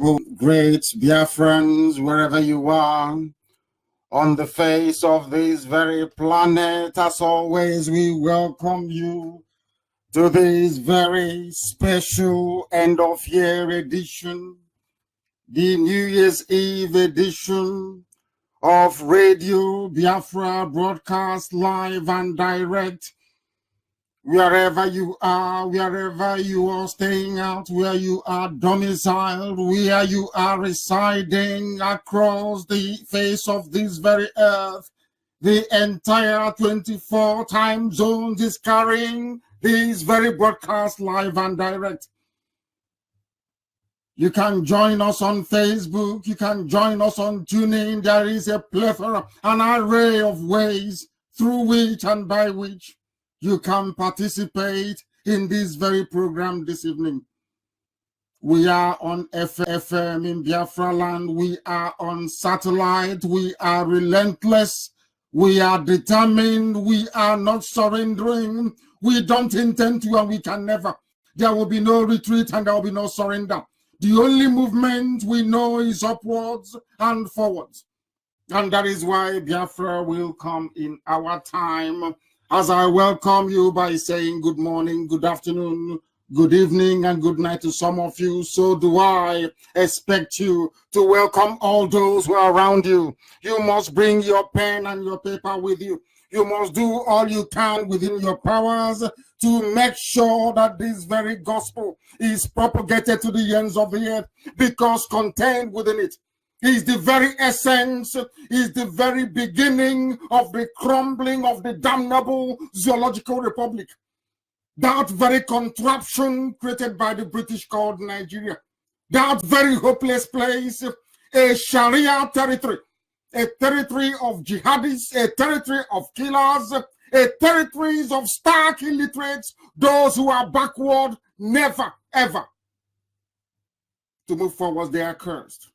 people, great Biafrans, wherever you are, on the face of this very planet, as always, we welcome you to this very special end-of-year edition, the New Year's Eve edition of Radio Biafra, broadcast live and direct. Wherever you are staying out, where you are domiciled, where you are residing across the face of this very earth, the entire 24 time zones is carrying this very broadcast live and direct. You can join us on Facebook, you can join us on TuneIn. There is a plethora, an array of ways through which and by which you can participate in this very program this evening. We are on FM in Biafra land. We are on satellite. We are relentless. We are determined. We are not surrendering. We don't intend to, and we can never. There will be no retreat and there will be no surrender. The only movement we know is upwards and forwards. And that is why Biafra will come in our time. As I welcome you by saying good morning, good afternoon, good evening, and good night to some of you, so do I expect you to welcome all those who are around you. You must bring your pen and your paper with you. You must do all you can within your powers to make sure that this very gospel is propagated to the ends of the earth, because contained within it is the very essence, is the very beginning of the crumbling of the damnable zoological republic. That very contraption created by the British called Nigeria. That very hopeless place, a Sharia territory, a territory of jihadists, a territory of killers, a territory of stark illiterates, those who are backward, never, ever to move forward. They are cursed.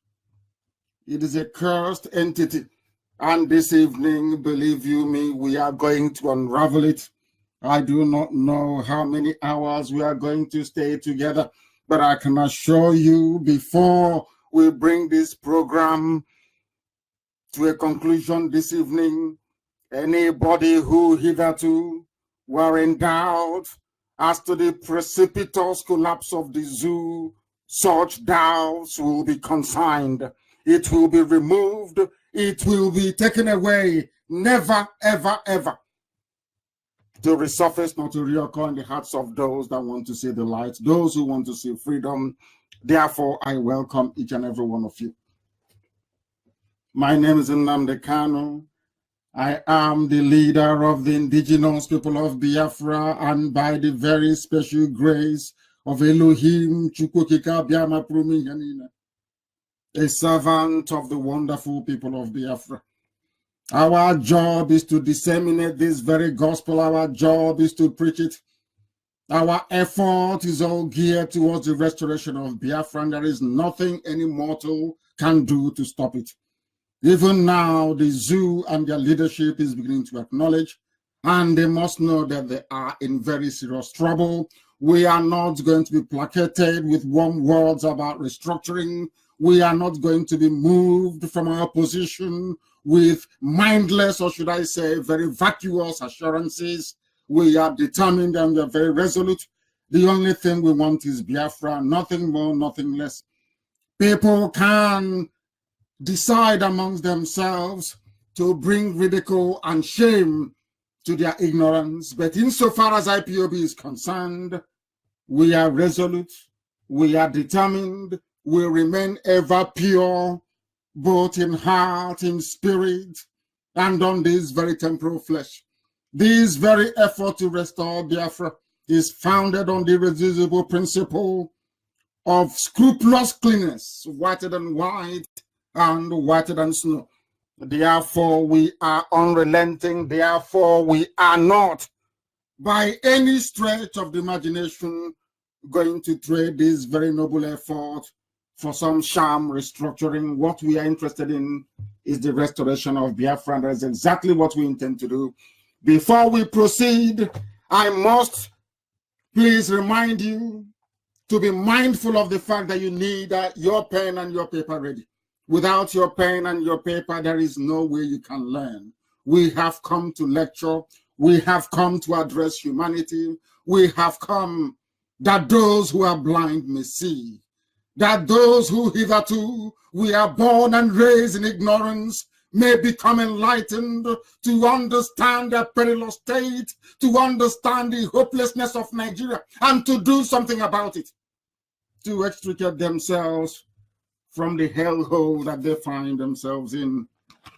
It is a cursed entity. And this evening, believe you me, we are going to unravel it. I do not know how many hours we are going to stay together, but I can assure you, before we bring this program to a conclusion this evening, anybody who hitherto were in doubt as to the precipitous collapse of the zoo, such doubts will be consigned. It will be removed. It will be taken away. Never, ever, ever to resurface, not to reoccur in the hearts of those that want to see the light, those who want to see freedom. Therefore, I welcome each and every one of you. My name is Nnamdi Kanu. I am the leader of the indigenous people of Biafra, and by the very special grace of Elohim, Chukwukika Biama Prumi Yanina, a servant of the wonderful people of Biafra. Our job is to disseminate this very gospel. Our job is to preach it. Our effort is all geared towards the restoration of Biafra, and there is nothing any mortal can do to stop it. Even now, the zoo and their leadership is beginning to acknowledge, and they must know that they are in very serious trouble. We are not going to be placated with warm words about restructuring. We are not going to be moved from our position with mindless, or should I say, very vacuous assurances. We are determined and we are very resolute. The only thing we want is Biafra, nothing more, nothing less. People can decide amongst themselves to bring ridicule and shame to their ignorance, but insofar as IPOB is concerned, we are resolute, we are determined, we remain ever pure, both in heart, in spirit, and on this very temporal flesh. This very effort to restore Biafra is founded on the irreducible principle of scrupulous cleanness, whiter than white and whiter than snow. Therefore, we are unrelenting. Therefore, we are not, by any stretch of the imagination, going to trade this very noble effort for some sham restructuring. What we are interested in is the restoration of Biafra, and that is exactly what we intend to do. Before we proceed, I must please remind you to be mindful of the fact that you need your pen and your paper ready. Without your pen and your paper, there is no way you can learn. We have come to lecture. We have come to address humanity. We have come that those who are blind may see, that those who hitherto we are born and raised in ignorance may become enlightened, to understand their perilous state, to understand the hopelessness of Nigeria, and to do something about it, to extricate themselves from the hellhole that they find themselves in.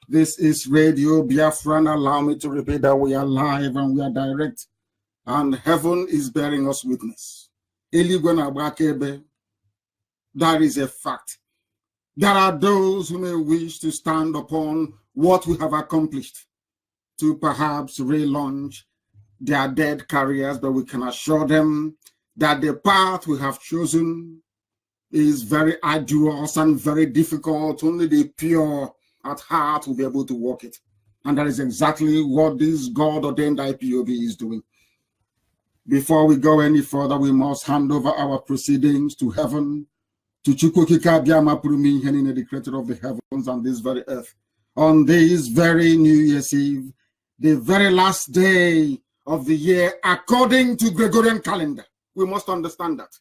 This is Radio Biafra, and allow me to repeat that we are live and we are direct, and heaven is bearing us witness. That is a fact. There are those who may wish to stand upon what we have accomplished to perhaps relaunch their dead careers, but we can assure them that the path we have chosen is very arduous and very difficult. Only the pure at heart will be able to walk it. And that is exactly what this God-ordained IPOB is doing. Before we go any further, we must hand over our proceedings to heaven, to Chukwukika Biama Purumi Henine, the creator of the heavens and this very earth. On this very New Year's Eve, the very last day of the year, according to Gregorian calendar, we must understand that.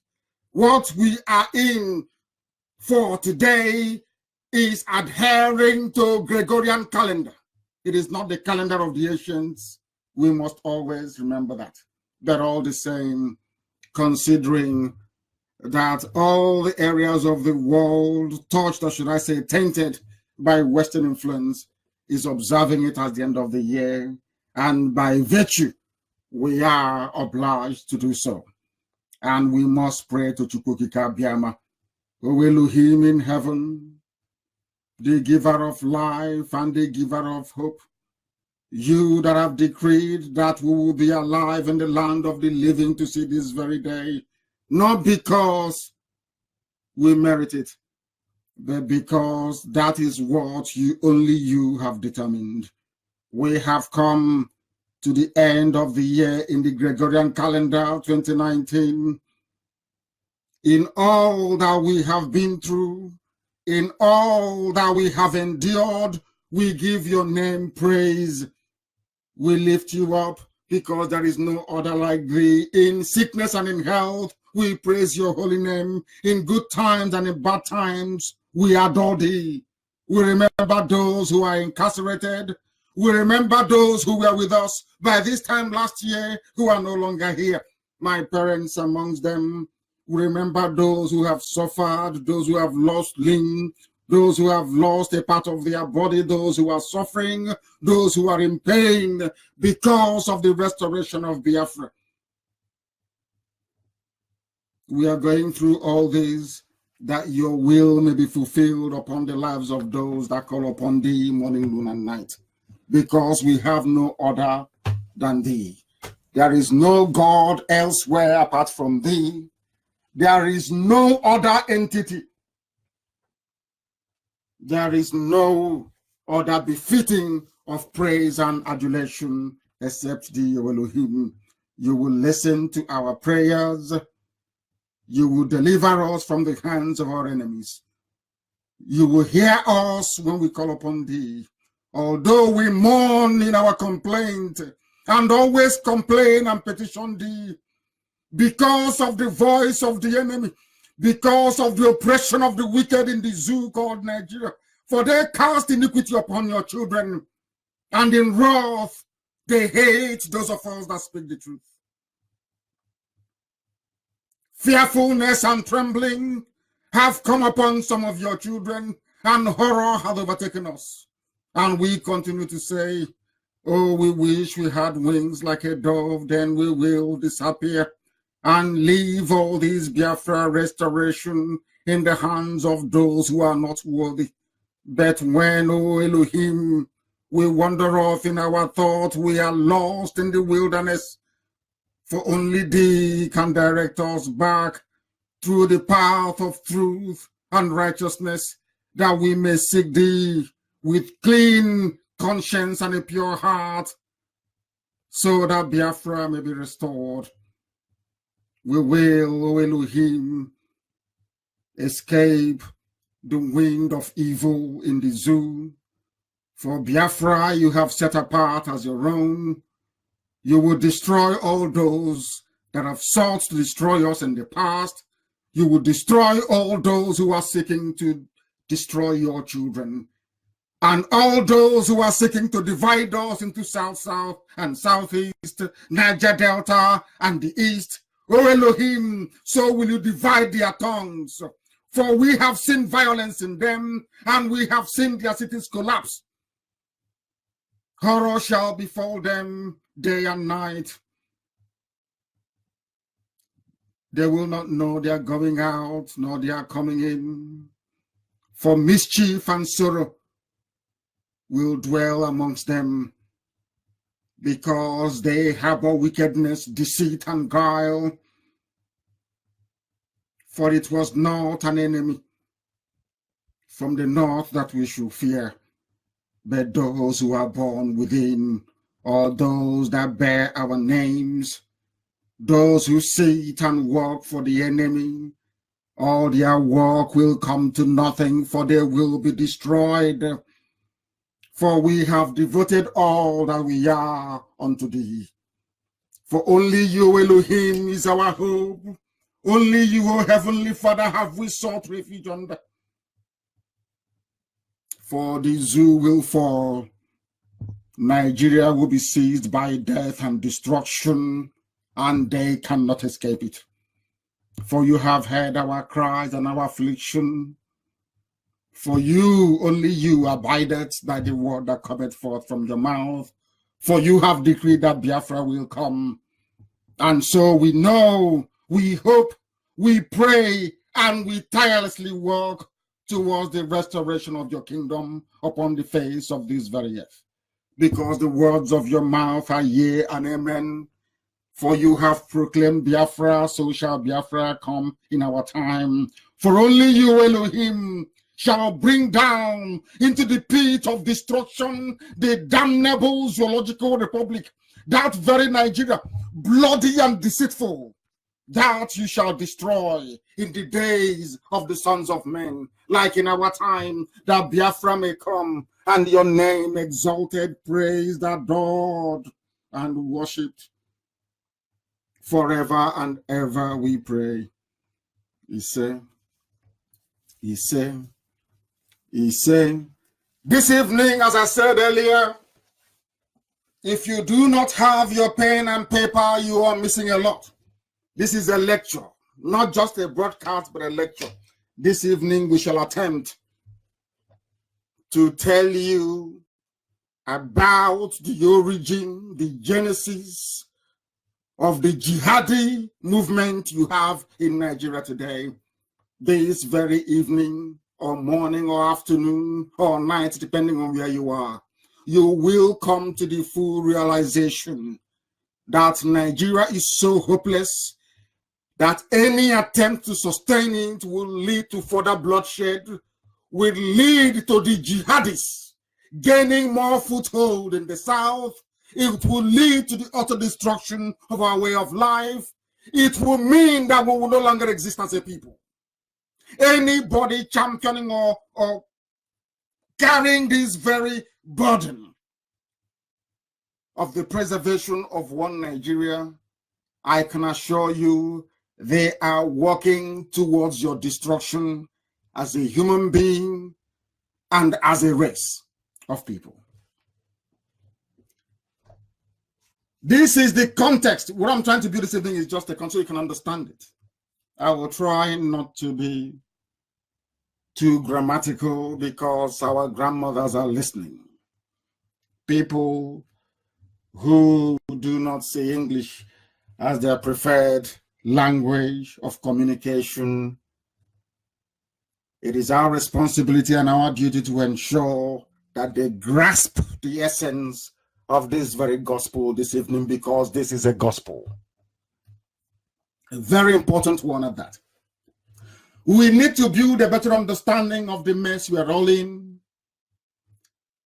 What we are in for today is adhering to Gregorian calendar. It is not the calendar of the ancients. We must always remember that. They're all the same, considering that all the areas of the world touched, or should I say tainted, by Western influence is observing it at the end of the year, and by virtue we are obliged to do so. And we must pray to Chukwukika Biama, O Elohim in heaven, the giver of life and the giver of hope, you that have decreed that we will be alive in the land of the living to see this very day, not because we merit it, but because that is what only you have determined. We have come to the end of the year in the Gregorian calendar 2019. In all that we have been through, in all that we have endured, we give your name praise. We lift you up because there is no other like thee. In sickness and in health, we praise your holy name. In good times and in bad times, we adore thee. We remember those who are incarcerated. We remember those who were with us by this time last year who are no longer here. My parents amongst them. We remember those who have suffered, those who have lost limb, those who have lost a part of their body, those who are suffering, those who are in pain because of the restoration of Biafra. We are going through all this that your will may be fulfilled upon the lives of those that call upon thee morning, noon, and night, because we have no other than thee. There is no God elsewhere apart from thee. There is no other entity. There is no other befitting of praise and adulation except thee, O Elohim. You will listen to our prayers. You will deliver us from the hands of our enemies. You will hear us when we call upon thee. Although we mourn in our complaint and always complain and petition thee, because of the voice of the enemy, because of the oppression of the wicked in the zoo called Nigeria, for they cast iniquity upon your children, and in wrath they hate those of us that speak the truth. Fearfulness and trembling have come upon some of your children, and horror has overtaken us. And we continue to say, oh, we wish we had wings like a dove, then we will disappear and leave all this Biafra restoration in the hands of those who are not worthy. But when, O Elohim, we wander off in our thought, we are lost in the wilderness, for only thee can direct us back through the path of truth and righteousness, that we may seek thee with clean conscience and a pure heart, so that Biafra may be restored. We will, O Elohim, escape the wind of evil in the zoo. For Biafra you have set apart as your own. You will destroy all those that have sought to destroy us in the past. You will destroy all those who are seeking to destroy your children. And all those who are seeking to divide us into South-South and Southeast, Niger Delta and the East. O Elohim, so will you divide their tongues. For we have seen violence in them, and we have seen their cities collapse. Horror shall befall them day and night. They will not know they are going out, nor they are coming in. For mischief and sorrow will dwell amongst them, because they harbor wickedness, deceit, and guile. For it was not an enemy from the north that we should fear, but those who are born within, or those that bear our names, those who sit and work for the enemy. All their work will come to nothing, for they will be destroyed. For we have devoted all that we are unto thee. For only you, Elohim, is our hope. Only you, O Heavenly Father, have we sought refuge under. For the zoo will fall. Nigeria will be seized by death and destruction, and they cannot escape it. For you have heard our cries and our affliction. For you, only you, abideth by the word that cometh forth from your mouth. For you have decreed that Biafra will come. And so we know, we hope, we pray, and we tirelessly work towards the restoration of your kingdom upon the face of this very earth. Because the words of your mouth are yea and amen. For you have proclaimed Biafra, so shall Biafra come in our time. For only you, Elohim, shall bring down into the pit of destruction the damnable zoological republic, that very Nigeria, bloody and deceitful, that you shall destroy in the days of the sons of men, like in our time, that Biafra may come and your name exalted, praised, adored, and worshipped. Forever and ever we pray. He said, this evening, as I said earlier, if you do not have your pen and paper, you are missing a lot. This is a lecture, not just a broadcast, but a lecture. This evening, we shall attempt to tell you about the origin, the genesis of the jihadi movement you have in Nigeria today, this very evening, or morning, or afternoon, or night, depending on where you are. You will come to the full realization that Nigeria is so hopeless that any attempt to sustain it will lead to further bloodshed, will lead to the jihadists gaining more foothold in the south. It will lead to the utter destruction of our way of life. It will mean that we will no longer exist as a people. Anybody championing or carrying this very burden of the preservation of one Nigeria, I can assure you they are working towards your destruction as a human being and as a race of people. This is the context. What I'm trying to do this evening is just a context so you can understand it. I will try not to be too grammatical because our grandmothers are listening. People who do not say English as their preferred language of communication. It is our responsibility and our duty to ensure that they grasp the essence of this very gospel this evening, because this is a gospel. A very important one at that. We need to build a better understanding of the mess we are all in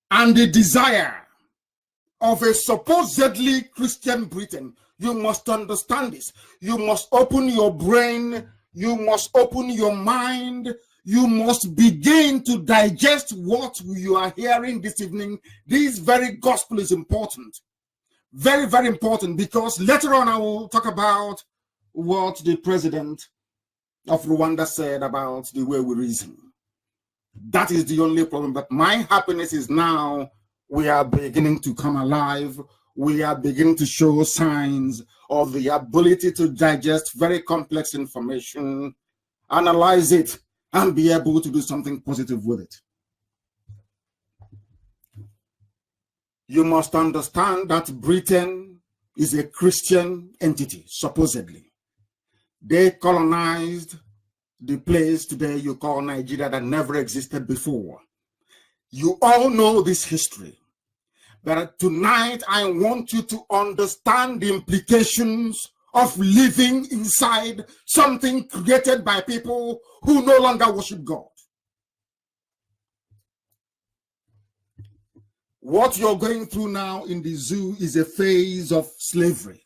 and the desire of a supposedly Christian Britain. You must understand this. You must open your brain. You must open your mind. You must begin to digest what you are hearing this evening. This very gospel is important. Very, very important, because later on I will talk about what the president of Rwanda said about the way we reason. That is the only problem. But my happiness is now we are beginning to come alive. We are beginning to show signs of the ability to digest very complex information, analyze it, and be able to do something positive with it. You must understand that Britain is a Christian entity, supposedly. They colonized the place today you call Nigeria that never existed before. You all know this history. But tonight, I want you to understand the implications of living inside something created by people who no longer worship God. What you're going through now in the zoo is a phase of slavery.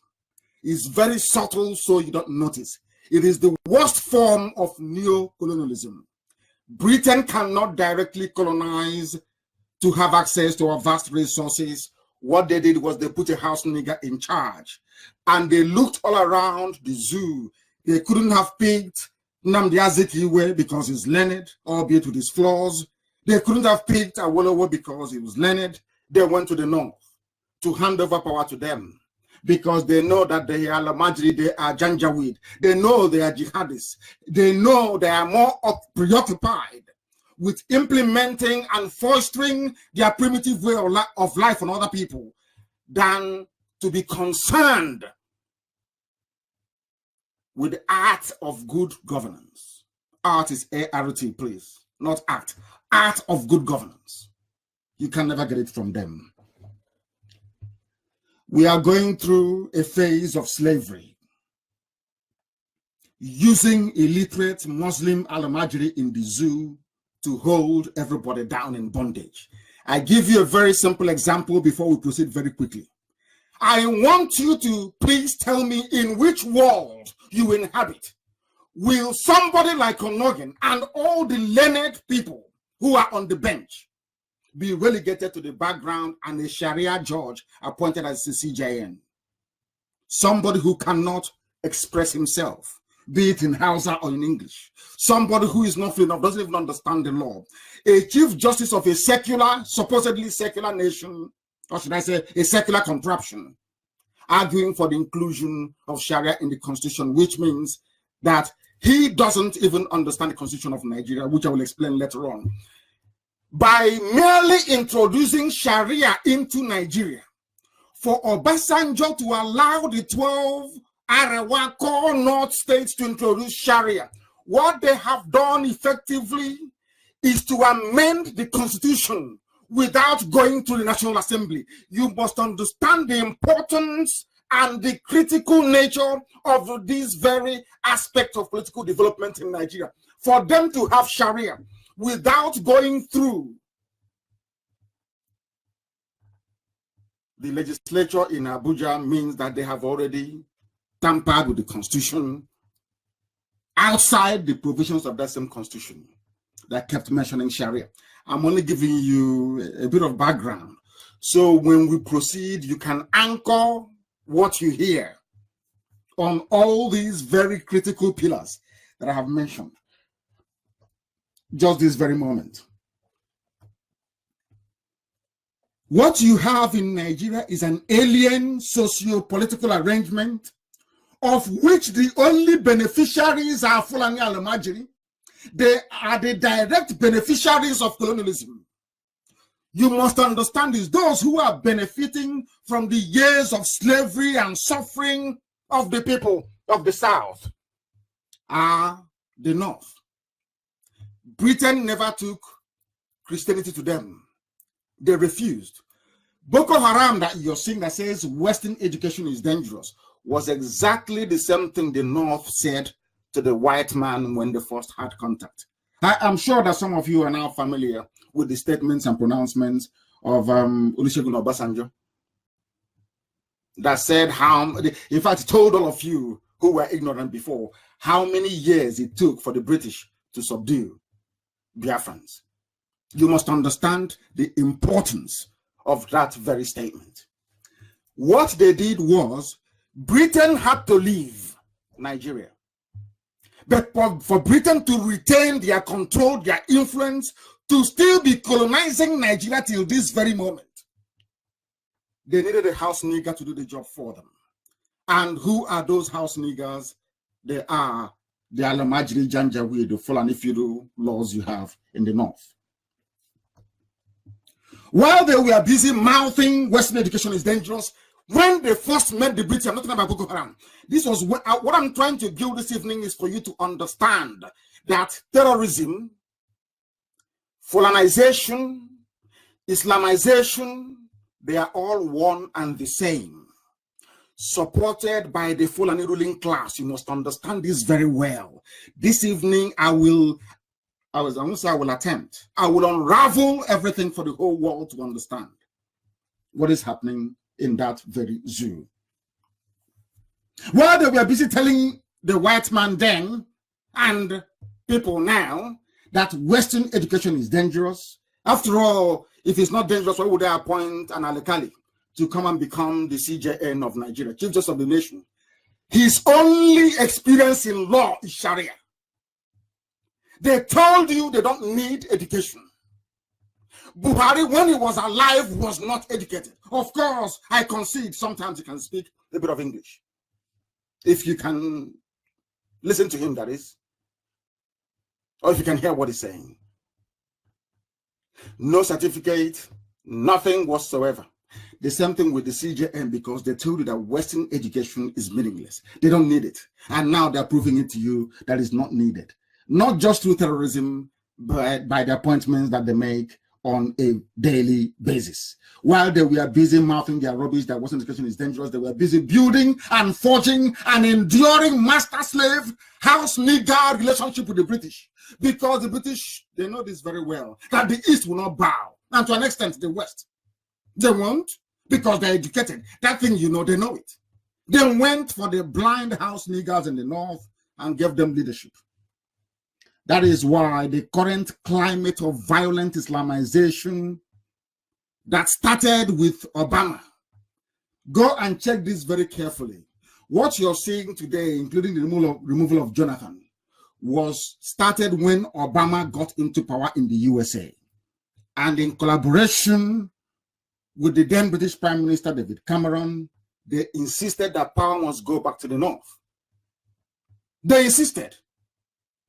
It's very subtle, so you don't notice. It is the worst form of neo-colonialism. Britain cannot directly colonize to have access to our vast resources. What they did was they put a house nigger in charge, and they looked all around the zoo. They couldn't have picked Nnamdi Kanu because he's learned, albeit with his flaws. They couldn't have picked Awolowo because he was learned. They went to the north to hand over power to them because they know that they are Lamajri, they are Janjaweed. They know they are jihadists. They know they are more preoccupied with implementing and fostering their primitive way of life on other people than to be concerned with the art of good governance. Art is A-R-T, please, not act. Art of good governance. You can never get it from them. We are going through a phase of slavery, using illiterate Muslim Al-Majri in the zoo to hold everybody down in bondage. I give you a very simple example before we proceed very quickly. I want you to please tell me in which world you inhabit. Will somebody like Onogin and all the learned people who are on the bench be relegated to the background and a Sharia judge appointed as the CJN? Somebody who cannot express himself, be it in Hausa or in English. Somebody who is not fluent enough, doesn't even understand the law. A chief justice of a secular, supposedly secular nation, or should I say a secular contraption, arguing for the inclusion of Sharia in the constitution, which means that he doesn't even understand the constitution of Nigeria, which I will explain later on. By merely introducing Sharia into Nigeria, for Obasanjo to allow the 12 Arewa core North states to introduce Sharia, what they have done effectively is to amend the constitution without going to the National Assembly. You must understand the importance and the critical nature of this very aspect of political development in Nigeria. For them to have Sharia without going through the legislature in Abuja means that they have already tampered with the constitution outside the provisions of that same constitution that kept mentioning Sharia. I'm only giving you a bit of background. So when we proceed, you can anchor what you hear on all these very critical pillars that I have mentioned just this very moment. What you have in Nigeria is an alien socio-political arrangement of which the only beneficiaries are Fulani Al-Majiri. They are the direct beneficiaries of colonialism. You must understand this. Those who are benefiting from the years of slavery and suffering of the people of the South are the North. Britain never took Christianity to them. They refused. Boko Haram that you're seeing that says Western education is dangerous was exactly the same thing the North said to the white man when they first had contact. I'm sure that some of you are now familiar with the statements and pronouncements of Olusegun Obasanjo. that said how, in fact, told all of you who were ignorant before, how many years it took for the British to subdue Biafrans. You must understand the importance of that very statement. What they did was, Britain had to leave Nigeria. But for Britain to retain their control, their influence, to still be colonizing Nigeria till this very moment, they needed a house nigger to do the job for them. And who are those house niggers? They are the Alamajiri Janjaweed, the Fulani feudal laws you have in the north. While they were busy mouthing Western education is dangerous, when they first met the British, I'm not talking about Boko Haram. This was what I'm trying to build this evening is for you to understand that terrorism, Fulanization, Islamization, they are all one and the same, supported by the Fulani ruling class. You must understand this very well. This evening, I will unravel everything for the whole world to understand what is happening in that very zoo. While they were busy telling the white man then and people now that Western education is dangerous. After all, if it's not dangerous, why would they appoint an Alekali to come and become the CJN of Nigeria, Chief Justice of the Nation? His only experience in law is Sharia. They told you they don't need education. Buhari, when he was alive, was not educated. Of course, I concede sometimes he can speak a bit of English. If you can listen to him, that is. Or if you can hear what he's saying. No certificate, nothing whatsoever. The same thing with the CJN, because they told you that Western education is meaningless. They don't need it. And now they're proving it to you that it's not needed. Not just through terrorism, but by the appointments that they make on a daily basis. While they were busy mouthing their rubbish that Western education is dangerous, they were busy building and forging and enduring master-slave, house-nigger relationship with the British. Because the British, they know this very well, that the East will not bow. And to an extent, the West. They won't, because they're educated. That thing, you know, they know it. They went for the blind house niggers in the North and gave them leadership. That is why the current climate of violent Islamization that started with Obama. Go and check this very carefully. What you're seeing today, including the removal of Jonathan, was started when Obama got into power in the USA. And in collaboration with the then British Prime Minister David Cameron, they insisted that power must go back to the North. They insisted.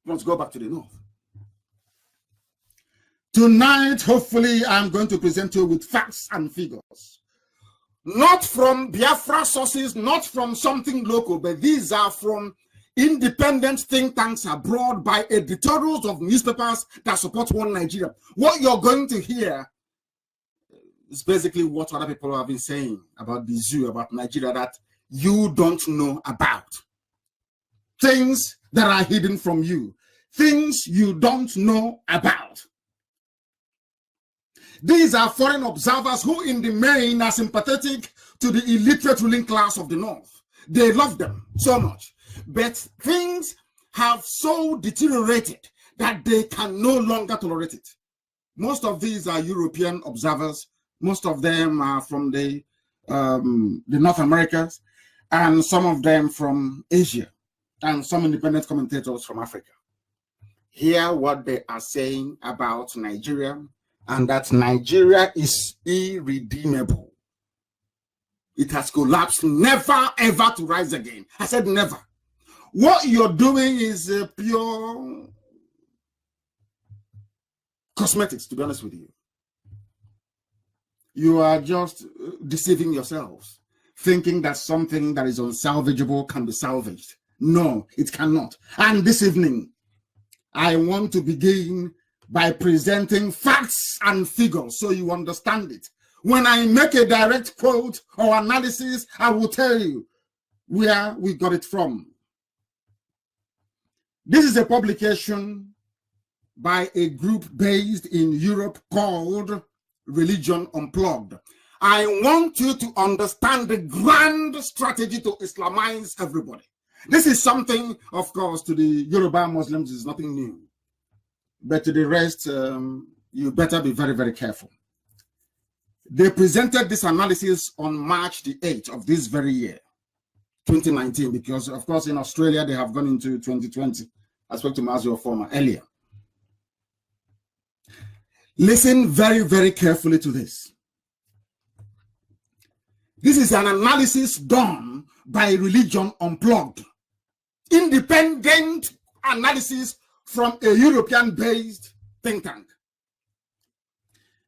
Let's go back to the North. Tonight, hopefully, I'm going to present you with facts and figures. Not from Biafra sources, not from something local, but these are from independent think tanks abroad by editorials of newspapers that support one Nigeria. What you're going to hear is basically what other people have been saying about the zoo, about Nigeria, that you don't know about. Things that are hidden from you. Things you don't know about. These are foreign observers who in the main are sympathetic to the illiterate ruling class of the North. They love them so much. But things have so deteriorated that they can no longer tolerate it. Most of these are European observers. Most of them are from the North Americas, and some of them from Asia, and some independent commentators from Africa. Hear what they are saying about Nigeria, and that Nigeria is irredeemable. It has collapsed, never ever to rise again. I said never. What you're doing is pure cosmetics, to be honest with you. You are just deceiving yourselves, thinking that something that is unsalvageable can be salvaged. No, it cannot. And this evening, I want to begin by presenting facts and figures so you understand it. When I make a direct quote or analysis, I will tell you where we got it from. This is a publication by a group based in Europe called Religion Unplugged. I want you to understand the grand strategy to Islamize everybody. This is something, of course, to the Yoruba Muslims is nothing new. But to the rest, you better be very, very careful. They presented this analysis on March the 8th of this very year, 2019, because, of course, in Australia, they have gone into 2020. I spoke to Mazi earlier. Listen very, very carefully to this. This is an analysis done by Religion Unplugged. Independent analysis from a European-based think tank.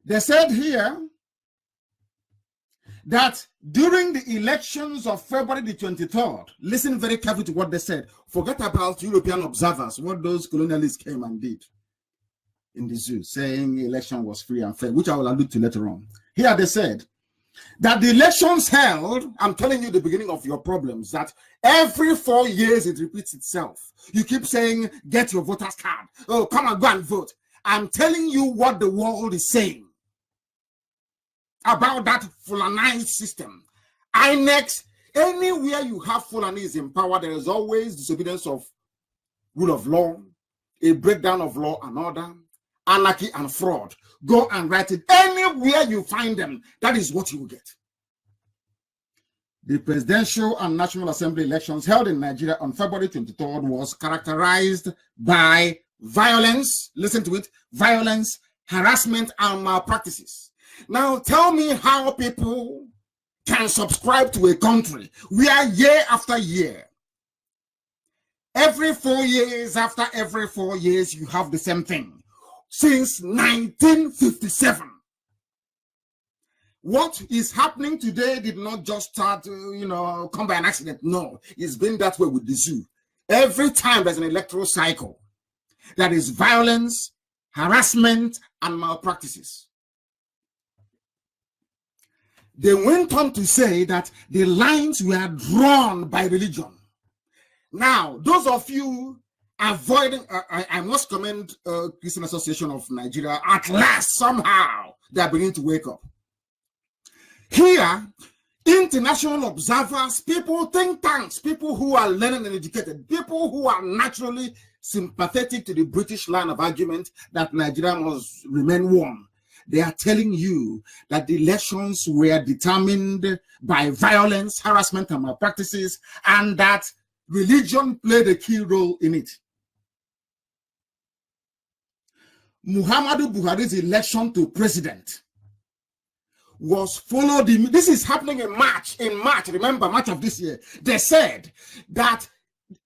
They said here that during the elections of February the 23rd, listen very carefully to what they said. Forget about European observers, what those colonialists came and did in the zoo, saying the election was free and fair, which I will allude to later on. Here they said that the elections held, I'm telling you the beginning of your problems, that every 4 years it repeats itself. You keep saying, get your voter's card. Oh, come and go and vote. I'm telling you what the world is saying about that Fulanized system. INEX, anywhere you have Fulanis in power, there is always disobedience of rule of law, a breakdown of law and order, anarchy and fraud. Go and write it anywhere you find them. That is what you will get. The presidential and National Assembly elections held in Nigeria on February 23rd was characterized by violence, listen to it, violence, harassment, and malpractices. Now tell me how people can subscribe to a country where year after year, every 4 years, after every 4 years, you have the same thing. Since 1957. What is happening today did not just start, come by an accident. No, it's been that way with the zoo. Every time there's an electoral cycle, there is violence, harassment, and malpractices. They went on to say that the lines were drawn by religion. Now, those of you avoiding, I must commend Christian Association of Nigeria. At last, somehow, they are beginning to wake up. Here, international observers, people, think tanks, people who are learned and educated, people who are naturally sympathetic to the British line of argument that Nigeria must remain one. They are telling you that the elections were determined by violence, harassment, and malpractices, and that religion played a key role in it. Muhammadu Buhari's election to president was followed. This is happening in March. In March, remember, March of this year. They said that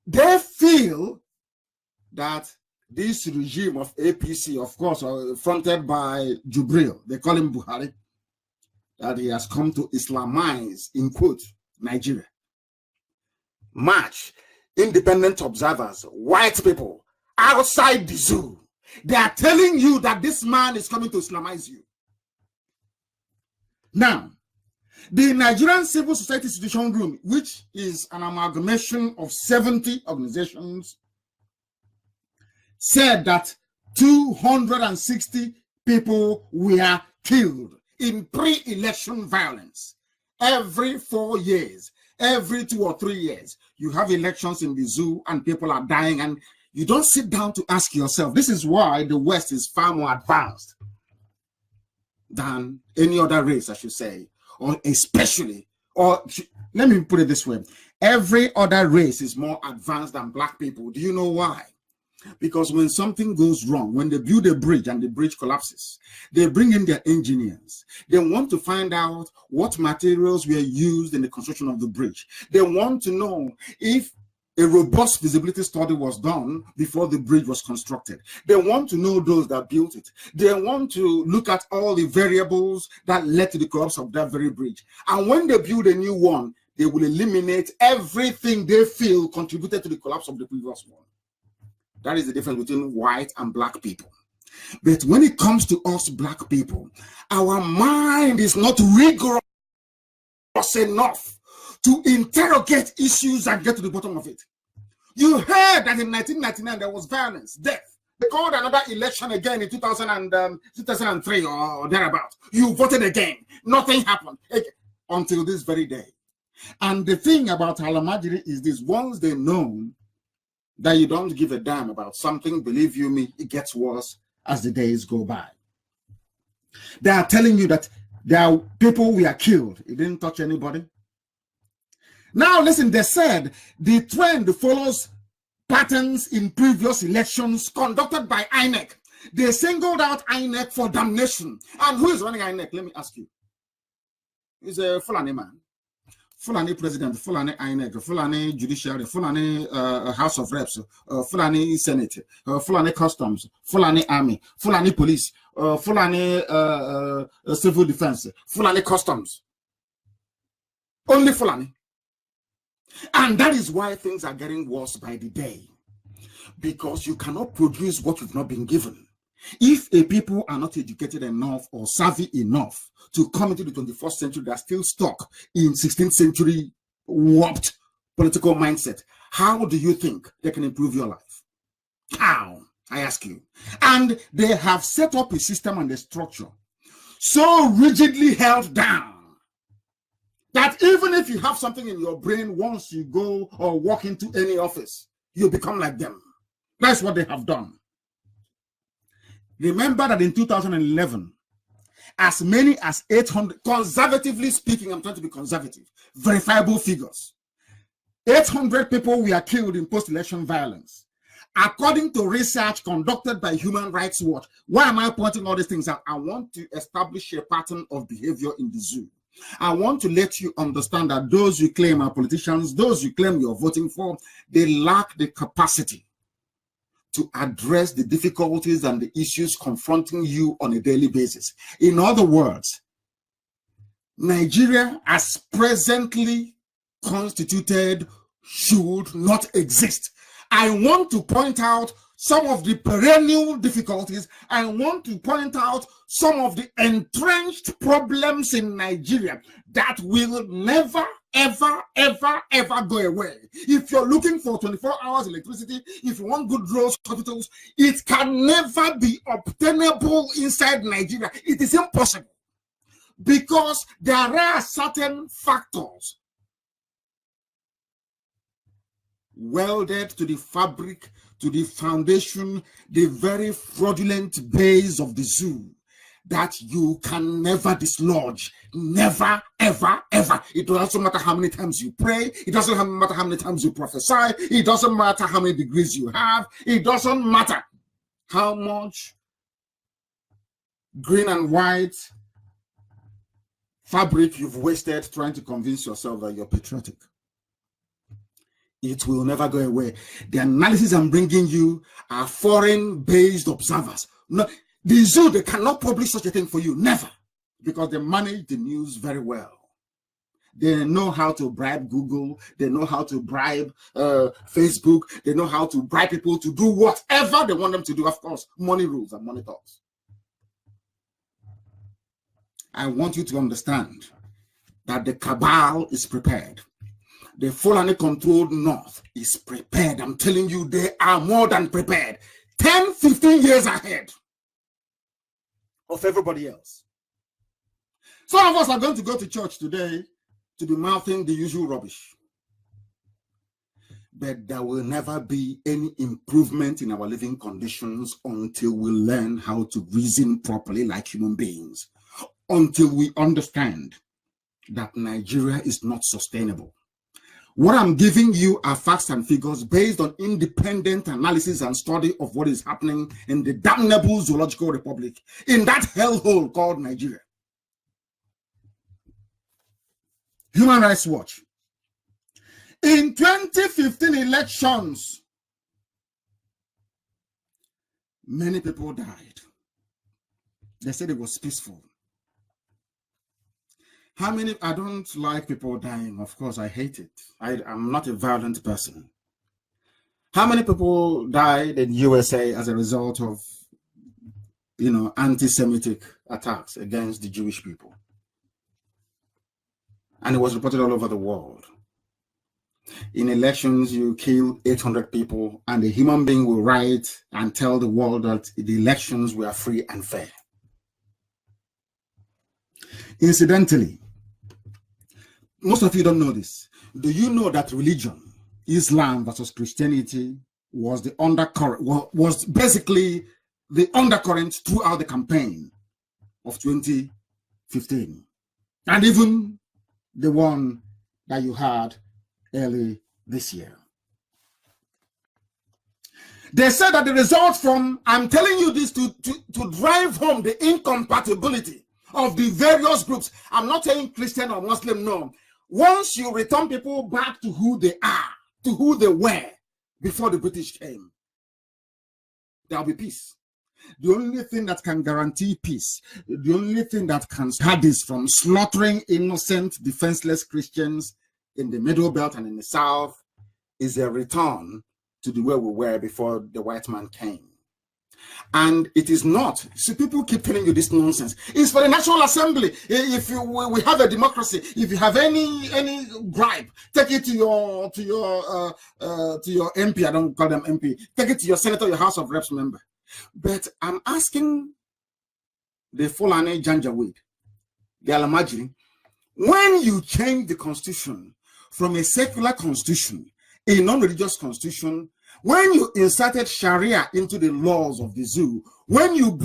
they feel that this regime of APC, of course, fronted by Jubril, they call him Buhari, that he has come to Islamize, in quote, Nigeria. March, independent observers, white people, outside the zoo, they are telling you that this man is coming to Islamize you. Now, the Nigerian Civil Society Situation Room, which is an amalgamation of 70 organizations, said that 260 people were killed in pre-election violence. Every 4 years, every 2 or 3 years, you have elections in the zoo and people are dying, and you don't sit down to ask yourself. This is why the West is far more advanced than any other race, I should say, or especially, or let me put it this way. Every other race is more advanced than black people. Do you know why? Because when something goes wrong, when they build a bridge and the bridge collapses, they bring in their engineers. They want to find out what materials were used in the construction of the bridge. They want to know if a robust feasibility study was done before the bridge was constructed. They want to know those that built it. They want to look at all the variables that led to the collapse of that very bridge. And when they build a new one, they will eliminate everything they feel contributed to the collapse of the previous one. That is the difference between white and black people. But when it comes to us black people, our mind is not rigorous enough to interrogate issues and get to the bottom of it. You heard that in 1999 there was violence, death, They called another election again in 2003 or thereabout. You voted again. Nothing happened until this very day. And the thing about Alamajiri is this: once they know that you don't give a damn about something, believe you me, it gets worse as the days go by. They are telling you that there are people we are killed. It didn't touch anybody. Now listen, they said the trend follows patterns in previous elections conducted by INEC. They singled out INEC for damnation. And who is running INEC? Let me ask you. He's a Fulani man. Fulani president, Fulani INEC, Fulani judiciary, Fulani House of Reps, Fulani Senate, Fulani Customs, Fulani Army, Fulani Police, Fulani Civil Defense, Fulani Customs. Only Fulani. And that is why things are getting worse by the day. Because you cannot produce what you've not been given. If a people are not educated enough or savvy enough to come into the 21st century, they're still stuck in 16th century warped political mindset. How do you think they can improve your life? How? I ask you. And they have set up a system and a structure so rigidly held down that even if you have something in your brain, once you go or walk into any office, you become like them. That's what they have done. Remember that in 2011, as many as 800, conservatively speaking, I'm trying to be conservative, verifiable figures, 800 people were killed in post-election violence. According to research conducted by Human Rights Watch. Why am I pointing all these things out? I want to establish a pattern of behavior in the zoo. I want to let you understand that those you claim are politicians, those you claim you're voting for, they lack the capacity to address the difficulties and the issues confronting you on a daily basis. In other words, Nigeria as presently constituted should not exist. I want to point out some of the perennial difficulties. I want to point out some of the entrenched problems in Nigeria that will never, ever, ever, ever go away. If you're looking for 24 hours electricity, if you want good roads, hospitals, it can never be obtainable inside Nigeria. It is impossible because there are certain factors welded to the fabric, to the foundation, the very fraudulent base of the zoo that you can never dislodge. Never, ever, ever. It doesn't matter how many times you pray. It doesn't matter how many times you prophesy. It doesn't matter how many degrees you have. It doesn't matter how much green and white fabric you've wasted trying to convince yourself that you're patriotic. It will never go away. The analysis I'm bringing you are foreign-based observers. No, the zoo, they cannot publish such a thing for you. Never. Because they manage the news very well. They know how to bribe Google. They know how to bribe Facebook. They know how to bribe people to do whatever they want them to do. Of course, money rules and money talks. I want you to understand that the cabal is prepared. The Fulani-controlled North is prepared. I'm telling you, they are more than prepared. 10, 15 years ahead of everybody else. Some of us are going to go to church today to be mouthing the usual rubbish. But there will never be any improvement in our living conditions until we learn how to reason properly like human beings. Until we understand that Nigeria is not sustainable. What I'm giving you are facts and figures based on independent analysis and study of what is happening in the damnable zoological republic, in that hellhole called Nigeria. Human Rights Watch. In 2015 elections, many people died. They said it was peaceful. How many? I don't like people dying. Of course, I hate it. I'm not a violent person. How many people died in USA as a result of, anti-Semitic attacks against the Jewish people? And it was reported all over the world. In elections, you kill 800 people, and a human being will write and tell the world that the elections were free and fair. Incidentally, most of you don't know this. Do you know that religion, Islam versus Christianity, was the undercurrent, was basically the undercurrent throughout the campaign of 2015, and even the one that you had early this year? They said that the result from, I'm telling you this to drive home the incompatibility of the various groups. I'm not saying Christian or Muslim, no. Once you return people back to who they are, to who they were before the British came, there'll be peace. The only thing that can guarantee peace, the only thing that can stop this from slaughtering innocent, defenseless Christians in the Middle Belt and in the South, is a return to the way we were before the white man came. And it is not. See, people keep telling you this nonsense. It's for the National Assembly. If we have a democracy, if you have any gripe, take it to your MP. I don't call them MP. Take it to your senator, your House of Reps member. But I'm asking the Fulani Janjaweed, the Alamajiri, when you change the constitution from a secular constitution, a non-religious constitution, when you inserted Sharia into the laws of the zoo, when you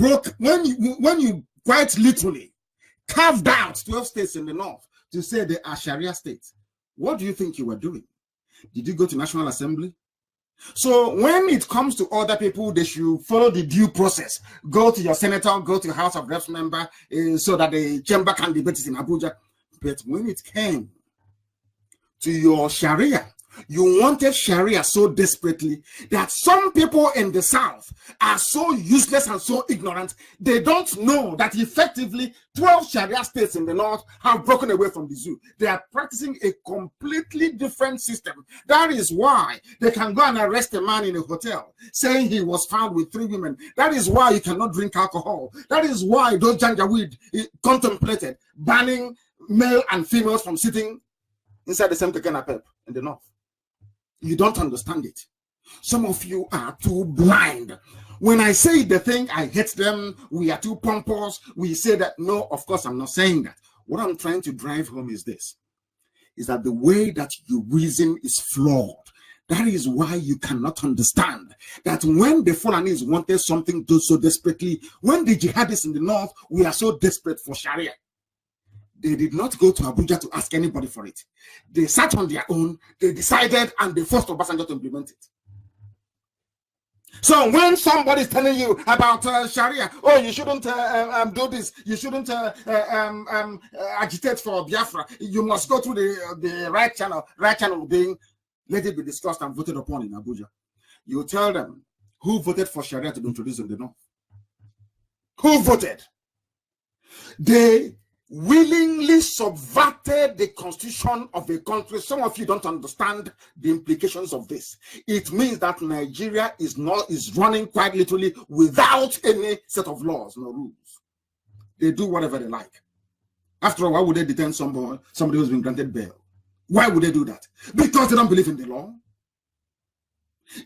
quite literally carved out 12 states in the north to say they are Sharia states, what do you think you were doing? Did you go to National Assembly? So when it comes to other people, they should follow the due process. Go to your senator, go to your House of Reps member, so that the chamber can debate it in Abuja. But when it came to your Sharia, you wanted Sharia so desperately that some people in the South are so useless and so ignorant, they don't know that effectively 12 Sharia states in the North have broken away from the zoo. They are practicing a completely different system. That is why they can go and arrest a man in a hotel saying he was found with 3 women. That is why you cannot drink alcohol. That is why those Janjaweed contemplated banning male and females from sitting inside the same Kekena in the North. You don't understand it. Some of you are too blind. When I say the thing, I hate them, we are too pompous, we say that. No, of course, I'm not saying that. What I'm trying to drive home is this, is that the way that you reason is flawed. That is why you cannot understand that when the Fulanis wanted something so desperately, when the jihadists in the North, we are so desperate for Sharia, they did not go to Abuja to ask anybody for it. They sat on their own, they decided, and they forced Obasanjo to implement it. So when somebody is telling you about Sharia, oh, you shouldn't do this, you shouldn't agitate for Biafra, you must go through the right channel being, let it be discussed and voted upon in Abuja. You tell them who voted for Sharia to be introduced in the North. Who voted? They willingly subverted the constitution of a country. Some of you don't understand the implications of this. It means that Nigeria is running quite literally without any set of laws, no rules. They do whatever they like. After all, why would they detain somebody who's been granted bail? Why would they do that? Because they don't believe in the law.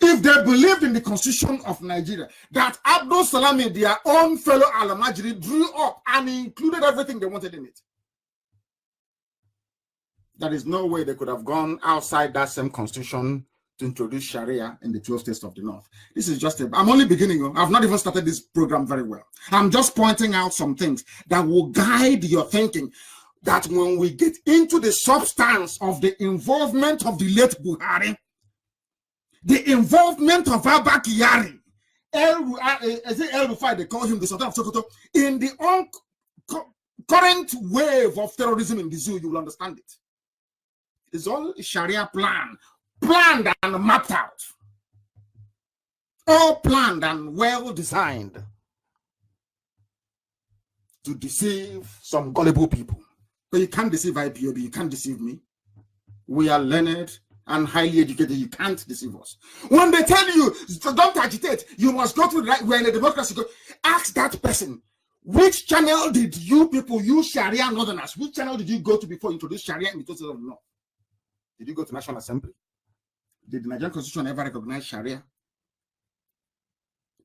If they believed in the constitution of Nigeria, that Abdul Salami, their own fellow Alamajiri, drew up and included everything they wanted in it, there is no way they could have gone outside that same constitution to introduce Sharia in the 12 states of the North. This is just I'm only beginning. I've not even started this program very well. I'm just pointing out some things that will guide your thinking, that when we get into the substance of the involvement of the late Buhari, the involvement of Abba Kyari, El-Rufai, they call him the Sultan of Sokoto, in the current wave of terrorism in the zoo, you will understand it. It's all Sharia planned and mapped out. All planned and well designed to deceive some gullible people. But you can't deceive IPOB, you can't deceive me. We are learned and highly educated. You can't deceive us. When they tell you don't agitate, you must go to the right. We're in a democracy. Ask that person, which channel did you people, you Sharia Northerners, which channel did you go to before you introduced Sharia in the 2000 North? Did you go to National Assembly? Did the Nigerian Constitution ever recognize Sharia?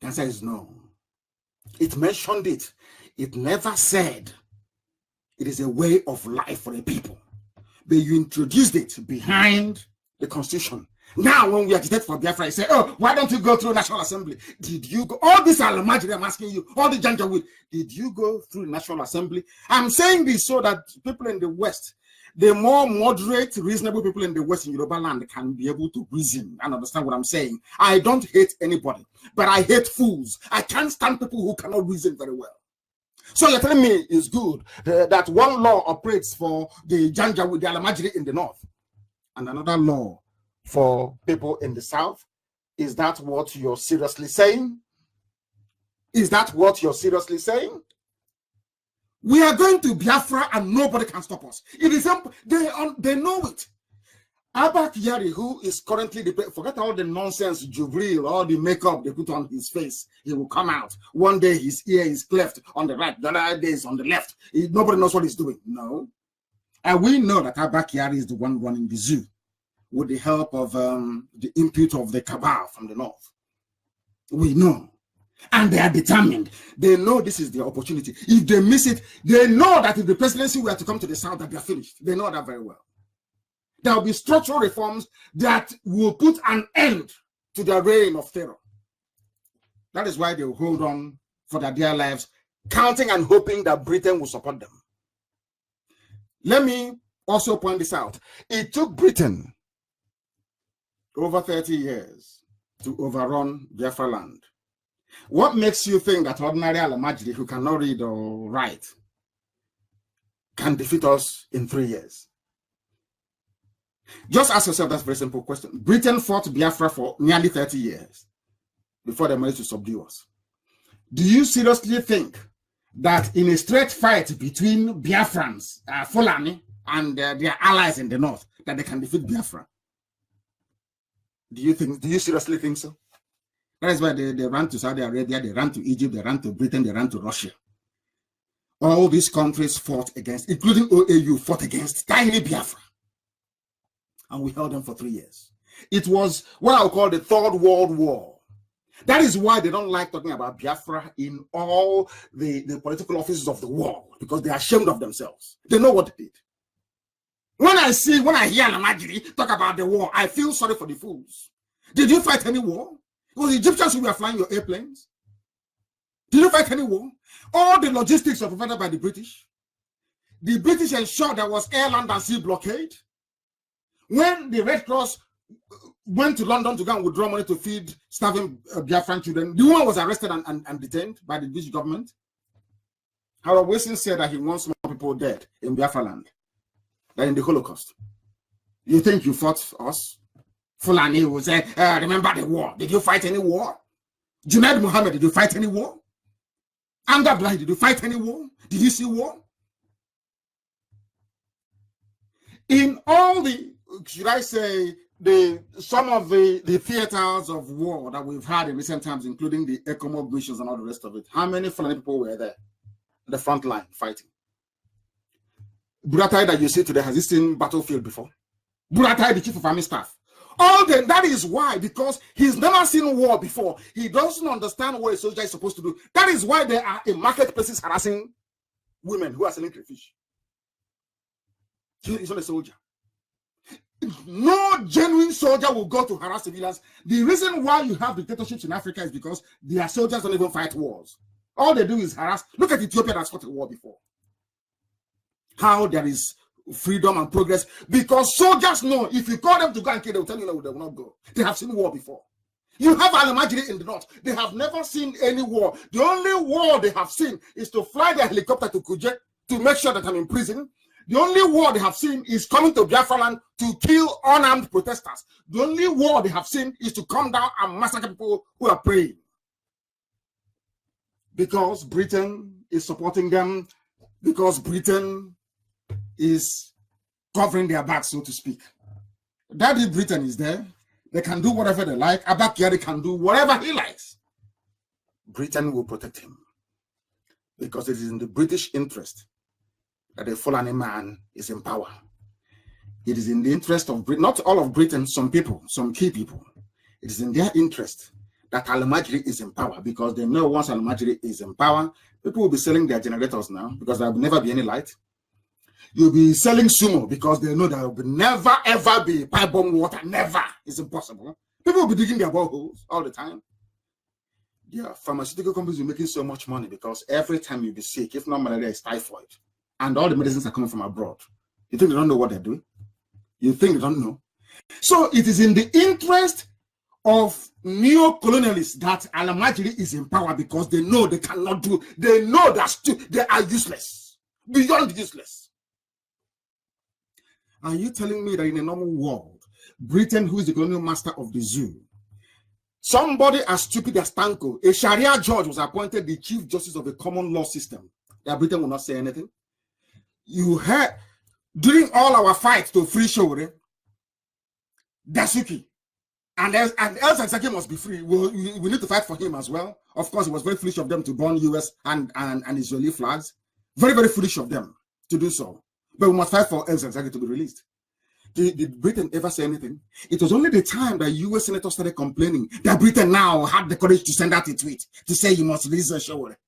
The answer is no. It mentioned it. It never said it is a way of life for the people. But you introduced it behind the Constitution. Now, when we agitate for Biafra, you say, oh, why don't you go through National Assembly? Did you go? All this Alamajiri, I'm asking you, all the Janjaweed, did you go through the National Assembly? I'm saying this so that people in the West, the more moderate, reasonable people in the West in Yoruba land can be able to reason and understand what I'm saying. I don't hate anybody, but I hate fools. I can't stand people who cannot reason very well. So you're telling me it's good that one law operates for the Janjaweed, the Alamajiri in the North, and another law for people in the South? Is that what you're seriously saying? Is that what you're seriously saying? We are going to Biafra and nobody can stop us. It is they know it. Abba Kyari, who is currently forget all the nonsense, Jubril, all the makeup they put on his face, he will come out. One day his ear is cleft on the right, the other day is on the left. Nobody knows what he's doing. No. And we know that Abba Kyari is the one running the zoo with the help of the input of the cabal from the North. We know. And they are determined. They know this is their opportunity. If they miss it, they know that if the presidency were to come to the South, that they are finished. They know that very well. There will be structural reforms that will put an end to their reign of terror. That is why they will hold on for their dear lives, counting and hoping that Britain will support them. Let me also point this out. It took Britain over 30 years to overrun Biafra land. What makes you think that ordinary Alamajiri who cannot read or write can defeat us in 3 years? Just ask yourself that very simple question. Britain fought Biafra for nearly 30 years before they managed to subdue us. Do you seriously think that in a straight fight between Biafrans, Fulani, and their allies in the North, that they can defeat Biafra? Do you seriously think so? That is why they ran to Saudi Arabia, they ran to Egypt, they ran to Britain, they ran to Russia. All these countries fought against, including OAU, fought against tiny Biafra. And we held them for 3 years. It was what I would call the Third World War. That is why they don't like talking about Biafra in all the political offices of the world, because they are ashamed of themselves. They know what they did. When I hear Alamajiri talk about the war, I feel sorry for the fools. Did you fight any war? It was the Egyptians who were flying your airplanes. Did you fight any war? All the logistics were provided by the British. The British ensured there was air, land, and sea blockade. When the Red Cross went to London to go and withdraw money to feed starving Biafran children, the woman was arrested and detained by the British government. Harold Wilson said that he wants more people dead in Biafra land than in the Holocaust. You think you fought us? Fulani will say, remember the war. Did you fight any war? Junaid Muhammad, did you fight any war? Amda Abdullahi, did you fight any war? Did you see war? In all the, should I say, some of the theaters of war that we've had in recent times, including the ECOMOG missions and all the rest of it, how many Fulani people were there in the front line fighting? Buratai that you see today, has he seen battlefield before? Buratai, the chief of army staff. That is why, because he's never seen war before. He doesn't understand what a soldier is supposed to do. That is why there are in marketplaces harassing women who are selling crayfish. He's not a soldier. No genuine soldier will go to harass civilians. The reason why you have dictatorships in Africa is because their soldiers don't even fight wars. All they do is harass. Look at Ethiopia that's fought a war before. How there is freedom and progress, because soldiers know if you call them to go and kill, they will tell you no, they will not go. They have seen war before. You have Alamajiri in the North. They have never seen any war. The only war they have seen is to fly their helicopter to Kuje to make sure that I'm in prison. The only war they have seen is coming to Biafra land to kill unarmed protesters. The only war they have seen is to come down and massacre people who are praying. Because Britain is supporting them, because Britain is covering their backs, so to speak. Daddy Britain is there. They can do whatever they like. Abba Kyari can do whatever he likes. Britain will protect him. Because it is in the British interest that a Fulani man is in power. It is in the interest of Britain, not all of Britain, some people, some key people. It is in their interest that Al-Majri is in power, because they know once Al-Majri is in power, people will be selling their generators now because there will never be any light. You'll be selling sumo because they know there will never ever be pipe bomb water. Never. It's impossible. People will be digging their boreholes all the time. Yeah, pharmaceutical companies are making so much money because every time you be sick, if not malaria, it's typhoid. And all the medicines are coming from abroad. You think they don't know what they're doing? You think they don't know? So it is in the interest of neo-colonialists that Al-Majri is in power because they know they cannot do, they know that they are useless, beyond useless. Are you telling me that in a normal world, Britain, who is the colonial master of the zoo, somebody as stupid as Tanko, a Sharia judge, was appointed the chief justice of a common law system, that Britain will not say anything? You heard, during all our fights to free Shore, Dasuki, and El Zagzagi must be free. We need to fight for him as well. Of course, it was very foolish of them to burn US and Israeli flags. Very, very foolish of them to do so. But we must fight for El Zagzagi to be released. Did Britain ever say anything? It was only the time that US senators started complaining that Britain now had the courage to send out a tweet to say you must release Shore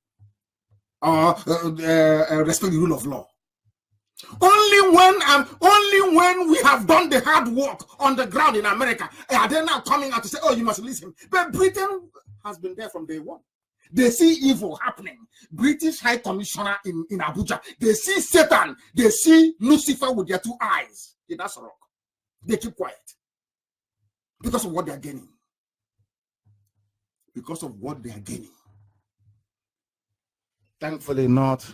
or respect the rule of law. Only when we have done the hard work on the ground in America are they now coming out to say, oh, you must release him. But Britain has been there from day one. They see evil happening. British High Commissioner in Abuja, they see Satan, they see Lucifer with their two eyes. That's a rock. They keep quiet because of what they are gaining. Because of what they are gaining. Thankfully, not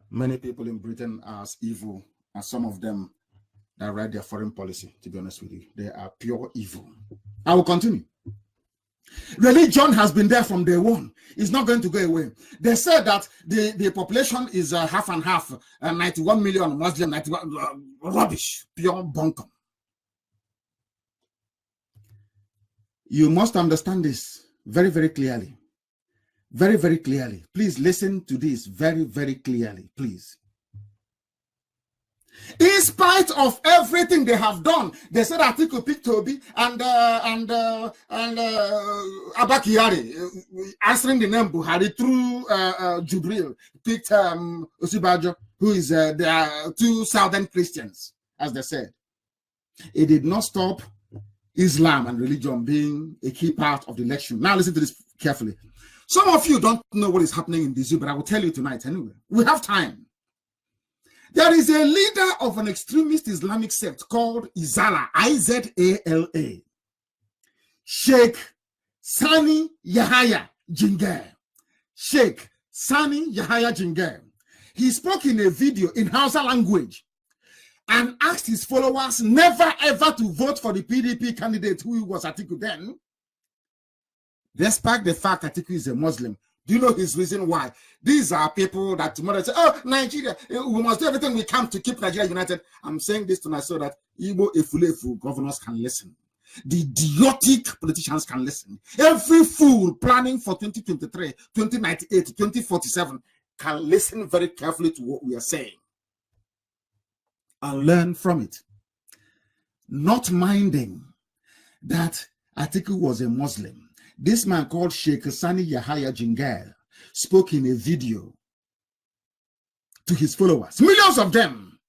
many people in Britain are as evil as some of them that write their foreign policy, to be honest with you. They are pure evil. I will continue. Religion has been there from day one. It's not going to go away. They said that the population is half and half, 91 million Muslim, 91, rubbish, pure bunkum. You must understand this very, very clearly. Very, very clearly. Please listen to this very, very clearly, please. In spite of everything they have done, they said Atiku picked Toby and Abakari answering the name Buhari through Jubril picked Osibajo, who is they are two Southern Christians, as they said. It did not stop Islam and religion being a key part of the election. Now listen to this carefully. Some of you don't know what is happening in the zoo, but I will tell you tonight anyway. We have time. There is a leader of an extremist Islamic sect called Izala, I-Z-A-L-A, Sheikh Sani Yahaya Jingir. Sheikh Sani Yahaya Jingir. He spoke in a video in Hausa language and asked his followers never ever to vote for the PDP candidate who was Atiku then, despite the fact that Atiku is a Muslim. Do you know his reason why? These are people that tomorrow say, oh, Nigeria, we must do everything we can to keep Nigeria united. I'm saying this tonight so that Igbo Efulefu governors can listen. The idiotic politicians can listen. Every fool planning for 2023, 2098, 2047 can listen very carefully to what we are saying and learn from it. Not minding that Atiku was a Muslim. This man called Sheikh Sani Yahaya Jingir spoke in a video to his followers, millions of them.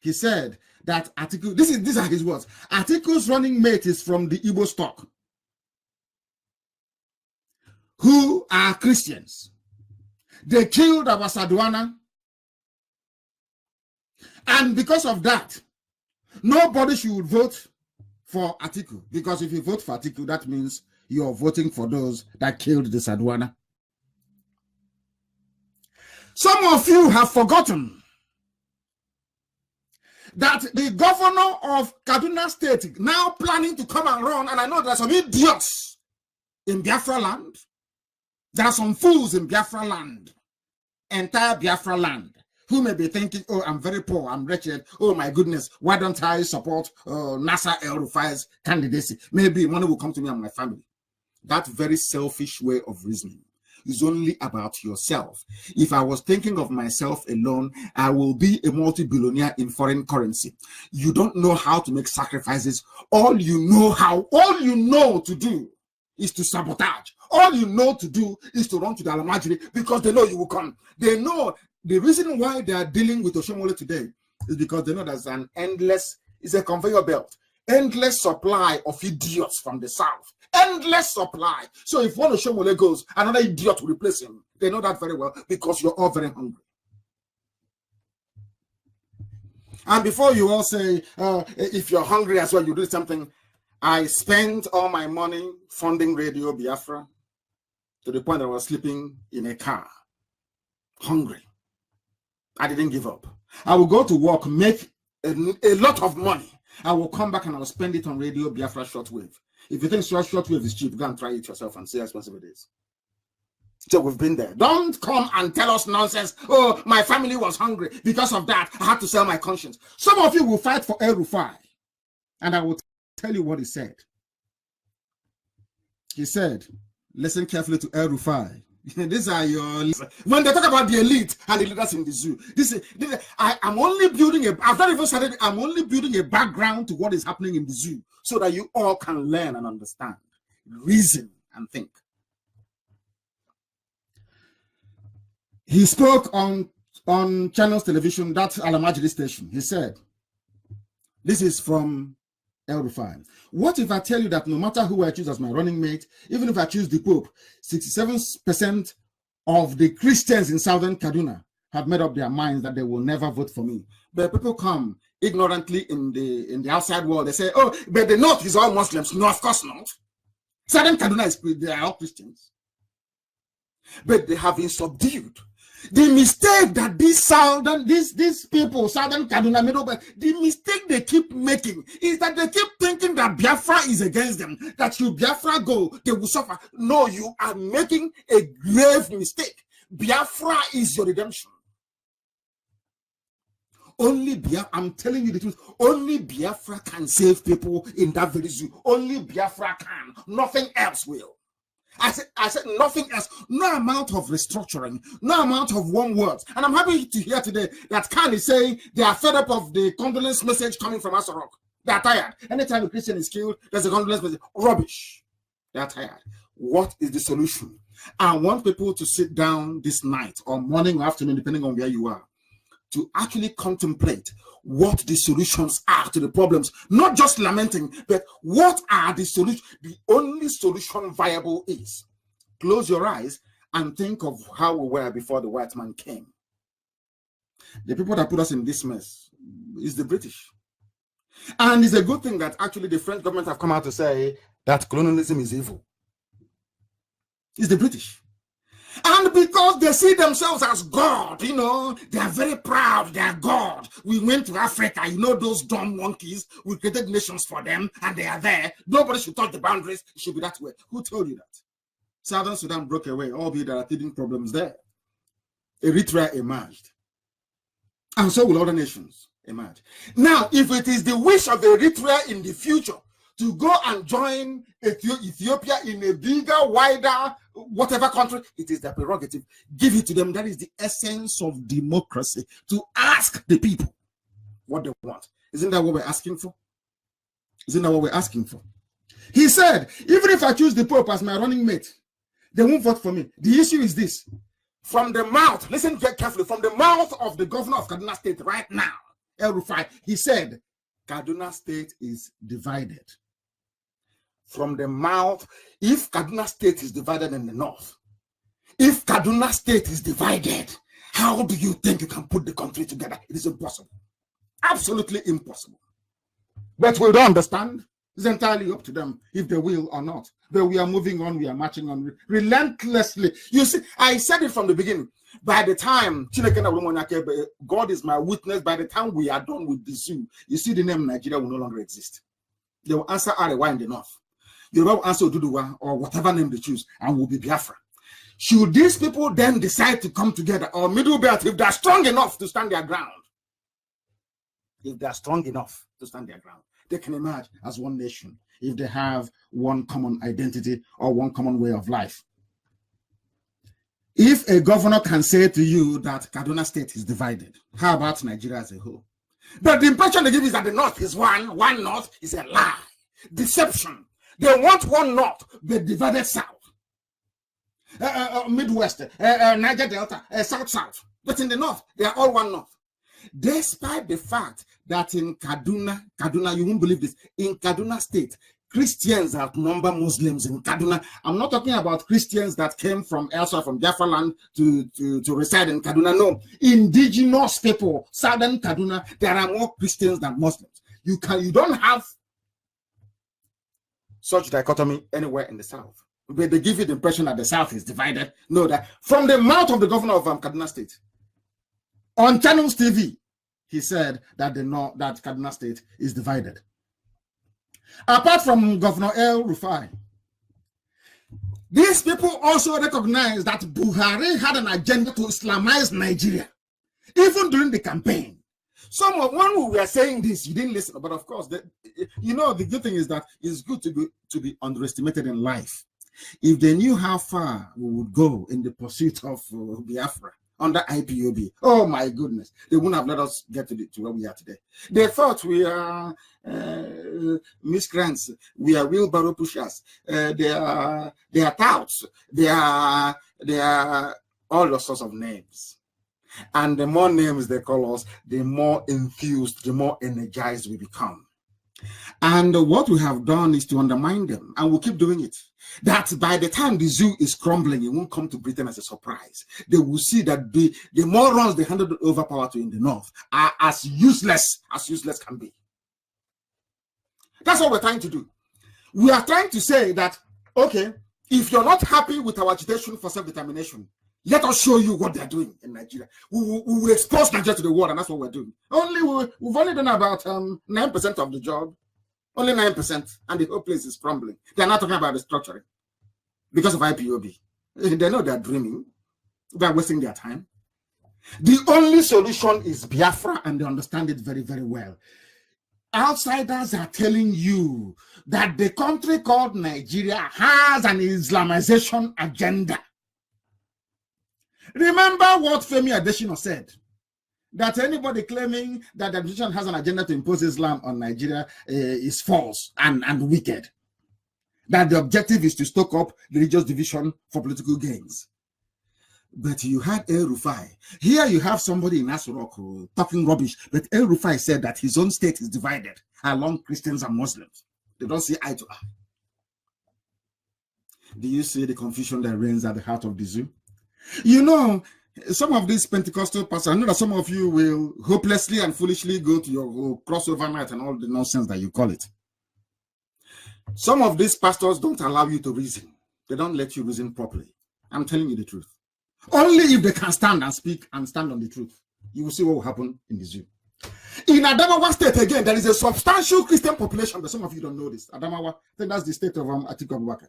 He said that Atiku, these are his words, Atiku's running mate is from the Igbo stock, who are Christians. They killed Abasadwana, and because of that, nobody should vote for Atiku, because if you vote for Atiku, that means you're voting for those that killed the Sadwana. Some of you have forgotten that the governor of Kaduna State now planning to come and run, and I know there are some idiots in Biafra land. There are some fools in Biafra land, entire Biafra land, who may be thinking, oh, I'm very poor, I'm wretched, oh my goodness, why don't I support Nasser El-Rufai's candidacy? Maybe money will come to me and my family. That very selfish way of reasoning. is only about yourself. If I was thinking of myself alone, I will be a multi-billionaire in foreign currency. You don't know how to make sacrifices. All you know to do is to sabotage. All you know to do is to run to the Alamajiri because they know you will come. They know the reason why they are dealing with Oshomole today is because they know there's it's a conveyor belt, endless supply of idiots from the south, endless supply. So if one Oshomole goes, another idiot will replace him. They know that very well because you're all very hungry. And before you all say, if you're hungry as well, you do something. I spent all my money funding Radio Biafra to the point that I was sleeping in a car, hungry. I didn't give up. I will go to work, make a lot of money. I will come back and I will spend it on Radio Biafra shortwave. If you think shortwave is cheap, go and try it yourself and see how expensive it is. So we've been there. Don't come and tell us nonsense. Oh, my family was hungry. Because of that, I had to sell my conscience. Some of you will fight for El Rufai. And I will tell you what he said. He said, listen carefully to El Rufai. These are your... When they talk about the elite and the leaders in the zoo, I'm only building I've not even started, I'm only building a background to what is happening in the zoo so that you all can learn and understand, reason and think. He spoke on Channels Television, that Alamajiri station. He said, this is from El Rufai. What if I tell you that no matter who I choose as my running mate, even if I choose the Pope, 67% of the Christians in Southern Kaduna have made up their minds that they will never vote for me. But people come ignorantly in the outside world. They say, oh, but the North is all Muslims. No, of course not. Southern Kaduna they are all Christians. But they have been subdued. The mistake that these people, Southern Kaduna, the mistake they keep making is that they keep thinking that Biafra is against them, that you Biafra go, they will suffer. No, you are making a grave mistake. Biafra is your redemption. Only Biafra, I'm telling you the truth, only Biafra can save people in that very zoo. Only Biafra can. Nothing else will. I said nothing else. No amount of restructuring, no amount of warm words. And I'm happy to hear today that Khan is saying they are fed up of the condolence message coming from Asarok. They are tired. Anytime a Christian is killed, there's a condolence message. Rubbish. They are tired. What is the solution? I want people to sit down this night or morning or afternoon, depending on where you are, to actually contemplate what the solutions are to the problems. Not just lamenting, but what are the solutions? The only solution viable is close your eyes and think of how we were before the white man came. The people that put us in this mess is the British. And it's a good thing that actually the French government have come out to say that colonialism is evil. It's the British. And because they see themselves as God, you know, they are very proud, they are God. We went to Africa, you know, those dumb monkeys, we created nations for them, and they are there. Nobody should touch the boundaries, it should be that way. Who told you that? Southern Sudan broke away, albeit there are teething problems there. Eritrea emerged. And so will other nations emerge. Now, if it is the wish of Eritrea in the future to go and join Ethiopia in a bigger, wider, whatever country, it is their prerogative. Give it to them. That is the essence of democracy, to ask the people what they want. Isn't that what we're asking for? Isn't that what we're asking for? He said, even if I choose the Pope as my running mate, they won't vote for me. The issue is this. From the mouth, listen very carefully, from the mouth of the governor of Kaduna State right now, El Rufai, he said, Kaduna State is divided. From the mouth, if Kaduna State is divided in the north, if Kaduna State is divided, how do you think you can put the country together? It is impossible. Absolutely impossible. But we don't understand. It's entirely up to them if they will or not. But we are moving on, we are marching on relentlessly. You see, I said it from the beginning. By the time, God is my witness, by the time we are done with the zoo, you see the name Nigeria will no longer exist. They will answer Arewa in the north. They will answer Oduduwa or whatever name they choose, and will be Biafra. Should these people then decide to come together, or Middle Belt, if they are strong enough to stand their ground, if they are strong enough to stand their ground, they can emerge as one nation if they have one common identity or one common way of life. If a governor can say to you that Kaduna State is divided, how about Nigeria as a whole? But the impression they give is that the North is one North is a lie, deception. They want one North, the divided South. Midwest, Niger Delta, South. But in the North, they are all one North. Despite the fact that in Kaduna, you won't believe this, in Kaduna State, Christians outnumber Muslims in Kaduna. I'm not talking about Christians that came from elsewhere, from Biafra land to reside in Kaduna. No, indigenous people, southern Kaduna, there are more Christians than Muslims. You don't have such dichotomy anywhere in the South. But they give you the impression that the South is divided. No, that from the mouth of the governor of Kaduna State, on Channels TV, he said that that Kaduna State is divided. Apart from Governor El Rufai, these people also recognize that Buhari had an agenda to Islamize Nigeria, even during the campaign. One who were saying this, you didn't listen, but of course, the good thing is that it's good to be underestimated in life. If they knew how far we would go in the pursuit of Biafra under IPOB, oh my goodness, they wouldn't have let us get to where we are today. They thought we are miscreants, we are wheelbarrow pushers, they are touts, they are all those sorts of names. And the more names they call us, the more enthused, the more energized we become. And what we have done is to undermine them, and we'll keep doing it. That by the time the zoo is crumbling, it won't come to Britain as a surprise. They will see that the morons they handed over power to in the North are as useless can be. That's what we're trying to do. We are trying to say that, okay, if you're not happy with our agitation for self-determination, let us show you what they're doing in Nigeria. We will expose Nigeria to the world, and that's what we're doing. We've only done about 9% of the job. Only 9%, and the whole place is crumbling. They're not talking about restructuring because of IPOB. They know they're dreaming. They're wasting their time. The only solution is Biafra, and they understand it very, very well. Outsiders are telling you that the country called Nigeria has an Islamization agenda. Remember what Femi Adesina said, that anybody claiming that the administration has an agenda to impose Islam on Nigeria is false and wicked. That the objective is to stoke up religious division for political gains. But you had El Rufai. Here you have somebody in Asurok talking rubbish, but El Rufai said that his own state is divided along Christians and Muslims. They don't see eye to eye. Do you see the confusion that reigns at the heart of the zoo? You know, some of these Pentecostal pastors, I know that some of you will hopelessly and foolishly go to your crossover night and all the nonsense that you call it. Some of these pastors don't allow you to reason. They don't let you reason properly. I'm telling you the truth. Only if they can stand and speak and stand on the truth, you will see what will happen in the zoo. In Adamawa State, again, there is a substantial Christian population, but some of you don't know this. Adamawa, I think that's the state of Atiku Abubakar.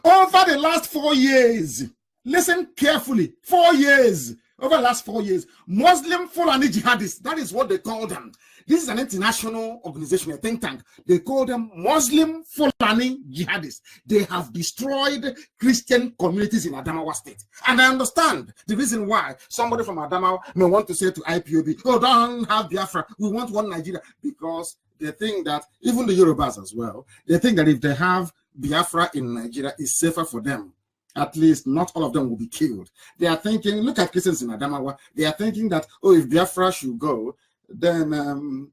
Over the last 4 years, listen carefully, 4 years, over the last 4 years, Muslim Fulani jihadists, that is what they call them. This is an international organization, a think tank. They call them Muslim Fulani jihadists. They have destroyed Christian communities in Adamawa State. And I understand the reason why somebody from Adamawa may want to say to IPOB, oh, don't have Biafra, we want one Nigeria. Because they think that, even the Yorubas as well, they think that if they have Biafra in Nigeria, is safer for them. At least not all of them will be killed. They are thinking, look at Christians in Adamawa, they are thinking that, oh, if Biafra should go, then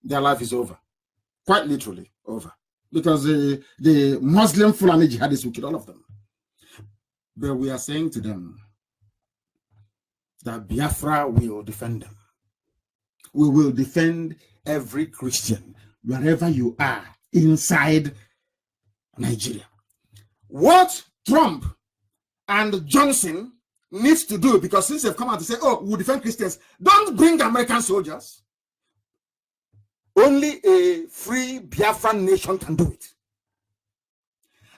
their life is over. Quite literally over. Because the Muslim Fulani jihadists will kill all of them. But we are saying to them that Biafra will defend them. We will defend every Christian, wherever you are, inside Nigeria. What Trump and Johnson needs to do, because since they've come out to say, oh, we'll defend Christians, don't bring American soldiers. Only a free Biafran nation can do it.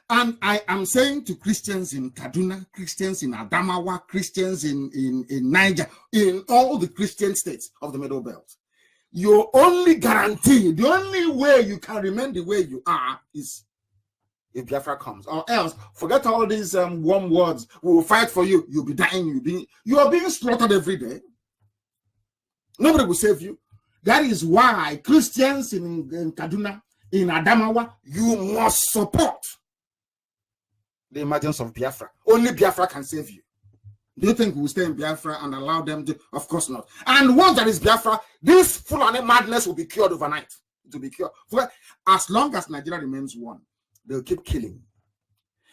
And I am saying to Christians in Kaduna, Christians in Adamawa, Christians in Niger, in all the Christian states of the Middle Belt, your only guarantee, the only way you can remain the way you are is if Biafra comes, or else forget all these warm words. We will fight for you. You'll be dying. You are being slaughtered every day. Nobody will save you. That is why Christians in Kaduna, in Adamawa, you must support the emergence of Biafra. Only Biafra can save you. Do you think we will stay in Biafra and allow them to? Of course not. And once there is Biafra, this Fulani madness will be cured overnight. It will be cured. As long as Nigeria remains one, they'll keep killing.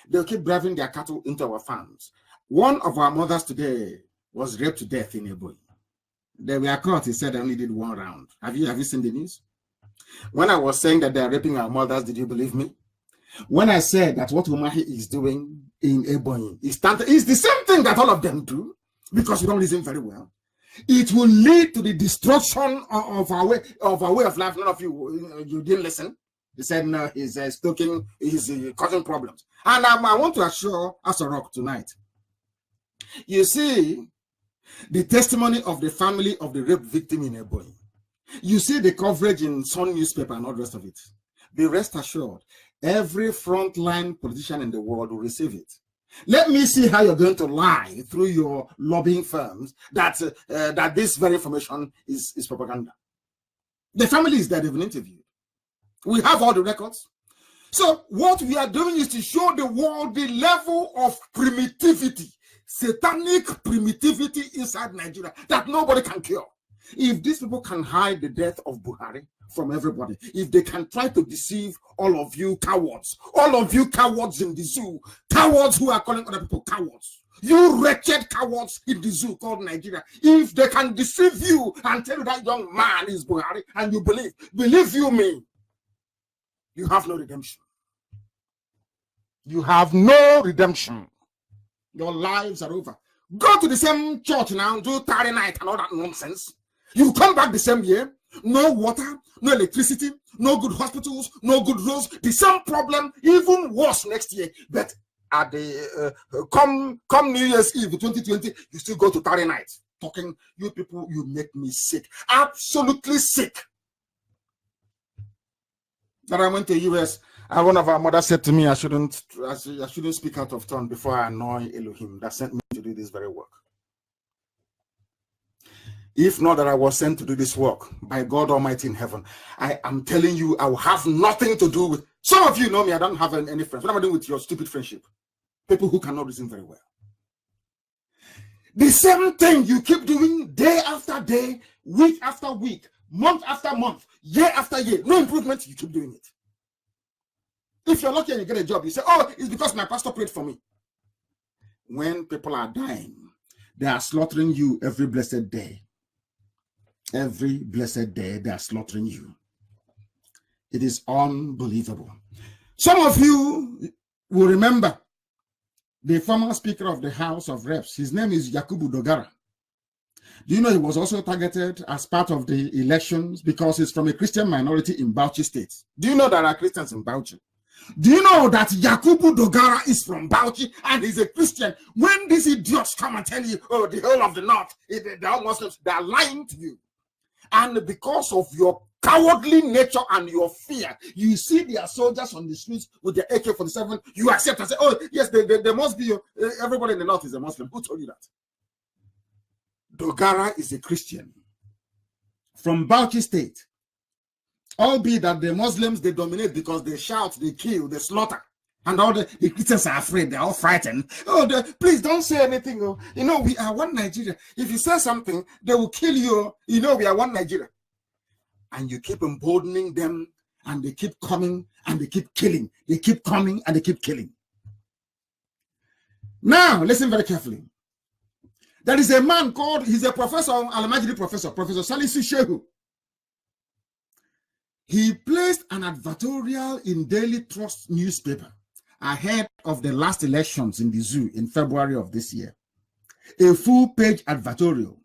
They'll keep driving their cattle into our farms. One of our mothers today was raped to death in Ebonyi. They were caught. He said they only did one round. Have you seen the news? When I was saying that they're raping our mothers, did you believe me? When I said that what Umahi is doing in Ebonyi is the same thing that all of them do, because you don't listen very well, it will lead to the destruction of our way of life. None of you didn't listen. He said no, he's stoking, he's causing problems. And I want to assure Asarok tonight. You see, the testimony of the family of the rape victim in Ebonyi. You see the coverage in Sun newspaper and all the rest of it. Be rest assured, every frontline politician in the world will receive it. Let me see how you're going to lie through your lobbying firms that this very information is propaganda. The family is there, they've been interviewed. We have all the records. So what we are doing is to show the world the level of primitivity, satanic primitivity inside Nigeria that nobody can cure. If these people can hide the death of Buhari from everybody, if they can try to deceive all of you cowards in the zoo, cowards who are calling other people cowards, you wretched cowards in the zoo called Nigeria, if they can deceive you and tell you that young man is Buhari and you believe you me, you have no redemption. You have no redemption. Your lives are over. Go to the same church now, do Tarry night and all that nonsense. You come back the same year, no water, no electricity, no good hospitals, no good roads. The same problem, even worse next year. But at the come New Year's Eve 2020, you still go to Tarry night. Talking, you people, you make me sick, absolutely sick. That I went to US, and one of our mothers said to me, I shouldn't speak out of turn before I annoy Elohim that sent me to do this very work. If not that I was sent to do this work by God Almighty in heaven, I am telling you, I will have nothing to do with. Some of you know me, I don't have any friends. What am I doing with your stupid friendship? People who cannot listen very well. The same thing you keep doing day after day, week after week, month after month, year after year. No improvement, you keep doing it. If you're lucky and you get a job, you say, oh, it's because my pastor prayed for me. When people are dying, they are slaughtering you every blessed day. Every blessed day, they are slaughtering you. It is unbelievable. Some of you will remember the former Speaker of the House of Reps. His name is Yakubu Dogara. Do you know he was also targeted as part of the elections because he's from a Christian minority in Bauchi State? Do you know there are Christians in Bauchi? Do you know that Yakubu Dogara is from Bauchi and he's a Christian? When these idiots come and tell you, oh, the whole of the North, they're all Muslims, they're lying to you. And because of your cowardly nature and your fear, you see their soldiers on the streets with their AK-47, you accept and say, oh, yes, they must be, everybody in the North is a Muslim. Who told you that? Dogara is a Christian from Bauchi State. Albeit that the Muslims, they dominate because they shout, they kill, they slaughter. And all the Christians are afraid, they're all frightened. Oh, please don't say anything. Oh. You know, we are one Nigeria. If you say something, they will kill you. You know, we are one Nigeria. And you keep emboldening them, and they keep coming, and they keep killing. They keep coming, and they keep killing. Now, listen very carefully. There is a man called, he's a professor, Al-Majidi professor, Professor Salisu Shehu. He placed an advertorial in Daily Trust newspaper ahead of the last elections in the zoo in February of this year. A full-page advertorial.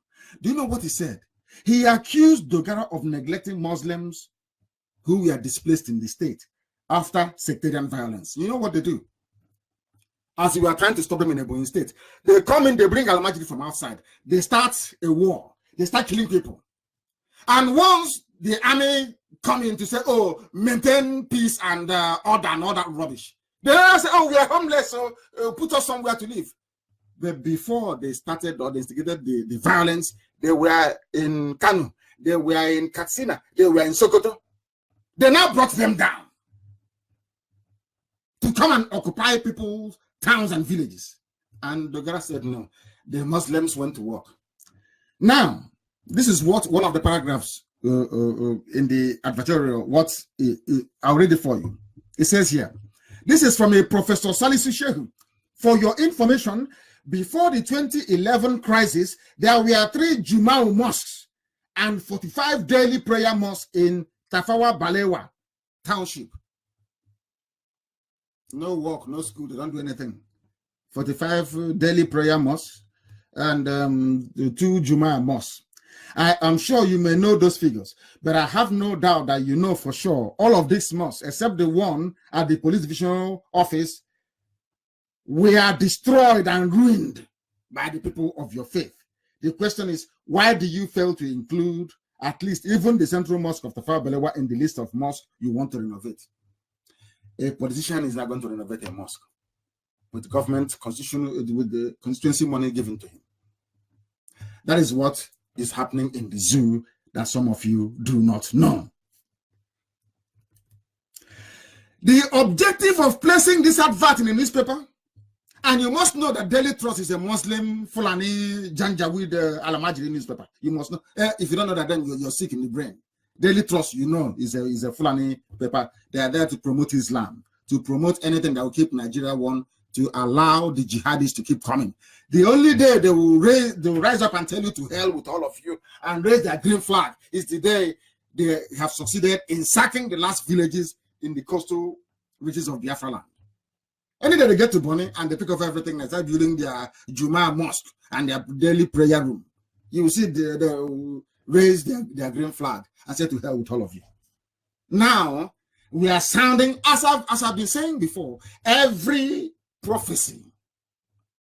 Do you know what he said? He accused Dogara of neglecting Muslims who were displaced in the state after sectarian violence. You know what they do? As we are trying to stop them in Ebonyi State, they come in, they bring Al-Majidi from outside. They start a war. They start killing people. And once the army come in to say, oh, maintain peace and order and all that rubbish, They don't say, oh, we are homeless, so put us somewhere to live. But before they started or they instigated the violence, they were in Kanu, they were in Katsina, they were in Sokoto. They now brought them down to come and occupy people's towns and villages. And Dogara said, no, the Muslims went to work. Now, this is what one of the paragraphs in the advertorial, what I'll read it for you. It says here, this is from a Professor Salisu Shehu. For your information, before the 2011 crisis, there were 3 Jumau mosques and 45 daily prayer mosques in Tafawa Balewa Township. No work, no school, they don't do anything. 45 daily prayer mosques and 2 Juma mosques. I am sure you may know those figures, but I have no doubt that you know for sure all of these mosques, except the one at the police divisional office, were destroyed and ruined by the people of your faith. The question is, why do you fail to include at least even the central mosque of Tafawa Balewa in the list of mosques you want to renovate? A politician is not going to renovate a mosque with government with the constituency money given to him. That is what is happening in the zoo that some of you do not know. The objective of placing this advert in the newspaper, and you must know that Daily Trust is a Muslim Fulani Janjaweed Alamajiri newspaper. You must know. If you don't know that, then you're sick in the brain. Daily Trust, you know, is a Fulani paper. They are there to promote Islam, to promote anything that will keep Nigeria one, to allow the jihadists to keep coming. The only day they will rise up and tell you to hell with all of you and raise their green flag is the day they have succeeded in sacking the last villages in the coastal reaches of Biafra land. Any day they get to Bonny and they pick up everything and start building their Juma mosque and their daily prayer room, you will see they raise their green flag and say to hell with all of you. Now, we are sounding, as I've been saying before, every prophecy,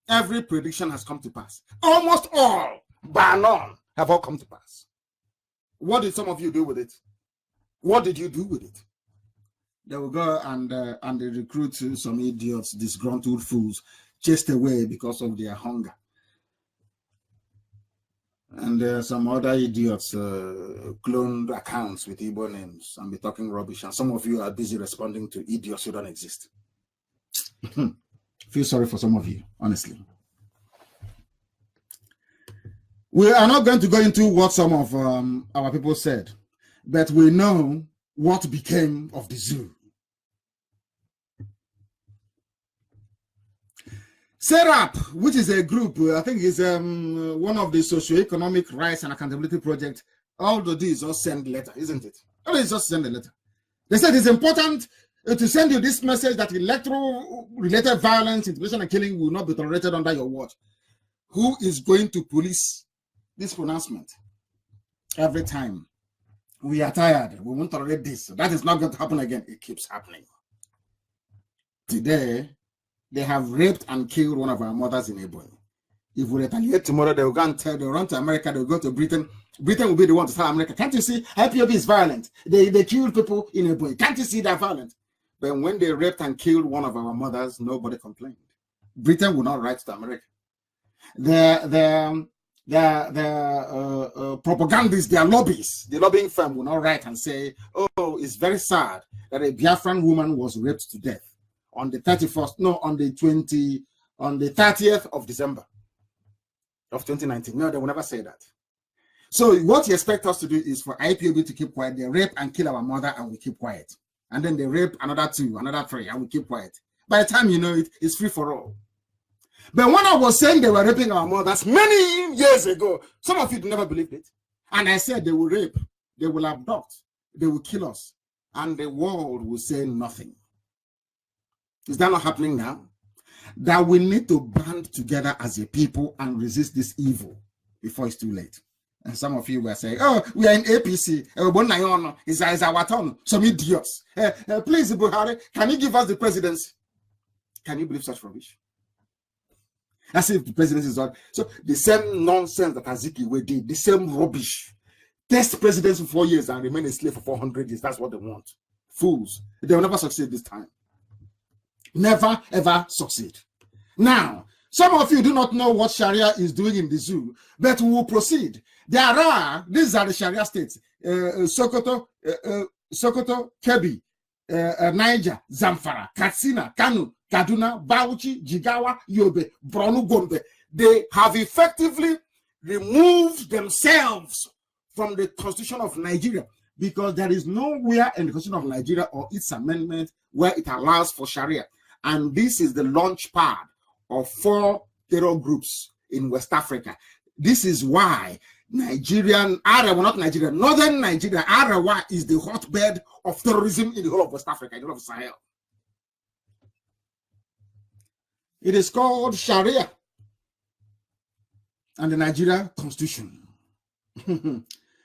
every prediction has come to pass. Almost all, bar none, have all come to pass. What did some of you do with it? What did you do with it? They will go and they recruit some idiots, disgruntled fools, chased away because of their hunger. And some other idiots cloned accounts with Igbo names and be talking rubbish. And some of you are busy responding to idiots who don't exist. Feel sorry for some of you, honestly. We are not going to go into what some of our people said, but we know what became of the zoo. SERAP, which is a group, I think is one of the socio-economic rights and accountability project. All they do is just send a letter, isn't it? All they just send a letter. They said it's important to send you this message that electoral-related violence, intimidation, and killing will not be tolerated under your watch. Who is going to police this pronouncement? Every time we are tired, we won't tolerate this. That is not going to happen again. It keeps happening. Today, they have raped and killed one of our mothers in Ebonyi. If we retaliate tomorrow, they will go and they'll run to America, they'll go to Britain. Britain will be the one to tell America, can't you see? IPOB is violent. They killed people in Ebonyi. Can't you see they're violent? But when they raped and killed one of our mothers, nobody complained. Britain will not write to America. The propagandists, their lobbies, the lobbying firm will not write and say, oh, it's very sad that a Biafran woman was raped to death on the 31st, no, on the 30th of December of 2019. No, they will never say that. So what you expect us to do is for IPOB to keep quiet. They rape and kill our mother and we keep quiet. And then they rape another 2, another 3, and we keep quiet. By the time you know it, it's free for all. But when I was saying they were raping our mothers many years ago, some of you never believed it. And I said they will rape, they will abduct, they will kill us, and the world will say nothing. Is that not happening now? That we need to band together as a people and resist this evil before it's too late. And some of you were saying, oh, we are in APC. It's our turn. Some idiots. Please, Buhari, can you give us the presidency? Can you believe such rubbish? As if the presidency is not. So the same nonsense that Azikiwe did, the same rubbish. Test presidency for 4 years and remain a slave for 400 years. That's what they want. Fools. They will never succeed this time. Never, ever succeed. Now, some of you do not know what Sharia is doing in the zoo, but we will proceed. These are the Sharia states, Sokoto, Kebbi, Niger, Zamfara, Katsina, Kanu, Kaduna, Bauchi, Jigawa, Yobe, Borno, Gombe. They have effectively removed themselves from the Constitution of Nigeria, because there is nowhere in the Constitution of Nigeria or its amendment where it allows for Sharia. And this is the launch pad of 4 terror groups in West Africa. This is why Northern Nigeria, Arawa is the hotbed of terrorism in the whole of West Africa, in the whole of Sahel. It is called Sharia and the Nigeria Constitution.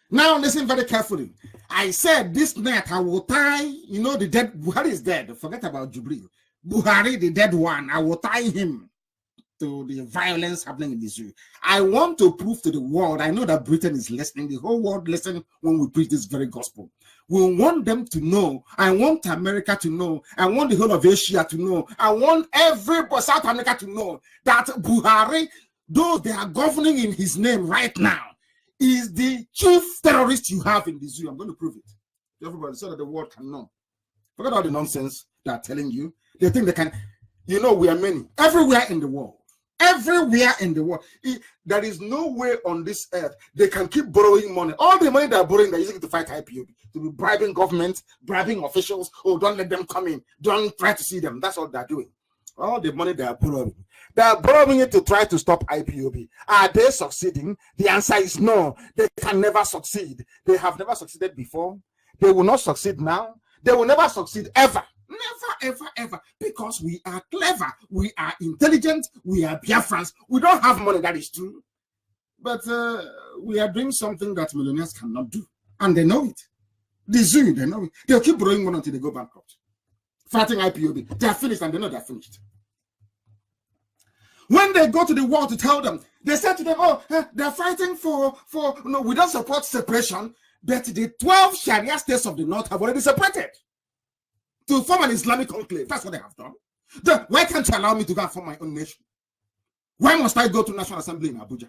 Now listen very carefully. I said this night I will tie, you know, the dead, Buhari is dead. Forget about Jubril. Buhari, the dead one, I will tie him to the violence happening in the zoo. I want to prove to the world, I know that Britain is listening, the whole world listen when we preach this very gospel. We want them to know, I want America to know, I want the whole of Asia to know, I want everybody, South America to know that Buhari, though they are governing in his name right now, is the chief terrorist you have in the zoo. I'm going to prove it to everybody so that the world can know. Forget all the nonsense they are telling you. They think they can, you know, we are many, everywhere in the world. Everywhere in the world. There is no way on this earth they can keep borrowing money. All the money they are borrowing, they're using it to fight IPOB, to be bribing government, bribing officials. Oh, don't let them come in. Don't try to see them. That's all they're doing. All the money they are borrowing it to try to stop IPOB. Are they succeeding? The answer is no. They can never succeed. They have never succeeded before. They will not succeed now. They will never succeed ever. Never, ever, ever. Because we are clever. We are intelligent. We are Biafrans. We don't have money, that is true. But we are doing something that millionaires cannot do. And they know it. The zoo, they know it. They'll keep borrowing money until they go bankrupt. Fighting IPOB. They are finished and they know they're finished. When they go to the world to tell them, they say to them, oh, they're fighting for no, we don't support separation, but the 12 Sharia states of the North have already separated to form an Islamic enclave. That's what they have done. Why can't you allow me to go and form my own nation? Why must I go to National Assembly in Abuja?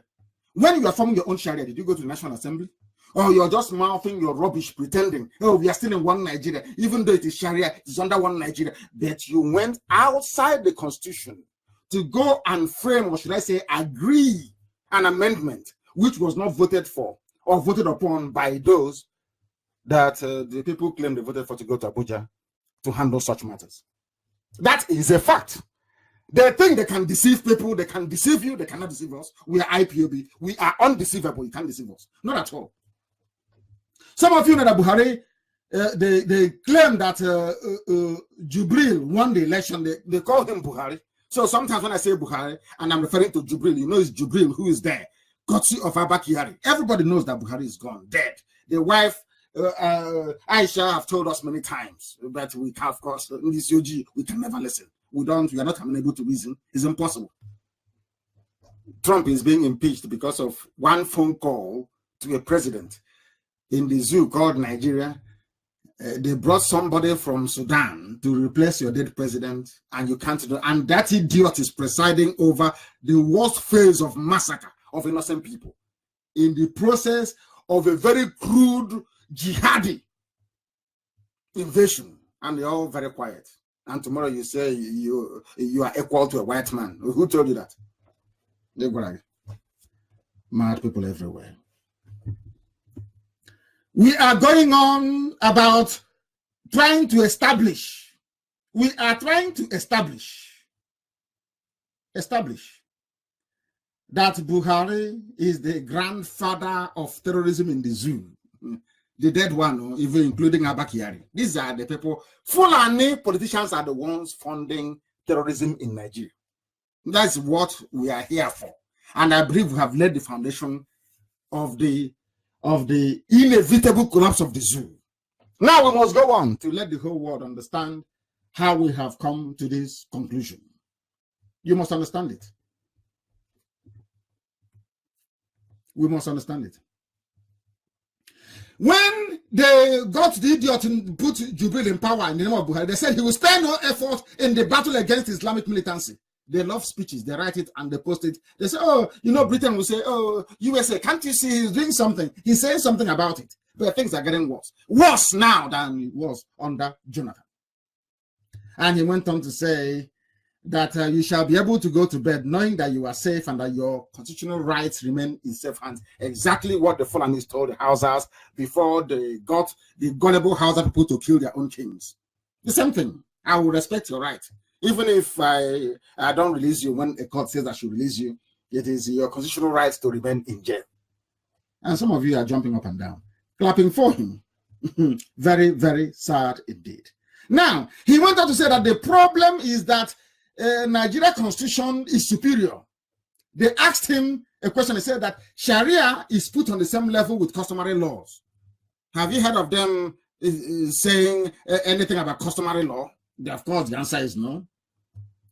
When you are forming your own Sharia, did you go to the National Assembly? Or you're just mouthing your rubbish, pretending, oh, we are still in one Nigeria, even though it is Sharia, it's under one Nigeria. But you went outside the Constitution to go and frame, or should I say, agree an amendment which was not voted for or voted upon by those that the people claim they voted for to go to Abuja to handle such matters. That is a fact. They think they can deceive people, they can deceive you, they cannot deceive us. We are IPOB, we are undeceivable, you can't deceive us. Not at all. Some of you know that Buhari, they claim that Jubril won the election, they call him Buhari. So sometimes when I say Buhari, and I'm referring to Jubril, you know it's Jubril who is there. Courtesy of Abakari. Everybody knows that Buhari is gone, dead. The wife, Aisha, have told us many times, but we can, of course, in this UG, we can never listen. We are not able to reason. It's impossible. Trump is being impeached because of one phone call to a president in the zoo called Nigeria. They brought somebody from Sudan to replace your dead president, and you can't do. And that idiot is presiding over the worst phase of massacre of innocent people in the process of a very crude jihadi invasion, and they're all very quiet. And tomorrow you say you are equal to a white man. Who told you that? They're mad people everywhere. We are going on about trying to establish. We are trying to establish that Buhari is the grandfather of terrorism in the zoo. The dead one, even including Abakari. These are the people. Fulani politicians are the ones funding terrorism in Nigeria. That's what we are here for. And I believe we have laid the foundation of the inevitable collapse of the zoo. Now we must go on to let the whole world understand how we have come to this conclusion. You must understand it. We must understand it. When they got the idiot and put Jubril in power in the name of Buhari, they said he will spare no effort in the battle against Islamic militancy. They love speeches. They write it and they post it. They say, oh, you know, Britain will say, oh, USA, can't you see he's doing something? He's saying something about it. But things are getting worse. Worse now than it was under Jonathan. And he went on to say that you shall be able to go to bed knowing that you are safe and that your constitutional rights remain in safe hands. Exactly what the Fulanis told the Hausas before they got the gullible Hausa people to kill their own kings. The same thing. I will respect your right. Even if I don't release you when a court says I should release you, it is your constitutional right to remain in jail. And some of you are jumping up and down, clapping for him. Very, very sad indeed. Now, he went on to say that the problem is that Nigeria constitution is superior. They asked him a question. He said that Sharia is put on the same level with customary laws. Have you heard of them saying anything about customary law? Of course, the answer is no.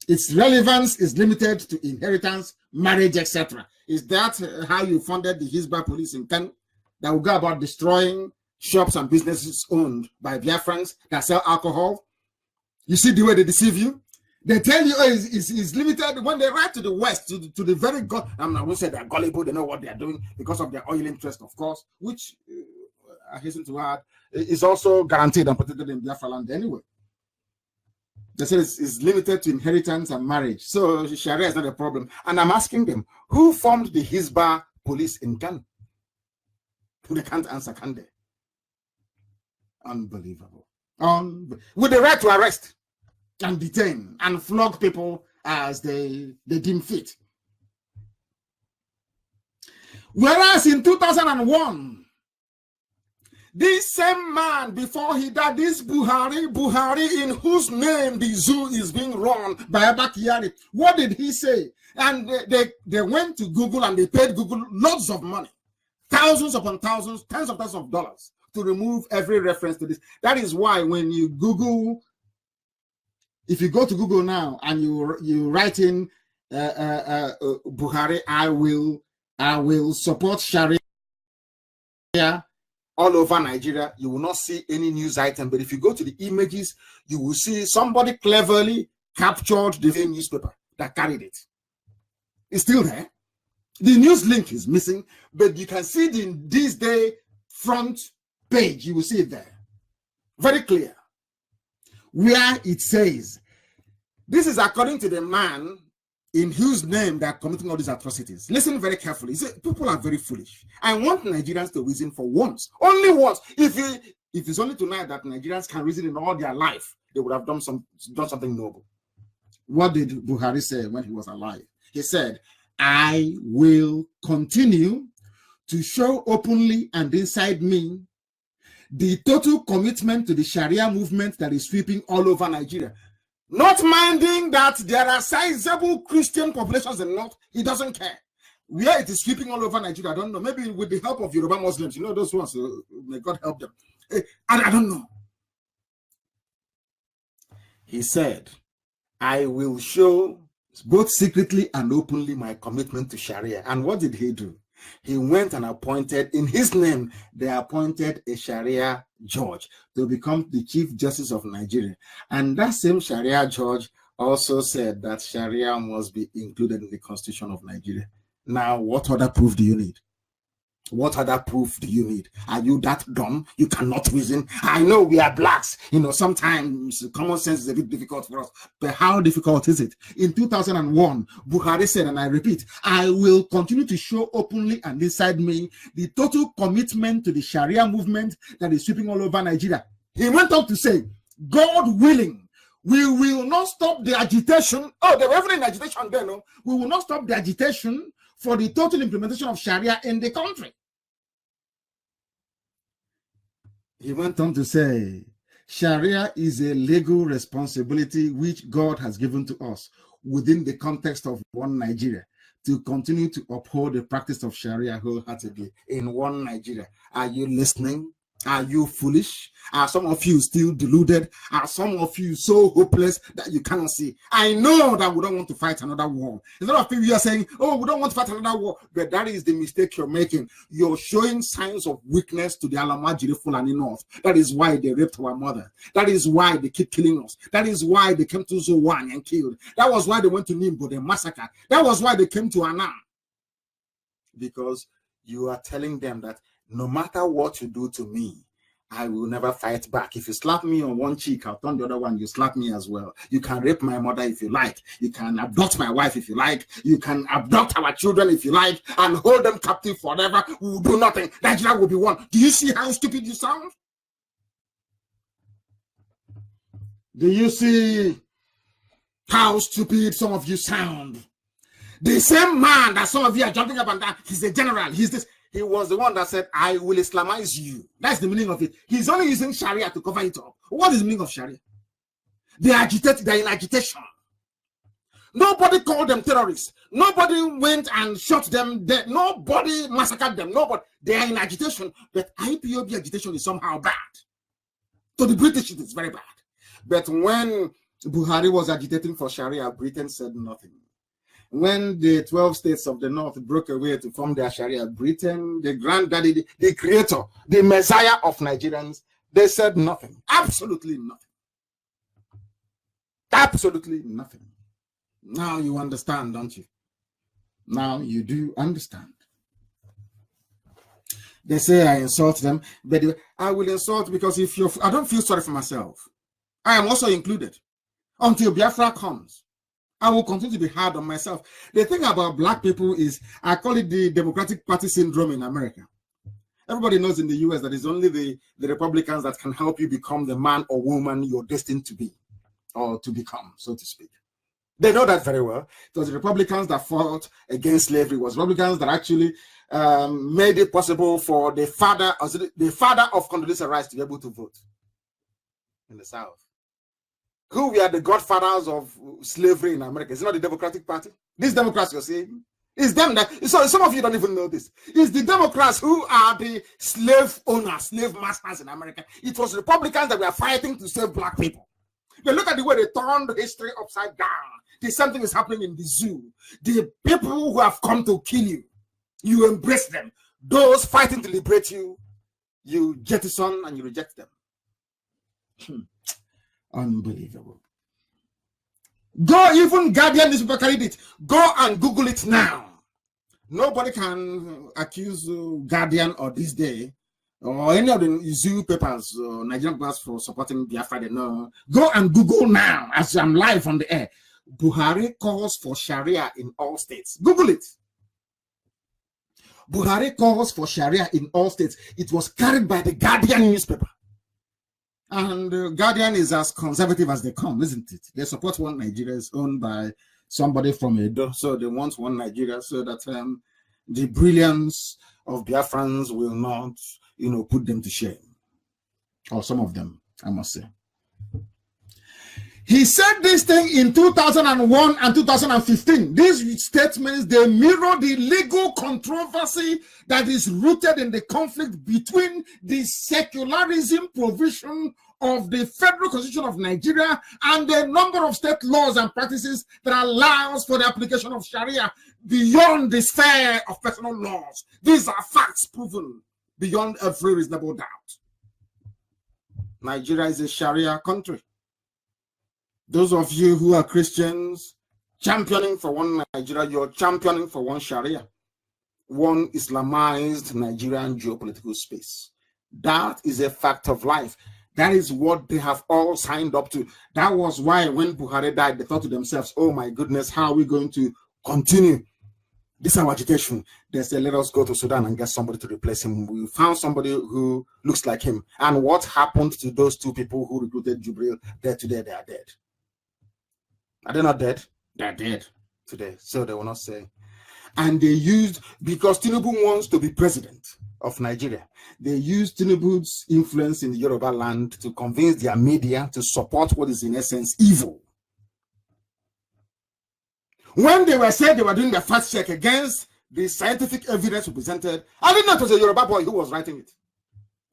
Its relevance is limited to inheritance, marriage, etc. Is that how you funded the Hisba police in Kanu that will go about destroying shops and businesses owned by Biafrans that sell alcohol? You see the way they deceive you? They tell you it's limited when they write to the West, to the very God. I'm not going to say they're gullible, they know what they're doing because of their oil interest, of course, which I hasten to add is also guaranteed and protected in Biafra land anyway. They say it's limited to inheritance and marriage. So Sharia is not a problem. And I'm asking them, who formed the Hisba police in Kanu? They can't answer, can they? Unbelievable. With the right to arrest and detain and flog people as they deem fit. Whereas in 2001, this same man, before he died, this Buhari, in whose name the zoo is being run by Abba Kyari, what did he say? And they went to Google and they paid Google lots of money, thousands upon thousands, tens of thousands of dollars to remove every reference to this. That is why when you Google, if you go to Google now and you write in Buhari, I will support Sharia all over Nigeria, you will not see any news item. But if you go to the images, you will see somebody cleverly captured the same newspaper that carried it. It's still there. The news link is missing, but you can see the this day front page. You will see it there. Very clear. Where it says, this is according to the man in whose name they are committing all these atrocities. Listen very carefully. People are very foolish. I want Nigerians to reason for once. Only once. If it's only tonight that Nigerians can reason in all their life, they would have done something noble. What did Buhari say when he was alive? He said, I will continue to show openly and inside me the total commitment to the Sharia movement that is sweeping all over Nigeria. Not minding that there are sizable Christian populations in the north, he doesn't care. Where it is sweeping all over Nigeria, I don't know. Maybe with the help of Yoruba Muslims, you know those ones, may God help them. I don't know. He said, I will show both secretly and openly my commitment to Sharia. And what did he do? He went and appointed, in his name, they appointed a Sharia judge to become the Chief Justice of Nigeria. And that same Sharia judge also said that Sharia must be included in the Constitution of Nigeria. Now, what other proof do you need? What other proof do you need? Are you that dumb? You cannot reason. I know we are blacks. You know, sometimes common sense is a bit difficult for us. But how difficult is it? In 2001, Buhari said, and I repeat, I will continue to show openly and inside me the total commitment to the Sharia movement that is sweeping all over Nigeria. He went on to say, God willing, we will not stop the agitation. Oh, they were even in agitation there, no? We will not stop the agitation for the total implementation of Sharia in the country. He went on to say, Sharia is a legal responsibility which God has given to us within the context of one Nigeria to continue to uphold the practice of Sharia wholeheartedly in one Nigeria. Are you listening? Are you foolish? Are some of you still deluded? Are some of you so hopeless that you cannot see? I know that we don't want to fight another war. A lot of people are saying, oh, we don't want to fight another war. But that is the mistake you're making. You're showing signs of weakness to the Alamajiri Fulani North. That is why they raped our mother. That is why they keep killing us. That is why they came to Zowan and killed. That was why they went to Nimbo, they massacred. That was why they came to Anam. Because you are telling them that no matter what you do to me, I will never fight back. If you slap me on one cheek, I'll turn the other one, you slap me as well. You can rape my mother if you like. You can abduct my wife if you like. You can abduct our children if you like and hold them captive forever. We will do nothing. Nigeria will be one. Do you see how stupid you sound? Do you see how stupid some of you sound? The same man that some of you are jumping up and down, he's a general, he's this. He was the one that said, I will Islamize you. That's the meaning of it. He's only using Sharia to cover it up. What is the meaning of Sharia? They agitate, they're in agitation. Nobody called them terrorists. Nobody went and shot them dead. Nobody massacred them. Nobody. They are in agitation. But IPOB agitation is somehow bad. To the British, it is very bad. But when Buhari was agitating for Sharia, Britain said nothing. When the 12 states of the North broke away to form their Sharia, Britain, the granddaddy, the creator, the messiah of Nigerians, they said nothing. Absolutely nothing. Absolutely nothing. Now you understand, don't you? Now you do understand. They say I insult them, but I will insult because if you're, I don't feel sorry for myself. I am also included. Until Biafra comes, I will continue to be hard on myself. The thing about black people is, I call it the Democratic Party syndrome in America. Everybody knows in the US that it's only the Republicans that can help you become the man or woman you're destined to be, or to become, so to speak. They know that very well. It was the Republicans that fought against slavery. It was Republicans that actually made it possible for the father of Condoleezza Rice to be able to vote in the South. Who were the godfathers of slavery in America? It's not the Democratic Party. These Democrats you're saying, it's them that. So some of you don't even know this. It's the Democrats who are the slave owners, slave masters in America. It was Republicans that were fighting to save black people. But look at the way they turned history upside down. The same thing is happening in the zoo. The people who have come to kill you, you embrace them. Those fighting to liberate you, you jettison and you reject them. Unbelievable. Go, even Guardian newspaper carried it. Go and Google it now. Nobody can accuse Guardian or This Day or any of the zoo papers or Nigerian papers for supporting Biafra. No. Go and Google now as I'm live on the air. Buhari calls for Sharia in all states. Google it. Buhari calls for Sharia in all states. It was carried by the Guardian newspaper. And Guardian is as conservative as they come, isn't it? They support one Nigeria is owned by somebody from Edo, so they want one Nigeria so that the brilliance of Biafrans will not, put them to shame. Or some of them, I must say. He said this thing in 2001 and 2015. These statements, they mirror the legal controversy that is rooted in the conflict between the secularism provision of the Federal Constitution of Nigeria and the number of state laws and practices that allows for the application of Sharia beyond the sphere of personal laws. These are facts proven beyond every reasonable doubt. Nigeria is a Sharia country. Those of you who are Christians championing for one Nigeria, you're championing for one Sharia, one Islamized Nigerian geopolitical space. That is a fact of life. That is what they have all signed up to. That was why when Buhari died, they thought to themselves, oh my goodness, how are we going to continue this our agitation? They said, let us go to Sudan and get somebody to replace him. We found somebody who looks like him. And what happened to those two people who recruited Jubril? Today they are dead. Are they not dead? They're dead today. So they will not say. And they used, because Tinubu wants to be president of Nigeria, they used Tinubu's influence in the Yoruba land to convince their media to support what is in essence evil. When they were saying they were doing the fact check against the scientific evidence presented, I didn't know it was a Yoruba boy who was writing it.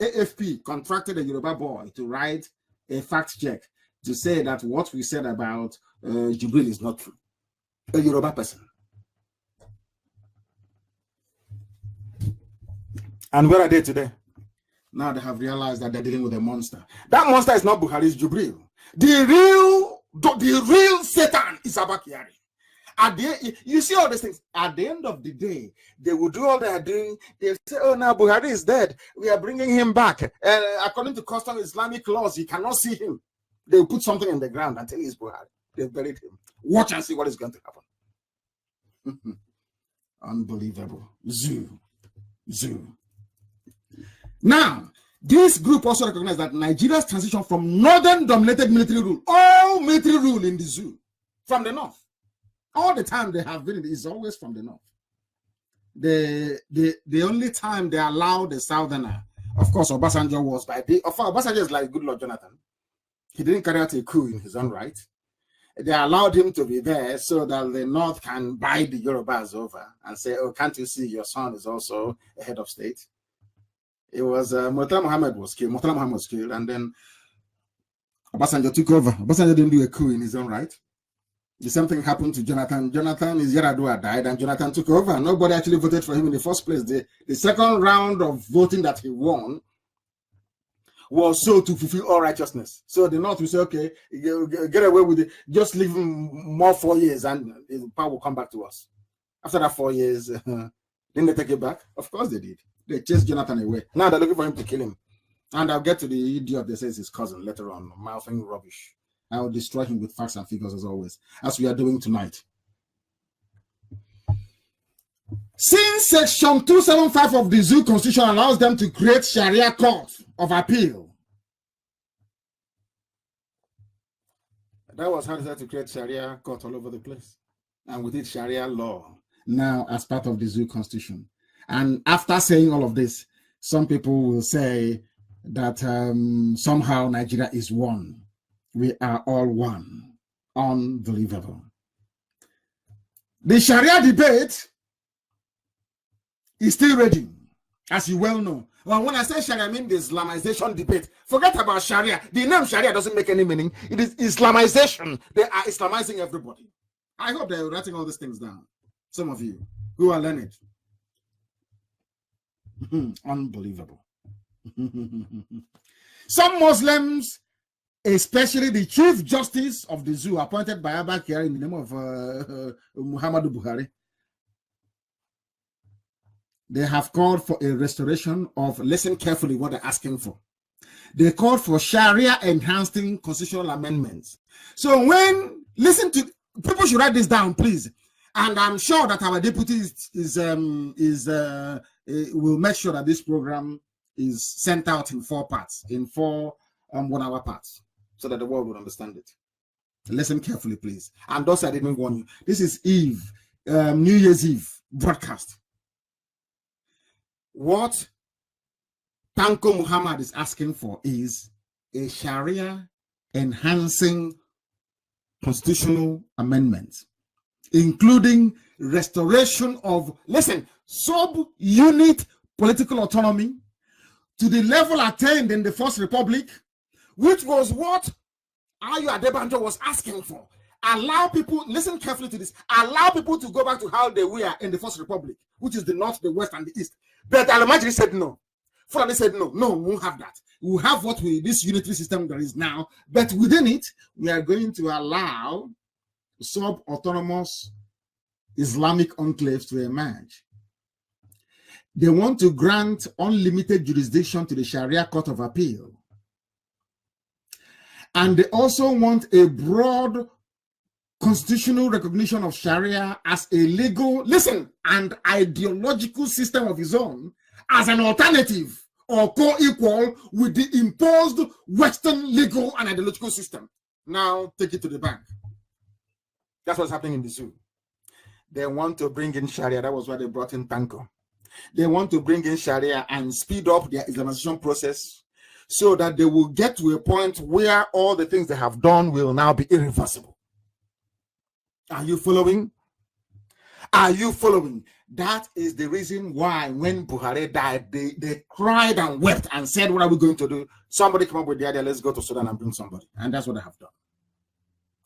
AFP contracted a Yoruba boy to write a fact check to say that what we said about Jubril is not true. A Yoruba person. And where are they today? Now they have realized that they're dealing with a monster. That monster is not Buhari's Jubril. The real Satan is Abba Kyari. You see all these things. At the end of the day, they will do all they are doing. They say, oh, now Buhari is dead. We are bringing him back. According to custom Islamic laws, you cannot see him. They will put something in the ground and tell you it's Buhari. They've buried him. Watch and see what is going to happen. Unbelievable. Zoo. Now, this group also recognized that Nigeria's transition from northern-dominated military rule, all military rule in the zoo, from the north. All the time they have been, it's always from the north. The only time they allowed the southerner, of course, Obasanjo was by the. Of course, Obasanjo is like good Lord Jonathan. He didn't carry out a coup in his own right. They allowed him to be there so that the north can buy the Yorubas over and say, oh, can't you see your son is also a head of state? It was Murtala Muhammad was killed. Murtala Muhammad was killed, and then Obasanjo took over. Obasanjo didn't do a coup in his own right. The same thing happened to Jonathan. Jonathan is Yaradua died, and Jonathan took over. Nobody actually voted for him in the first place. The second round of voting that he won was so to fulfill all righteousness. So the North will say, okay, get away with it. Just leave him more 4 years, and the power will come back to us. After that 4 years, didn't they take it back? Of course they did. They chased Jonathan away. Now they're looking for him to kill him. And I'll get to the idiot that says his cousin later on, mouthing rubbish. I'll destroy him with facts and figures as always, as we are doing tonight. Since Section 275 of the Zoo Constitution allows them to create Sharia court of appeal, that was how they had to create Sharia court all over the place. And with it, Sharia law, now as part of the Zoo Constitution. And after saying all of this, some people will say that somehow Nigeria is one. We are all one. Unbelievable. The Sharia debate is still raging, as you well know. Well, when I say Sharia, I mean the Islamization debate. Forget about Sharia. The name Sharia doesn't make any meaning. It is Islamization. They are Islamizing everybody. I hope they're writing all these things down. Some of you who are learned. Unbelievable. Some Muslims, especially the Chief Justice of the Zoo, appointed by Abba Kyari in the name of Muhammadu Buhari, they have called for a restoration of, listen carefully what they're asking for. They called for Sharia enhancing constitutional amendments. So listen to, people should write this down, please. And I'm sure that our deputy will make sure that this program is sent out in 4 parts, in 4 1-hour parts, so that the world will understand it. Listen carefully, please. And those I didn't warn you. This is New Year's Eve broadcast. What Tanko Muhammad is asking for is a Sharia enhancing constitutional amendment, including restoration of, listen, sub-unit political autonomy to the level attained in the First Republic, which was what Ayo Adebanjo was asking for. Allow people, listen carefully to this, allow people to go back to how they were in the First Republic, which is the North, the West, and the East. But Al-Majri said no. Fulani said no, we won't have that. We'll have this unitary system that is now, but within it, we are going to allow sub-autonomous Islamic enclaves to emerge. They want to grant unlimited jurisdiction to the Sharia Court of Appeal. And they also want a broad constitutional recognition of Sharia as a legal, listen, and ideological system of its own, as an alternative or co-equal with the imposed Western legal and ideological system. Now take it to the bank. That's what's happening in the zoo. They want to bring in Sharia. That was why they brought in Tanko. They want to bring in Sharia and speed up their Islamization process so that they will get to a point where all the things they have done will now be irreversible. Are you following? Are you following? That is the reason why when Buhari died, they cried and wept and said, what are we going to do? Somebody come up with the idea, let's go to Sudan and bring somebody. And that's what I have done.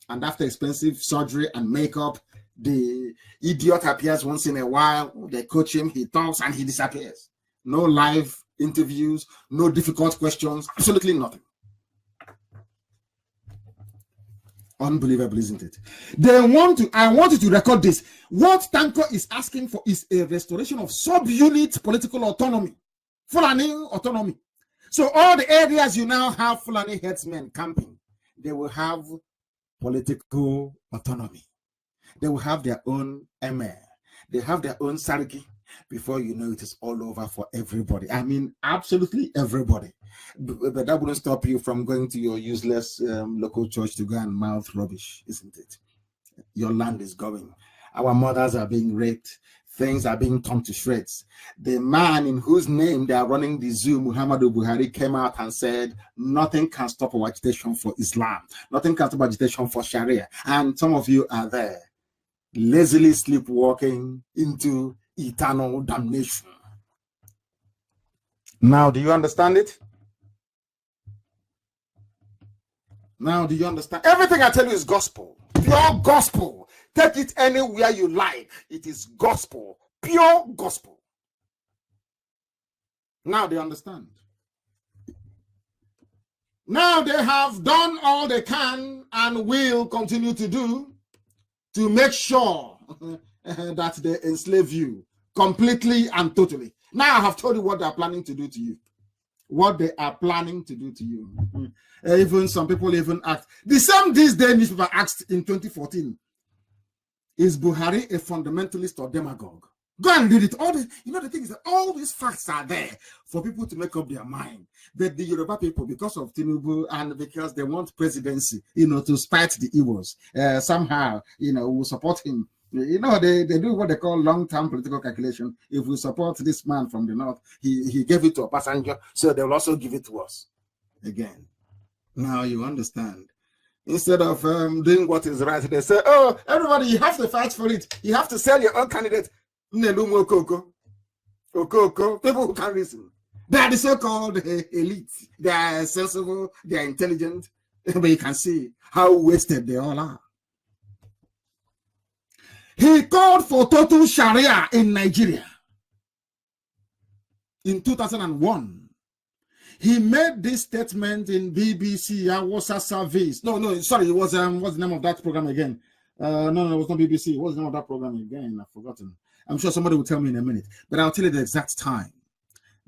And after expensive surgery and makeup, the idiot appears once in a while. They coach him, he talks, and he disappears. No live interviews, no difficult questions, absolutely nothing. Unbelievable, isn't it? I want you to record this. What Tanko is asking for is a restoration of sub-unit political autonomy, Fulani autonomy. So all the areas you now have Fulani headsmen camping, they will have political autonomy. They will have their own emir. They have their own sarki. Before you know it is all over for everybody. I mean, absolutely everybody. But that wouldn't stop you from going to your useless local church to go and mouth rubbish, isn't it? Your land is going. Our mothers are being raped. Things are being torn to shreds. The man in whose name they are running the zoo, Muhammadu Buhari, came out and said, nothing can stop our agitation for Islam. Nothing can stop agitation for Sharia. And some of you are there, lazily sleepwalking into eternal damnation. Now, do you understand it? Now, do you understand? Everything I tell you is gospel, pure gospel. Take it anywhere you like. It is gospel, pure gospel. Now they understand. Now they have done all they can and will continue to do to make sure that they enslave you completely and totally. Now I have told you what they are planning to do to you. What they are planning to do to you. Even some people even asked. The same these days newspaper asked in 2014, is Buhari a fundamentalist or demagogue? Go and read it. The thing is that all these facts are there for people to make up their mind. But the Yoruba people, because of Tinubu and because they want presidency, to spite the evils, somehow, will support him. They do what they call long-term political calculation. If we support this man from the north, he gave it to a passenger, so they will also give it to us again. Now you understand. Instead of doing what is right, they say, oh, everybody, you have to fight for it. You have to sell your own candidate. People who can reason. They are the so-called elite. They are sensible, they are intelligent, but you can see how wasted they all are. He called for total Sharia in Nigeria in 2001. He made this statement in BBC Awasa Service. No, sorry, it was what's the name of that program again? No, it was not BBC. What's the name of that program again? I've forgotten. I'm sure somebody will tell me in a minute, but I'll tell you the exact time.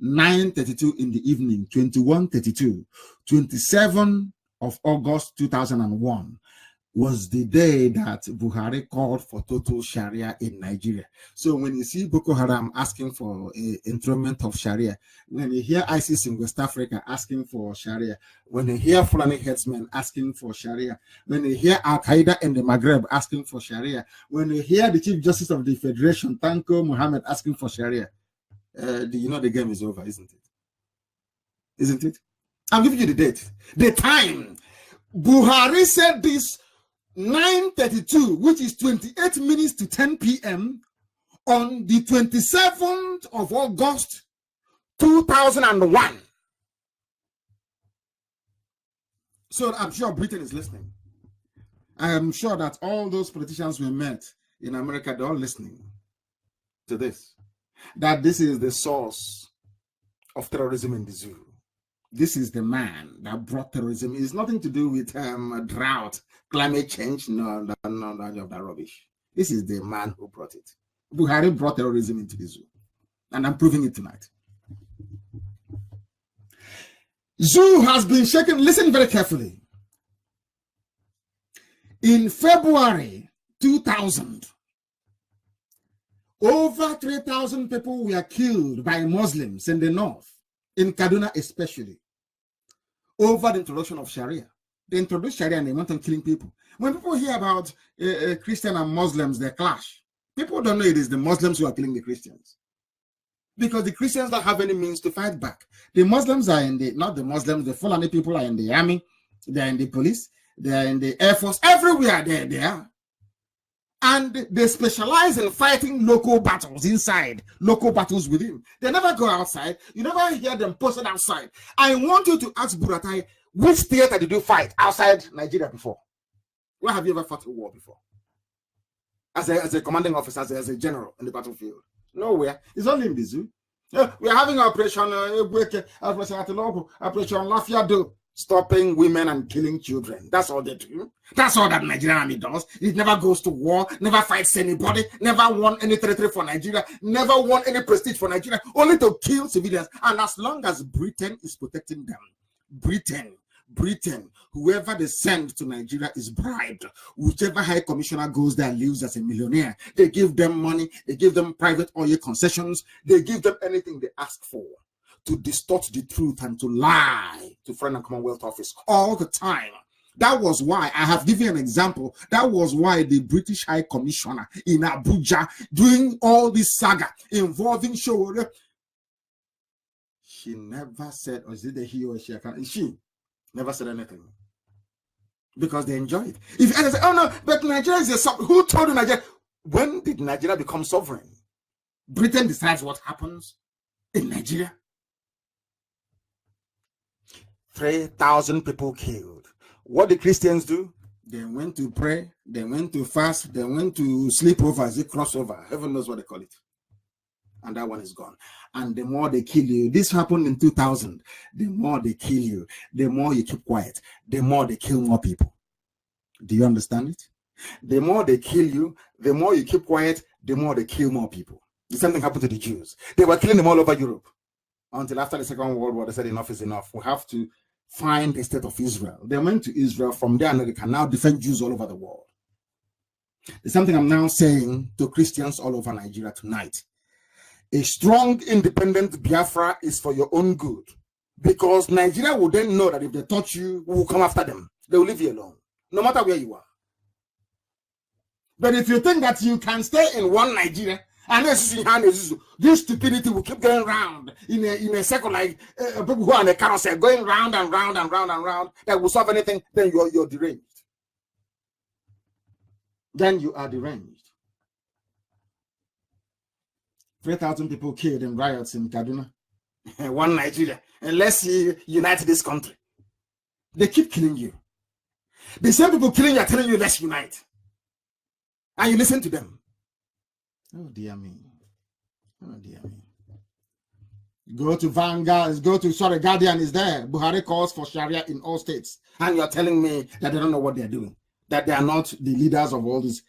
9:32 in the evening, 21:32, 27 of August 2001 was the day that Buhari called for total Sharia in Nigeria. So when you see Boko Haram asking for enthronement of Sharia, when you hear ISIS in West Africa asking for Sharia, when you hear Fulani headsmen asking for Sharia, when you hear Al-Qaeda in the Maghreb asking for Sharia, when you hear the Chief Justice of the Federation, Tanko Muhammad, asking for Sharia, the game is over, isn't it? Isn't it? I'm giving you the date, the time. Buhari said this 9:32, which is 28 minutes to 10 p.m. on the 27th of August 2001. So I'm sure Britain is listening. I am sure that all those politicians we met in America, they're all listening to this. That this is the source of terrorism in the zoo. This is the man that brought terrorism. It's nothing to do with drought, climate change, no, of that rubbish. This is the man who brought it. Buhari brought terrorism into the zoo. And I'm proving it tonight. Zoo has been shaken. Listen very carefully. In February 2000, over 3,000 people were killed by Muslims in the north, in Kaduna especially, over the introduction of Sharia. They introduced Sharia and they went on killing people. When people hear about Christian and Muslims, they clash. People don't know it is the Muslims who are killing the Christians. Because the Christians don't have any means to fight back. The Muslims are in the, not the Muslims, the Fulani people are in the army, they are in the police, they are in the Air Force, everywhere they are. And they specialize in fighting local battles inside, local battles within. They never go outside. You never hear them posted outside. I want you to ask Buratai, which theater did you fight outside Nigeria before? Where have you ever fought a war before? As a commanding officer, as a general in the battlefield? Nowhere. It's only in the zoo. We're having Operation Lafiado, stopping women and killing children. That's all they do. That's all that Nigerian army does. It never goes to war, never fights anybody, never won any territory for Nigeria, never won any prestige for Nigeria, only to kill civilians. And as long as Britain is protecting them, Britain, whoever they send to Nigeria is bribed. Whichever high commissioner goes there lives as a millionaire. They give them money, they give them private oil concessions, they give them anything they ask for to distort the truth and to lie to Foreign and Commonwealth Office all the time. That was why I have given an example. That was why the British High Commissioner in Abuja doing all this saga involving Showore, she never said, or is it a he or she? She never said anything because they enjoy it. If I say, oh no, but Nigeria is a who told you Nigeria? When did Nigeria become sovereign? Britain decides what happens in Nigeria. 3,000 people killed. What did Christians do? They went to pray, they went to fast, they went to sleep over as a crossover. Heaven knows what they call it. And that one is gone. And the more they kill you, this happened in 2000. The more they kill you, the more you keep quiet, the more they kill more people. Do you understand it? The more they kill you, the more you keep quiet, the more they kill more people. The same thing happened to the Jews. They were killing them all over Europe. Until after the Second World War, they said enough is enough. We have to find the state of Israel. They went to Israel. From there, and they can now defend Jews all over the world. There's something I'm now saying to Christians all over Nigeria tonight. A strong, independent Biafra is for your own good. Because Nigeria will then know that if they touch you, we will come after them. They will leave you alone, no matter where you are. But if you think that you can stay in one Nigeria, and this stupidity will keep going round in a circle like people who are on a carousel, going round and round and round and round, that will solve anything, then you're deranged. Then you are deranged. 3,000 people killed in riots in Kaduna. One Nigeria. And let's unite this country. They keep killing you. The same people killing you are telling you, let's unite. And you listen to them. Oh dear me. Oh dear me. Go to Vanguard, Guardian is there. Buhari calls for Sharia in all states. And you're telling me that they don't know what they're doing. That they are not the leaders of all these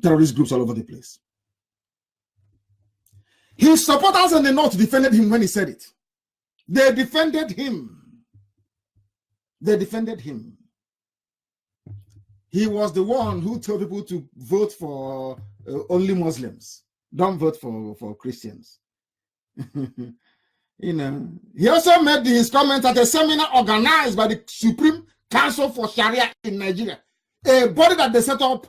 terrorist groups all over the place. His supporters in the north defended him when he said it. They defended him. They defended him. He was the one who told people to vote for only Muslims. Don't vote for Christians. You know, he also made his comment at a seminar organized by the Supreme Council for Sharia in Nigeria, a body that they set up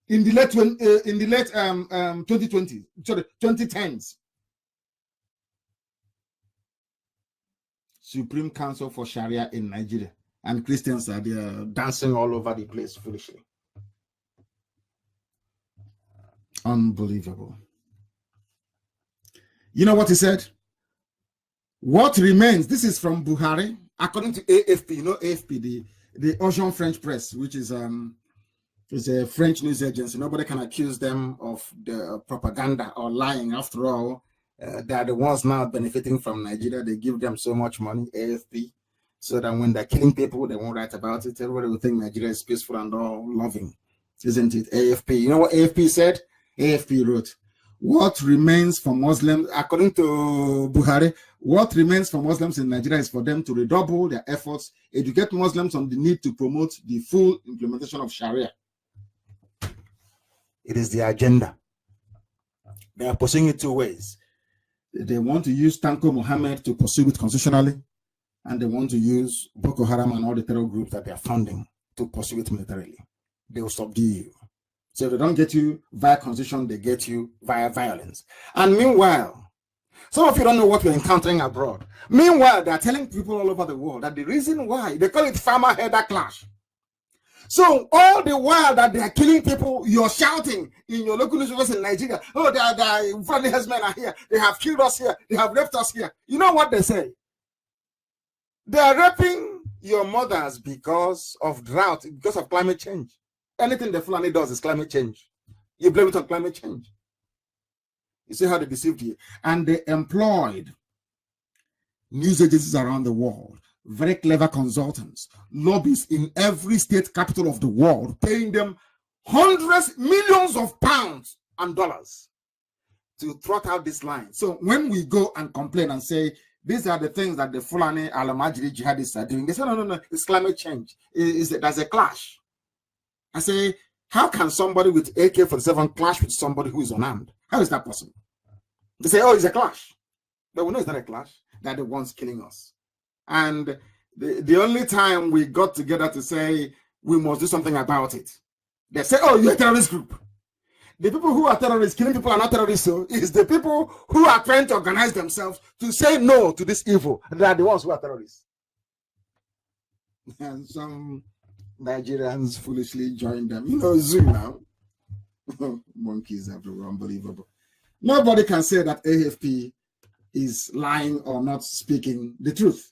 in the late 2010s. Supreme Council for Sharia in Nigeria, and Christians are there dancing all over the place foolishly. Unbelievable. You know what he said? What remains, this is from Buhari, according to AFP, you know AFP, the Ocean French Press, which is a French news agency. Nobody can accuse them of the propaganda or lying. After all, they are the ones now benefiting from Nigeria. They give them so much money, AFP, so that when they're killing people, they won't write about it. Everybody will think Nigeria is peaceful and all loving, isn't it? AFP. You know what AFP said? AFP wrote, what remains for Muslims, according to Buhari, what remains for Muslims in Nigeria is for them to redouble their efforts, educate Muslims on the need to promote the full implementation of Sharia. It is the agenda. They are pursuing it two ways. They want to use Tanko Muhammad to pursue it constitutionally, and they want to use Boko Haram and all the terror groups that they are funding to pursue it militarily. They will subdue you. So if they don't get you via constitution, they get you via violence. And meanwhile, some of you don't know what we're encountering abroad. Meanwhile, they are telling people all over the world that the reason why, they call it farmer-herder clash. So all the while that they are killing people, you're shouting in your local newspapers in Nigeria, oh, the friendly herdsmen are here. They have killed us here. They have left us here. You know what they say? They are raping your mothers because of drought, because of climate change. Anything the Fulani does is climate change. You blame it on climate change. You see how they deceived you. And they employed news agencies around the world, very clever consultants, lobbyists in every state capital of the world, paying them hundreds, millions of pounds and dollars to trot out this line. So when we go and complain and say, these are the things that the Fulani Al-Majri jihadists are doing, they say, no, it's climate change. There's a clash. I say, how can somebody with AK-47 clash with somebody who is unarmed? How is that possible? They say, oh, it's a clash. But we know it's not a clash. They're the ones killing us. And the only time we got together to say we must do something about it, they say, oh, you're a terrorist group. The people who are terrorists, killing people are not terrorists. So it's the people who are trying to organize themselves to say no to this evil. They are the ones who are terrorists. And some Nigerians foolishly joined them. You know, Zoo now. Monkeys everywhere, unbelievable. Nobody can say that AFP is lying or not speaking the truth.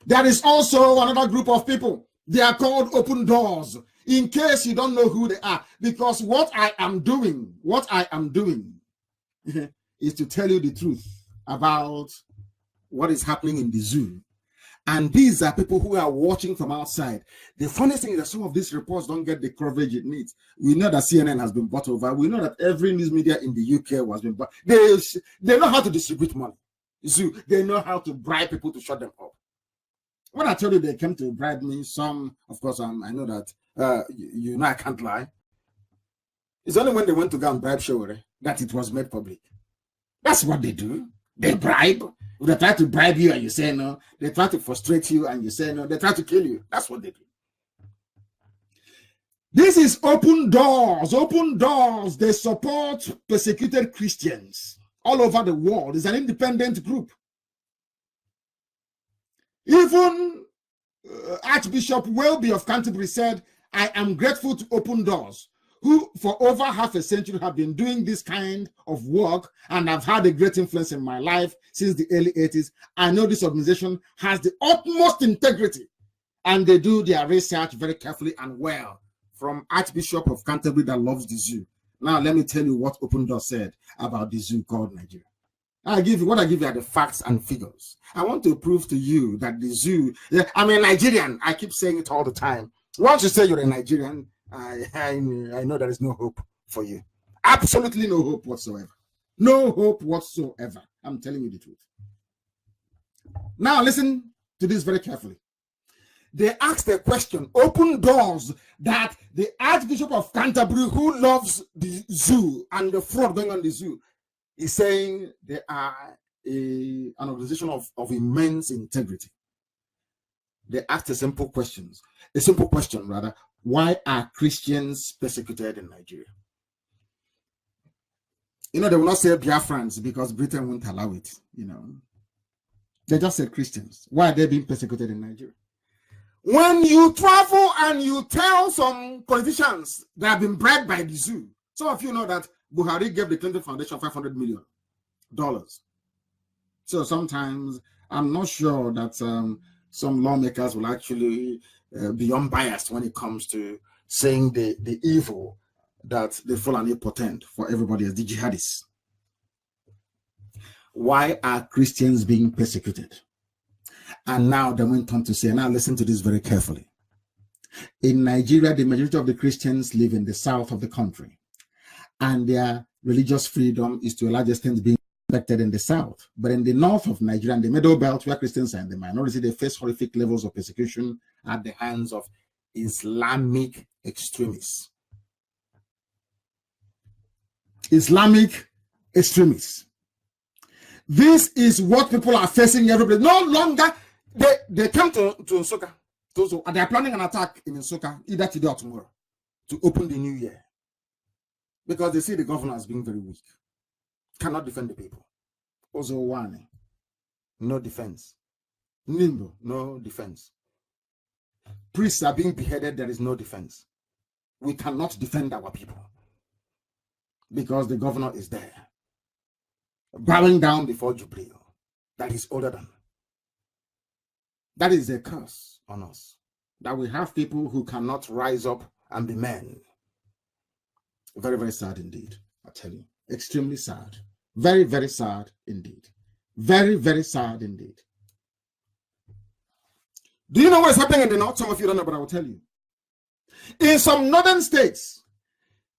There is also another group of people. They are called Open Doors. In case you don't know who they are, because what I am doing is to tell you the truth about what is happening in the zoo. And these are people who are watching from outside. The funniest thing is that some of these reports don't get the coverage it needs. We know that CNN has been bought over. We know that every news media in the UK has been bought. They know how to distribute money. Zoo, they know how to bribe people to shut them up. When I told you they came to bribe me, some, of course, I know that, you know I can't lie. It's only when they went to go and bribe Showore that it was made public. That's what they do. They bribe. If they try to bribe you and you say no, they try to frustrate you and you say no, they try to kill you. That's what they do. This is Open Doors. Open Doors, they support persecuted Christians all over the world. It's an independent group. Even Archbishop Welby of Canterbury said, I am grateful to Open Doors, who for over half a century have been doing this kind of work and have had a great influence in my life since the early 80s. I know this organization has the utmost integrity and they do their research very carefully and well. From Archbishop of Canterbury that loves the zoo. Now let me tell you what Open Doors said about the zoo called Nigeria. I give you are the facts and figures. I want to prove to you that the zoo, I'm a Nigerian. I keep saying it all the time. Once you say you're a Nigerian, I know there is no hope for you. Absolutely no hope whatsoever. No hope whatsoever. I'm telling you the truth. Now listen to this very carefully. They asked a question, Open Doors, that the Archbishop of Canterbury, who loves the zoo and the fraud going on in the zoo, is saying they are an organization of immense integrity. They asked a simple question rather. Why are Christians persecuted in Nigeria? You know, they will not say Biafrans because Britain won't allow it, you know. They just said Christians. Why are they being persecuted in Nigeria? When you travel and you tell some politicians they have been bribed by the zoo, some of you know that Buhari gave the Clinton Foundation $500 million. So sometimes I'm not sure that some lawmakers will actually be unbiased when it comes to saying the evil that the Fulani portend for everybody as the jihadists. Why are Christians being persecuted? And now they went on to say, now listen to this very carefully. In Nigeria, the majority of the Christians live in the south of the country, and their religious freedom is to a large extent being respected in the south. But in the north of Nigeria, and the middle belt, where Christians are in the minority, they face horrific levels of persecution at the hands of Islamic extremists. Islamic extremists. This is what people are facing every place. No longer, they come to Nsukka. And they are planning an attack in Nsukka either today or tomorrow to open the new year. Because they see the governor as being very weak. Cannot defend the people. Ozowane, no defense. Nimbo, no defense. Priests are being beheaded. There is no defense. We cannot defend our people because the governor is there, bowing down before Jubril, that is older than. That is a curse on us, that we have people who cannot rise up and be men. Very, very sad indeed, I tell you. Extremely sad. Very, very sad indeed. Very, very sad indeed. Do you know what is happening in the north? Some of you don't know, but I will tell you. In some northern states,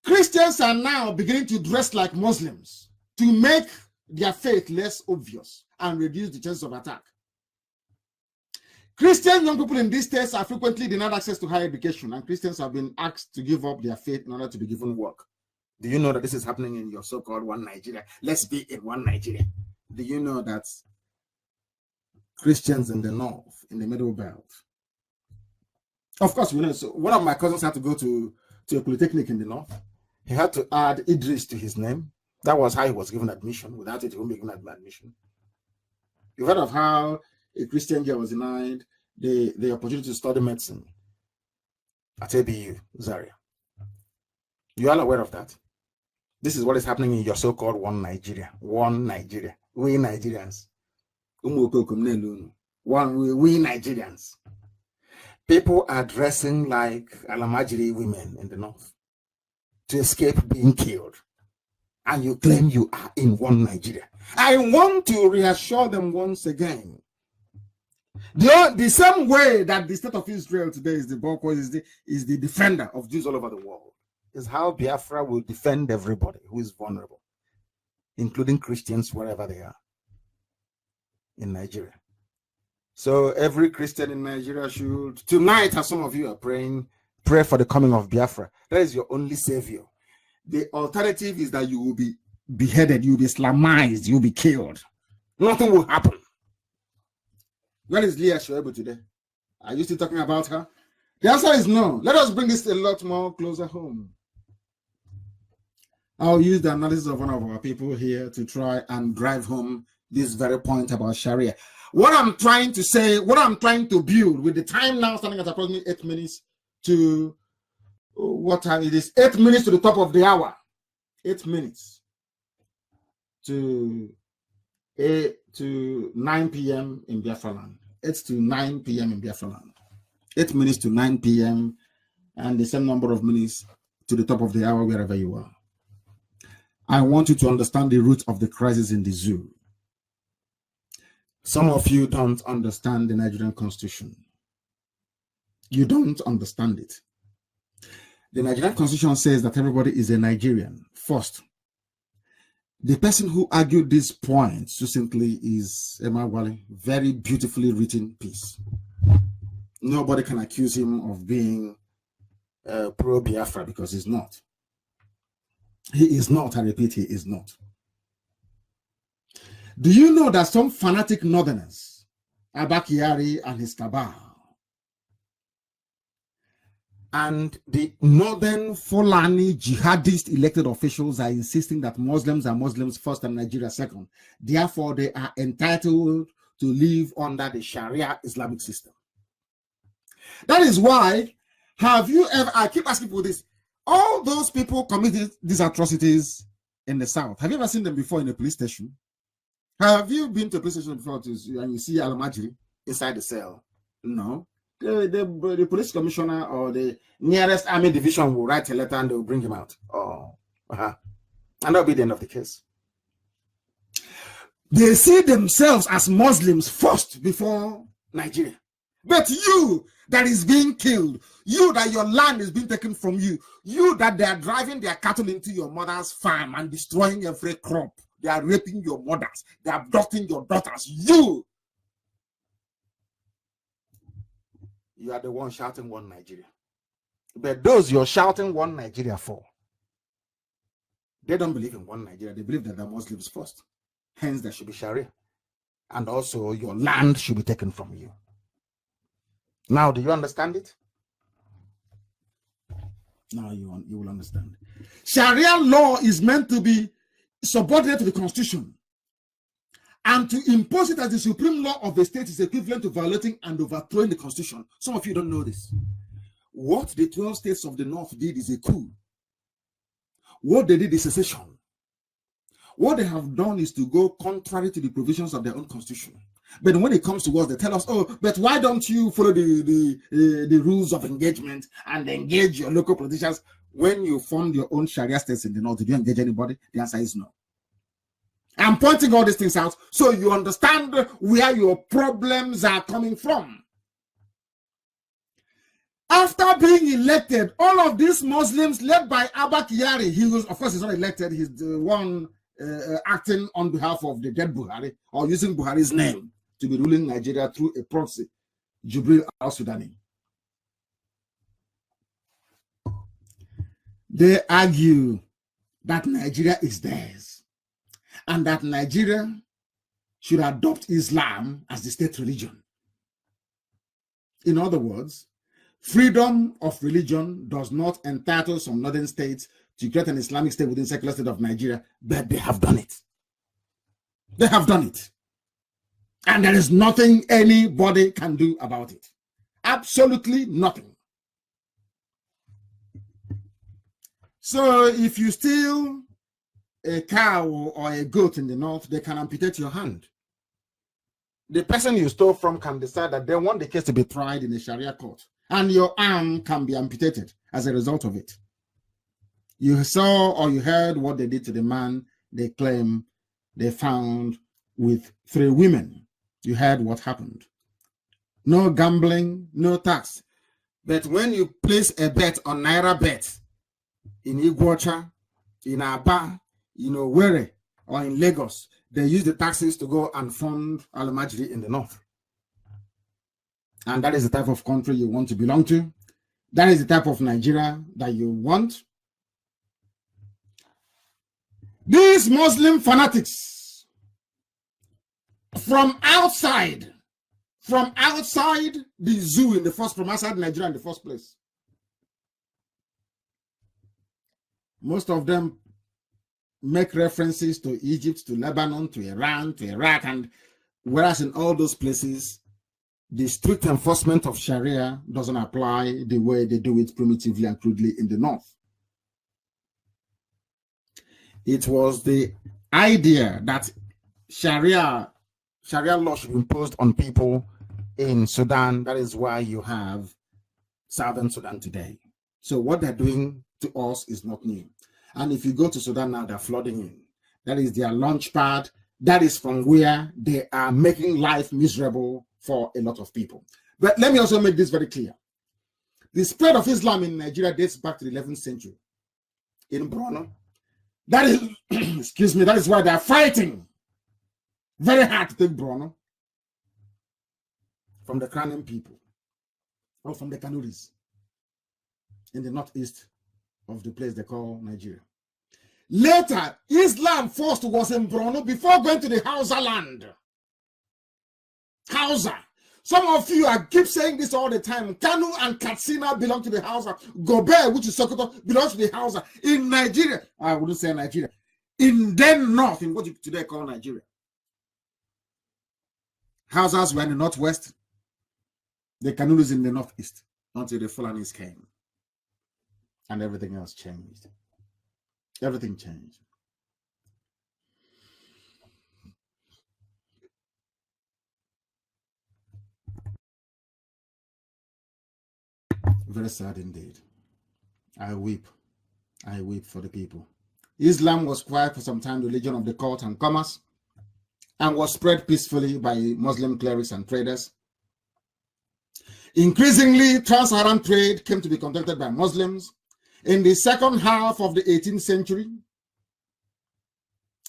Christians are now beginning to dress like Muslims to make their faith less obvious and reduce the chances of attack. Christian young people in these states are frequently denied access to higher education, and Christians have been asked to give up their faith in order to be given work. Do you know that this is happening in your so-called one Nigeria? Let's be in one Nigeria. Do you know that Christians in the north, in the middle belt? Of course, we know. So one of my cousins had to go to a polytechnic in the north. He had to add Idris to his name. That was how he was given admission. Without it, he wouldn't be given admission. You've heard of how a Christian girl was denied the opportunity to study medicine at ABU, Zaria. You are aware of that? This is what is happening in your so-called one Nigeria. One Nigeria. We Nigerians. We Nigerians. People are dressing like Alamajiri women in the north to escape being killed. And you claim you are in one Nigeria. I want to reassure them once again. The same way that the state of Israel today is the bulk, is the defender of Jews all over the world, is how Biafra will defend everybody who is vulnerable, including Christians wherever they are in Nigeria. So every Christian in Nigeria should, tonight, as some of you are praying, pray for the coming of Biafra. That is your only savior. The alternative is that you will be beheaded, you will be Islamized, you will be killed. Nothing will happen. Where is Leah Shoebu today? Are you still talking about her? The answer is no. Let us bring this a lot more closer home. I'll use the analysis of one of our people here to try and drive home this very point about Sharia. What I'm trying to say, what I'm trying to build with the time now standing at approximately 8 minutes to what time it is? 8 minutes to the top of the hour. 8 minutes to 9 p.m. in Biafra land. 8 to 9 p.m. in Biafra land. 8 minutes to 9 p.m. and the same number of minutes to the top of the hour wherever you are. I want you to understand the root of the crisis in the zoo. Some of you don't understand the Nigerian Constitution. You don't understand it. The Nigerian Constitution says that everybody is a Nigerian. First, the person who argued this point succinctly is Emma Wale. Very beautifully written piece. Nobody can accuse him of being pro-Biafra because he's not. He is not, I repeat, he is not. Do you know that some fanatic northerners, Abakari and his cabal, and the northern Fulani jihadist elected officials are insisting that Muslims are Muslims first and Nigeria second. Therefore, they are entitled to live under the Sharia Islamic system. That is why, have you ever, I keep asking people this, all those people committed these atrocities in the South, have you ever seen them before in a police station? Have you been to a police station before and you see Al-Majri inside the cell? No. The police commissioner or the nearest army division will write a letter and they will bring him out. And that'll be the end of the case. They see themselves as Muslims first before Nigeria. But you that is being killed, you that your land is being taken from you, you that they are driving their cattle into your mother's farm and destroying every crop, they are raping your mothers, they are abducting your daughters, you are the one shouting one Nigeria. But those you're shouting one Nigeria for, they don't believe in one Nigeria. They believe that they're Muslims first. Hence, there should be Sharia. And also, your land should be taken from you. Now, do you understand it? Now you will understand. Sharia law is meant to be subordinate to the Constitution. And to impose it as the supreme law of the state is equivalent to violating and overthrowing the constitution. Some of you don't know this. What the 12 states of the North did is a coup. What they did is secession. What they have done is to go contrary to the provisions of their own constitution. But when it comes to us, they tell us, oh, but why don't you follow the rules of engagement and engage your local politicians? When you formed your own Sharia states in the North, did you engage anybody? The answer is no. I'm pointing all these things out so you understand where your problems are coming from. After being elected, all of these Muslims led by Abba Kyari, he was, of course, he's not elected, he's the one acting on behalf of the dead Buhari, or using Buhari's name to be ruling Nigeria through a proxy, Jubril al-Sudani. They argue that Nigeria is theirs and that Nigeria should adopt Islam as the state religion. In other words, freedom of religion does not entitle some northern states to create an Islamic state within the secular state of Nigeria, but they have done it. They have done it. And there is nothing anybody can do about it. Absolutely nothing. So if you steal a cow or a goat in the North, they can amputate your hand. The person you stole from can decide that they want the case to be tried in a Sharia court, and your arm can be amputated as a result of it. You saw or you heard what they did to the man they claim they found with 3 women. You heard what happened. No gambling, no tax. But when you place a bet on Naira Bet in Iguacha, in Aba, in Owerri, or in Lagos, they use the taxes to go and fund Al-Majri in the North. And that is the type of country you want to belong to. That is the type of Nigeria that you want. These Muslim fanatics from outside the zoo in the first, from outside Nigeria in the first place. Most of them make references to Egypt, to Lebanon, to Iran, to Iraq, and whereas in all those places, the strict enforcement of Sharia doesn't apply the way they do it primitively and crudely in the North. It was the idea that Sharia law should be imposed on people in Sudan. That is why you have Southern Sudan today. So what they're doing to us is not new. And if you go to Sudan now, they're flooding in. That is their launch pad. That is from where they are making life miserable for a lot of people. But let me also make this very clear. The spread of Islam in Nigeria dates back to the 11th century in Borno. That is, excuse me, that is why they are fighting very hard to take Borno from the Kranen people or from the Kanuris in the northeast of the place they call Nigeria. Later, Islam first was in Borno before going to the Hausa land. Hausa. Some of you keep saying this all the time. Kanu and Katsina belong to the Hausa. Gobe, which is Sokoto, belongs to the Hausa. In Nigeria, I wouldn't say Nigeria. In the north, in what you today call Nigeria. Hausas were in the northwest. The Kanus in the northeast until the Fulanis came. And everything else changed. Everything changed. Very sad indeed. I weep for the people. Islam was quiet for some time, religion of the court and commerce, and was spread peacefully by Muslim clerics and traders. Increasingly, trans-Saharan trade came to be conducted by Muslims. In the second half of the 18th century,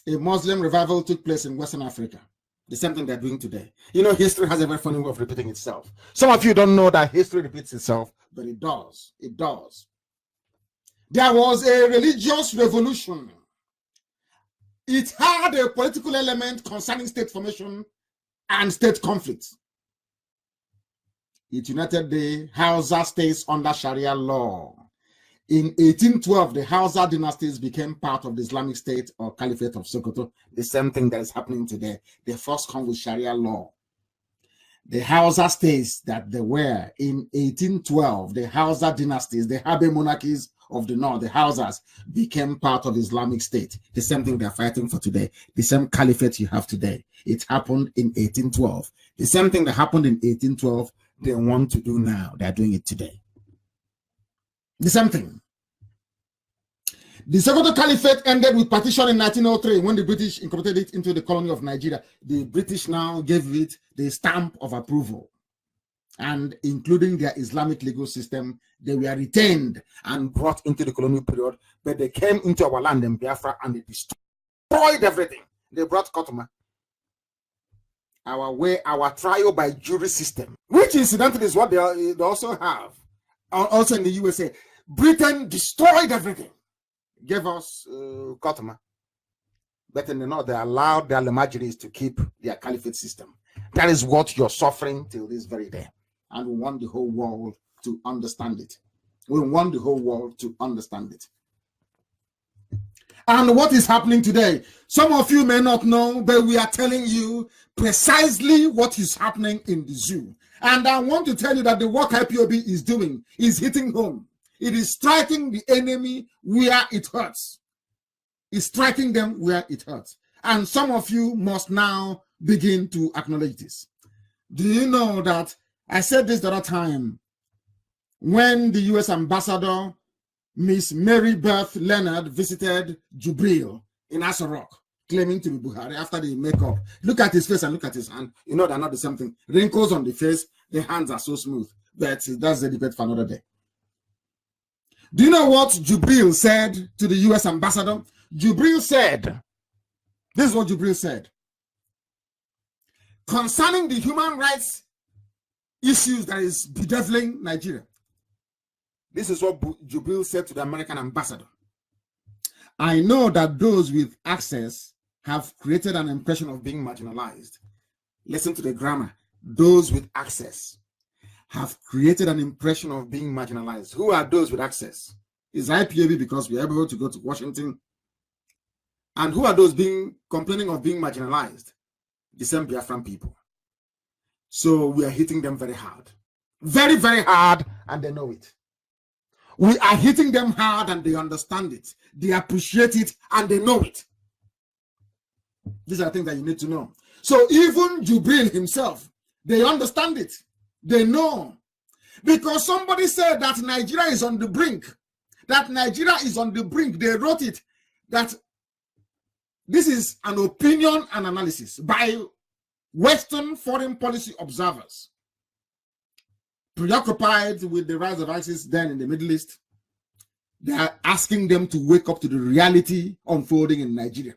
a Muslim revival took place in Western Africa. The same thing they're doing today. You know, history has a very funny way of repeating itself. Some of you don't know that history repeats itself, but it does. It does. There was a religious revolution. It had a political element concerning state formation and state conflicts. It united the Hausa states under Sharia law. In 1812, the Hausa dynasties became part of the Islamic State or Caliphate of Sokoto. The same thing that is happening today. They first come with Sharia law. The Hausa states that they were in 1812, the Hausa dynasties, the Habe monarchies of the north, the Hausas, became part of the Islamic State. The same thing they're fighting for today. The same caliphate you have today. It happened in 1812. The same thing that happened in 1812, they want to do now. They're doing it today. The same thing. The Sokoto Caliphate ended with partition in 1903 when the British incorporated it into the colony of Nigeria. The British now gave it the stamp of approval, and including their Islamic legal system, they were retained and brought into the colonial period, but they came into our land in Biafra and they destroyed everything. They brought Kotoma, our trial by jury system, which incidentally is what they also have. Also in the USA, Britain destroyed everything. Gave us Kotoma. But in the north, they allowed their Lemajiris to keep their caliphate system. That is what you're suffering till this very day. And we want the whole world to understand it. We want the whole world to understand it. And what is happening today? Some of you may not know, but we are telling you precisely what is happening in the zoo. And I want to tell you that the work IPOB is doing is hitting home. It is striking the enemy where it hurts. It's striking them where it hurts. And some of you must now begin to acknowledge this. Do you know that I said this the other time when the US ambassador, Miss Mary Beth Leonard, visited Jubril in Aso Rock, claiming to be Buhari after the makeup. Look at his face and look at his hand. You know they're not the same thing. Wrinkles on the face, the hands are so smooth. But that's a debate for another day. Do you know what Jubril said to the US ambassador? Jubril said, this is what Jubril said. Concerning the human rights issues that is bedeviling Nigeria. This is what Jubril said to the American ambassador. I know that those with access have created an impression of being marginalized. Listen to the grammar. Those with access have created an impression of being marginalized. Who are those with access? Is IPOB because we are able to go to Washington? And who are those complaining of being marginalized? The same Biafran people. So we are hitting them very hard. Very, very hard, and they know it. We are hitting them hard and they understand it. They appreciate it and they know it. These are things that you need to know. So even Jubril himself, they understand it. They know. Because somebody said that Nigeria is on the brink. That Nigeria is on the brink. They wrote it. That this is an opinion and analysis by Western foreign policy observers preoccupied with the rise of ISIS then in the Middle East. They are asking them to wake up to the reality unfolding in Nigeria.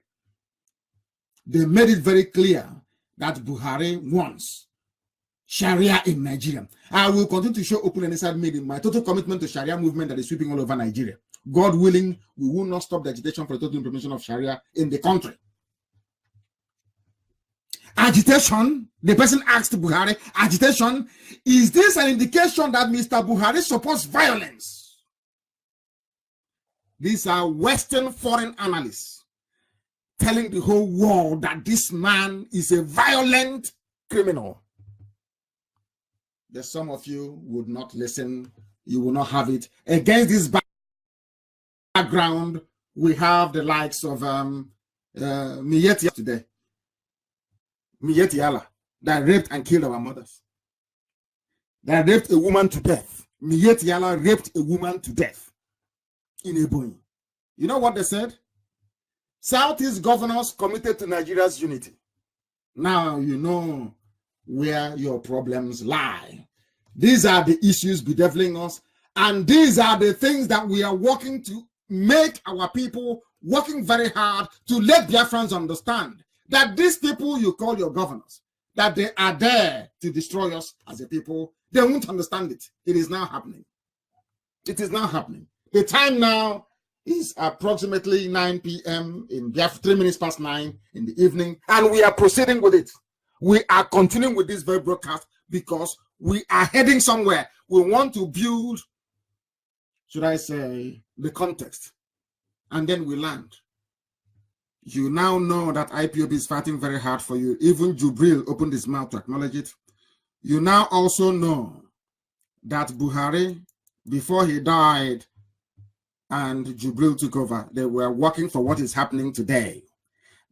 They made it very clear that Buhari wants Sharia in Nigeria. I will continue to show open and inside me in my total commitment to Sharia movement that is sweeping all over Nigeria. God willing, we will not stop the agitation for the total implementation of Sharia in the country. Agitation, the person asked Buhari, agitation, is this an indication that Mr. Buhari supports violence? These are Western foreign analysts telling the whole world that this man is a violent criminal. That some of you would not listen, you will not have it. Against this background, we have the likes of Miyetti today. Miyetti Allah, that raped and killed our mothers. That raped a woman to death. Miyetti Allah raped a woman to death in Ebonyi. You know what they said? Southeast governors committed to Nigeria's unity. Now you know where your problems lie. These are the issues bedeviling us, and these are the things that we are working to make our people working very hard to let Biafrans understand that these people you call your governors, that they are there to destroy us as a people. They won't understand it. It is now happening. It is now happening. The time now is approximately 9 p.m. in Biafra, 3 minutes past 9 in the evening, and we are proceeding with it. We are continuing with this very broadcast because we are heading somewhere. We want to build, should I say, the context, and then we land. You now know that IPOB is fighting very hard for you. Even Jubril opened his mouth to acknowledge it. You now also know that Buhari, before he died and Jubril took over, they were working for what is happening today.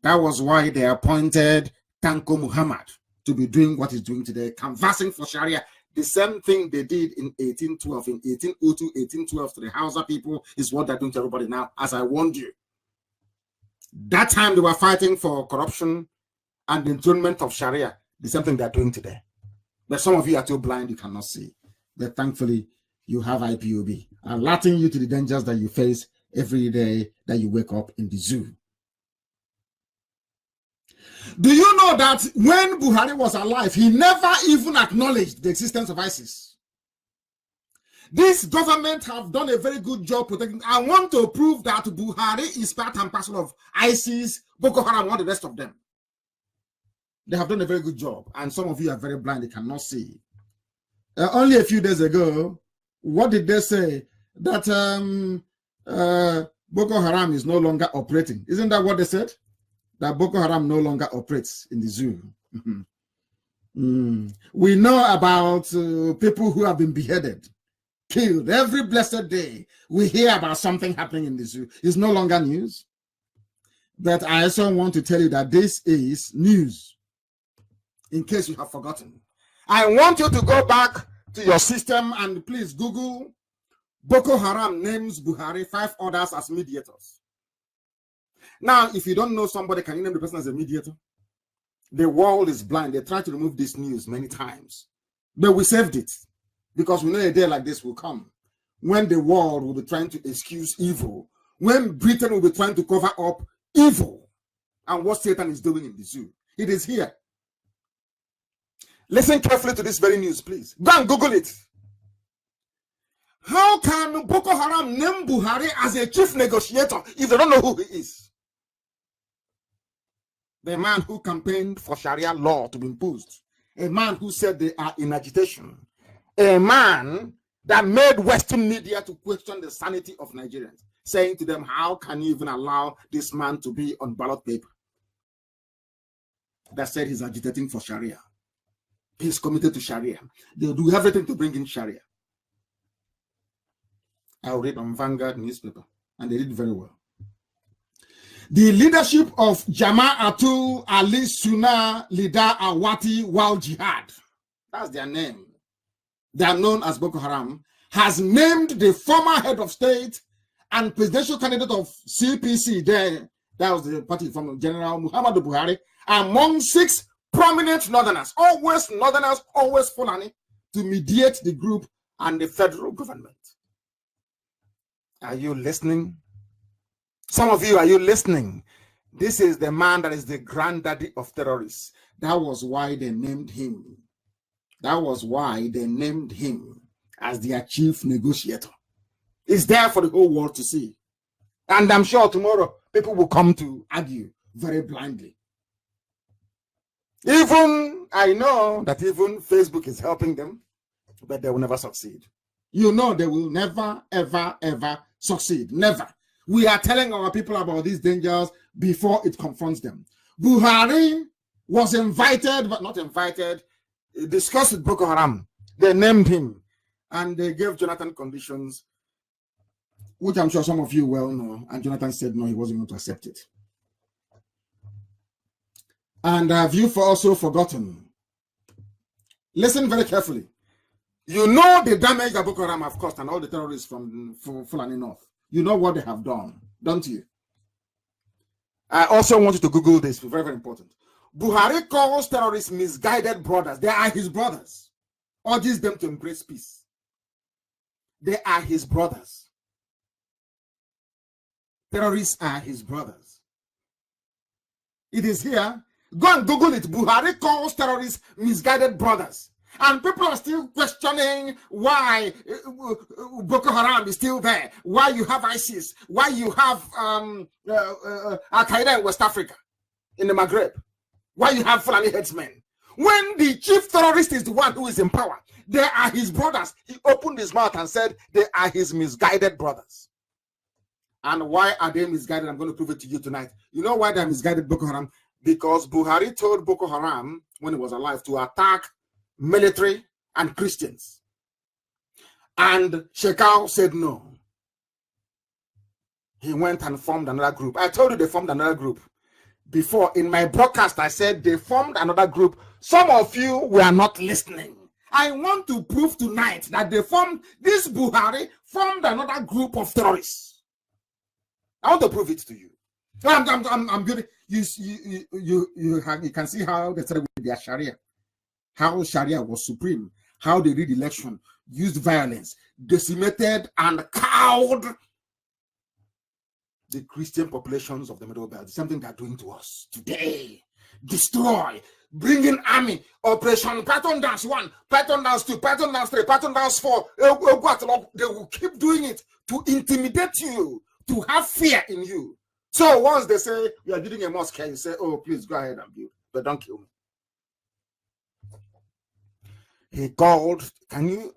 That was why they appointed Tanko Muhammad to be doing what he's doing today, canvassing for Sharia. The same thing they did in 1812, in 1802, 1812 to the Hausa people is what they're doing to everybody now, as I warned you. That time they were fighting for corruption and the enthronement of Sharia, the same thing they're doing today. But some of you are too blind, you cannot see. But thankfully, you have IPOB, alerting you to the dangers that you face every day that you wake up in the zoo. Do you know that when Buhari was alive, he never even acknowledged the existence of ISIS? This government have done a very good job protecting. I want to prove that Buhari is part and parcel of ISIS, Boko Haram, and the rest of them. They have done a very good job, and some of you are very blind, you cannot see. Only a few days ago, what did they say? That Boko Haram is no longer operating. Isn't that what they said? That Boko Haram no longer operates in the zoo. We know about people who have been beheaded, killed every blessed day. We hear about something happening in the zoo. It's no longer news. But I also want to tell you that this is news, in case you have forgotten. I want you to go back to your system and please Google Boko Haram names Buhari, 5 others as mediators. Now, if you don't know somebody, can you name the person as a mediator? The world is blind. They tried to remove this news many times, but we saved it because we know a day like this will come when the world will be trying to excuse evil, when Britain will be trying to cover up evil and what Satan is doing in the zoo. It is here. Listen carefully to this very news, please. Go and Google it. How can Boko Haram name Buhari as a chief negotiator if they don't know who he is? The man who campaigned for Sharia law to be imposed. A man who said they are in agitation. A man that made Western media to question the sanity of Nigerians, saying to them, how can you even allow this man to be on ballot paper? That said he's agitating for Sharia. He's committed to Sharia. They'll do everything to bring in Sharia. I'll read on Vanguard newspaper, and they did very well. The leadership of Jama'atul Ali Sunnah Leader Awati Wal Jihad, that's their name, they are known as Boko Haram, has named the former head of state and presidential candidate of CPC, there, that was the party from General Muhammadu Buhari, among 6 prominent northerners, always Fulani, to mediate the group and the federal government. Are you listening? Some of you, are you listening? This is the man that is the granddaddy of terrorists. That was why they named him. That was why they named him as their chief negotiator. It's there for the whole world to see. And I'm sure tomorrow people will come to argue very blindly. Even, I know that even Facebook is helping them, but they will never succeed. You know they will never, ever, ever succeed. Never. We are telling our people about these dangers before it confronts them. Buhari was invited, but not invited, discussed with Boko Haram. They named him, and they gave Jonathan conditions, which I'm sure some of you well know, and Jonathan said no, he wasn't going to accept it. And have you also forgotten? Listen very carefully. You know the damage that Boko Haram have caused and all the terrorists from Fulani North. You know what they have done, don't you? I also want you to Google this, very, very important. Buhari calls terrorists misguided brothers. They are his brothers. Urges them to embrace peace. They are his brothers. Terrorists are his brothers. It is here. Go and Google it. Buhari calls terrorists misguided brothers. And people are still questioning why Boko Haram is still there, why you have ISIS, why you have Al-Qaeda in West Africa, in the Maghreb, why you have Fulani headsmen. When the chief terrorist is the one who is in power, they are his brothers. He opened his mouth and said they are his misguided brothers. And why are they misguided? I'm going to prove it to you tonight. You know why they're misguided, Boko Haram? Because Buhari told Boko Haram, when he was alive, to attack military and Christians. And Shekau said no. He went and formed another group. I told you they formed another group. Before, in my broadcast, I said they formed another group. Some of you were not listening. I want to prove tonight that this Buhari formed another group of terrorists. I want to prove it to you. I'm good. You can see how they started with their Sharia. How Sharia was supreme. How they did election, used violence, decimated and cowed the Christian populations of the Middle Belt. Something they're doing to us today. Destroy, bring in army, Operation Python Dance 1, Python Dance 2, Python Dance 3, Python Dance 4. They will keep doing it to intimidate you, to have fear in you. So once they say, you are building a mosque here, you say, oh, please go ahead and build, but don't kill me. He called, can you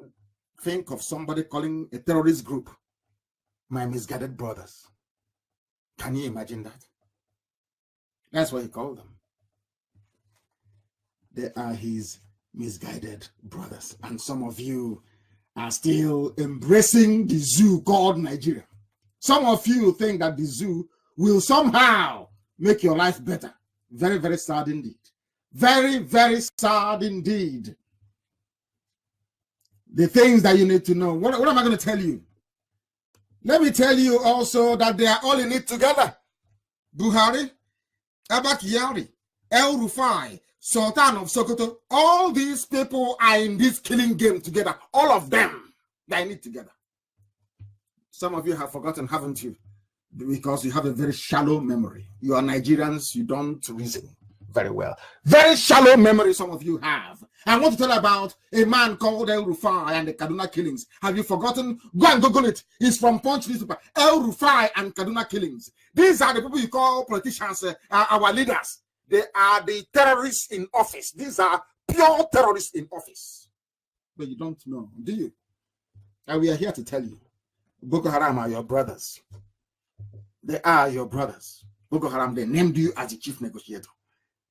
think of somebody calling a terrorist group my misguided brothers? Can you imagine that? That's what he called them. They are his misguided brothers. And some of you are still embracing the zoo called Nigeria. Some of you think that the zoo will somehow make your life better. Very, very sad indeed. Very, very sad indeed. The things that you need to know. What am I going to tell you? Let me tell you also that they are all in it together. Buhari, Abba Kyari, El Rufai, Sultan of Sokoto, all these people are in this killing game together. All of them, they are in it together. Some of you have forgotten, haven't you? Because you have a very shallow memory. You are Nigerians, you don't reason very well. Very shallow memory some of you have. I want to tell about a man called El Rufai and the Kaduna killings. Have you forgotten? Go and Google it. It's from Punch newspaper. El Rufai and Kaduna killings. These are the people you call politicians, our leaders. They are the terrorists in office. These are pure terrorists in office. But you don't know, do you? And we are here to tell you. Boko Haram are your brothers. They are your brothers. Boko Haram, they named you as the chief negotiator.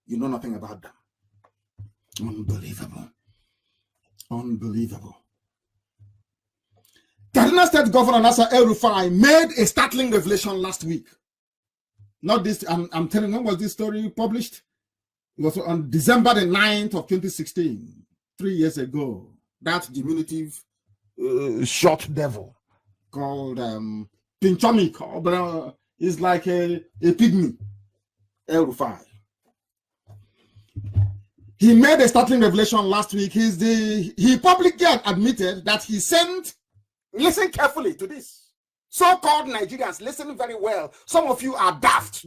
You know nothing about them. Unbelievable. Unbelievable. Kaduna State Governor Nasser El Rufai made a startling revelation last week. Not this, I'm telling you, when was this story published? It was on December the 9th of 2016, 3 years ago. That diminutive short devil called Pinchomi, but he's like a pygmy, El Rufai. He made a startling revelation last week. He publicly admitted that he sent, listen carefully to this, so-called Nigerians, listen very well. Some of you are daft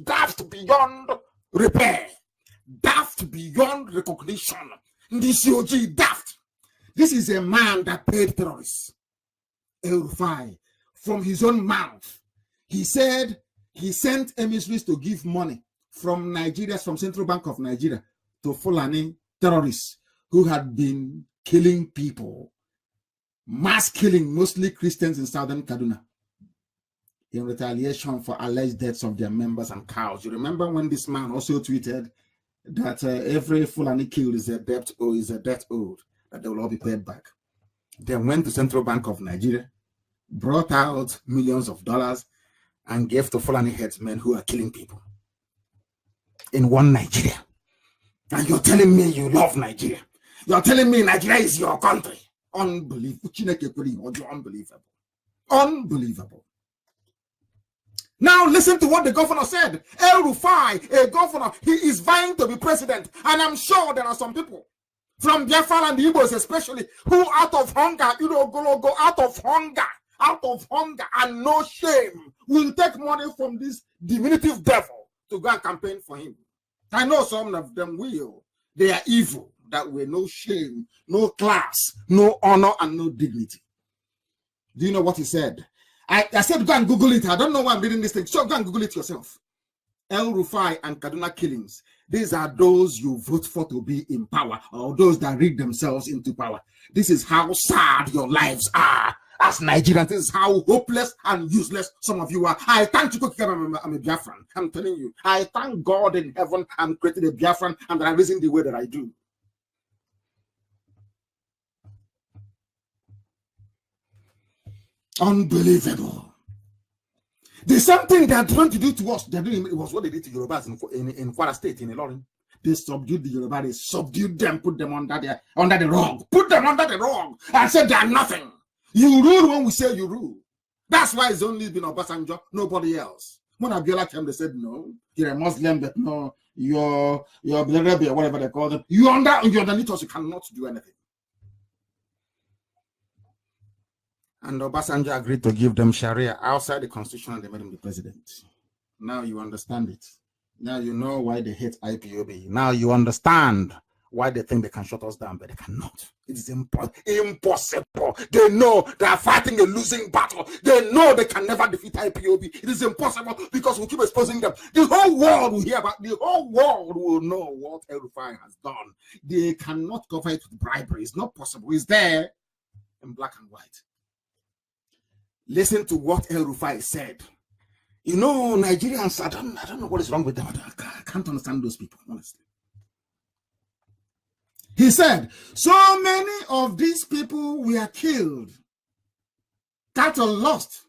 beyond repair, daft beyond recognition. Ndishioji, daft. This is a man that paid terrorists. El Rufai, from his own mouth, he said he sent emissaries to give money from Nigeria, from Central Bank of Nigeria, to Fulani terrorists who had been killing people, mass killing mostly Christians in southern Kaduna, in retaliation for alleged deaths of their members and cows. You remember when this man also tweeted that every Fulani killed is a debt owed, that they will all be paid back. Then went to Central Bank of Nigeria, brought out millions of dollars, and gave to Fulani headsmen who are killing people in one Nigeria. And you're telling me you love Nigeria. You're telling me Nigeria is your country. Unbelievable. Unbelievable. Unbelievable. Now listen to what the governor said. El Rufai, a governor, he is vying to be president. And I'm sure there are some people from Biafra and the Igbos especially who out of hunger, go out of hunger and no shame will take money from this diminutive devil to go and campaign for him. I know some of them will. They are evil. That way, no shame, no class, no honor, and no dignity. Do you know what he said? I said, go and Google it. I don't know why I'm reading this thing. So go and Google it yourself. El Rufai and Kaduna killings. These are those you vote for to be in power, or those that rig themselves into power. This is how sad your lives are. As Nigerians, this is how hopeless and useless some of you are. I thank you, I'm a Biafran. I'm telling you. I thank God in heaven I'm created a Biafran and that I reason the way that I do. Unbelievable. The same thing they are trying to do to us, it was what they did to Yorubas in Kwara State, in Ilorin. They subdued the Yoruba, they subdued them, put them under the rug. Put them under the rug and said they are nothing. You rule when we say you rule. That's why it's only been Obasanjo, nobody else. When Abiola came, they said, no, you're a Muslim, but no, you're Rebbe or whatever they call them. You're underneath us, you cannot do anything. And Obasanjo agreed to give them Sharia outside the constitution and they made him the president. Now you understand it. Now you know why they hate IPOB. Now you understand why they think they can shut us down, but they cannot. It is impossible. They know they are fighting a losing battle. They know they can never defeat IPOB. It is impossible because we keep exposing them. The whole world will hear about, the whole world will know what El Rufai has done. They cannot cover it with bribery. It's not possible. It's there in black and white. Listen to what El Rufai said. You know, Nigerians, I don't know what is wrong with them. I can't understand those people, honestly. He said, so many of these people were killed, cattle lost,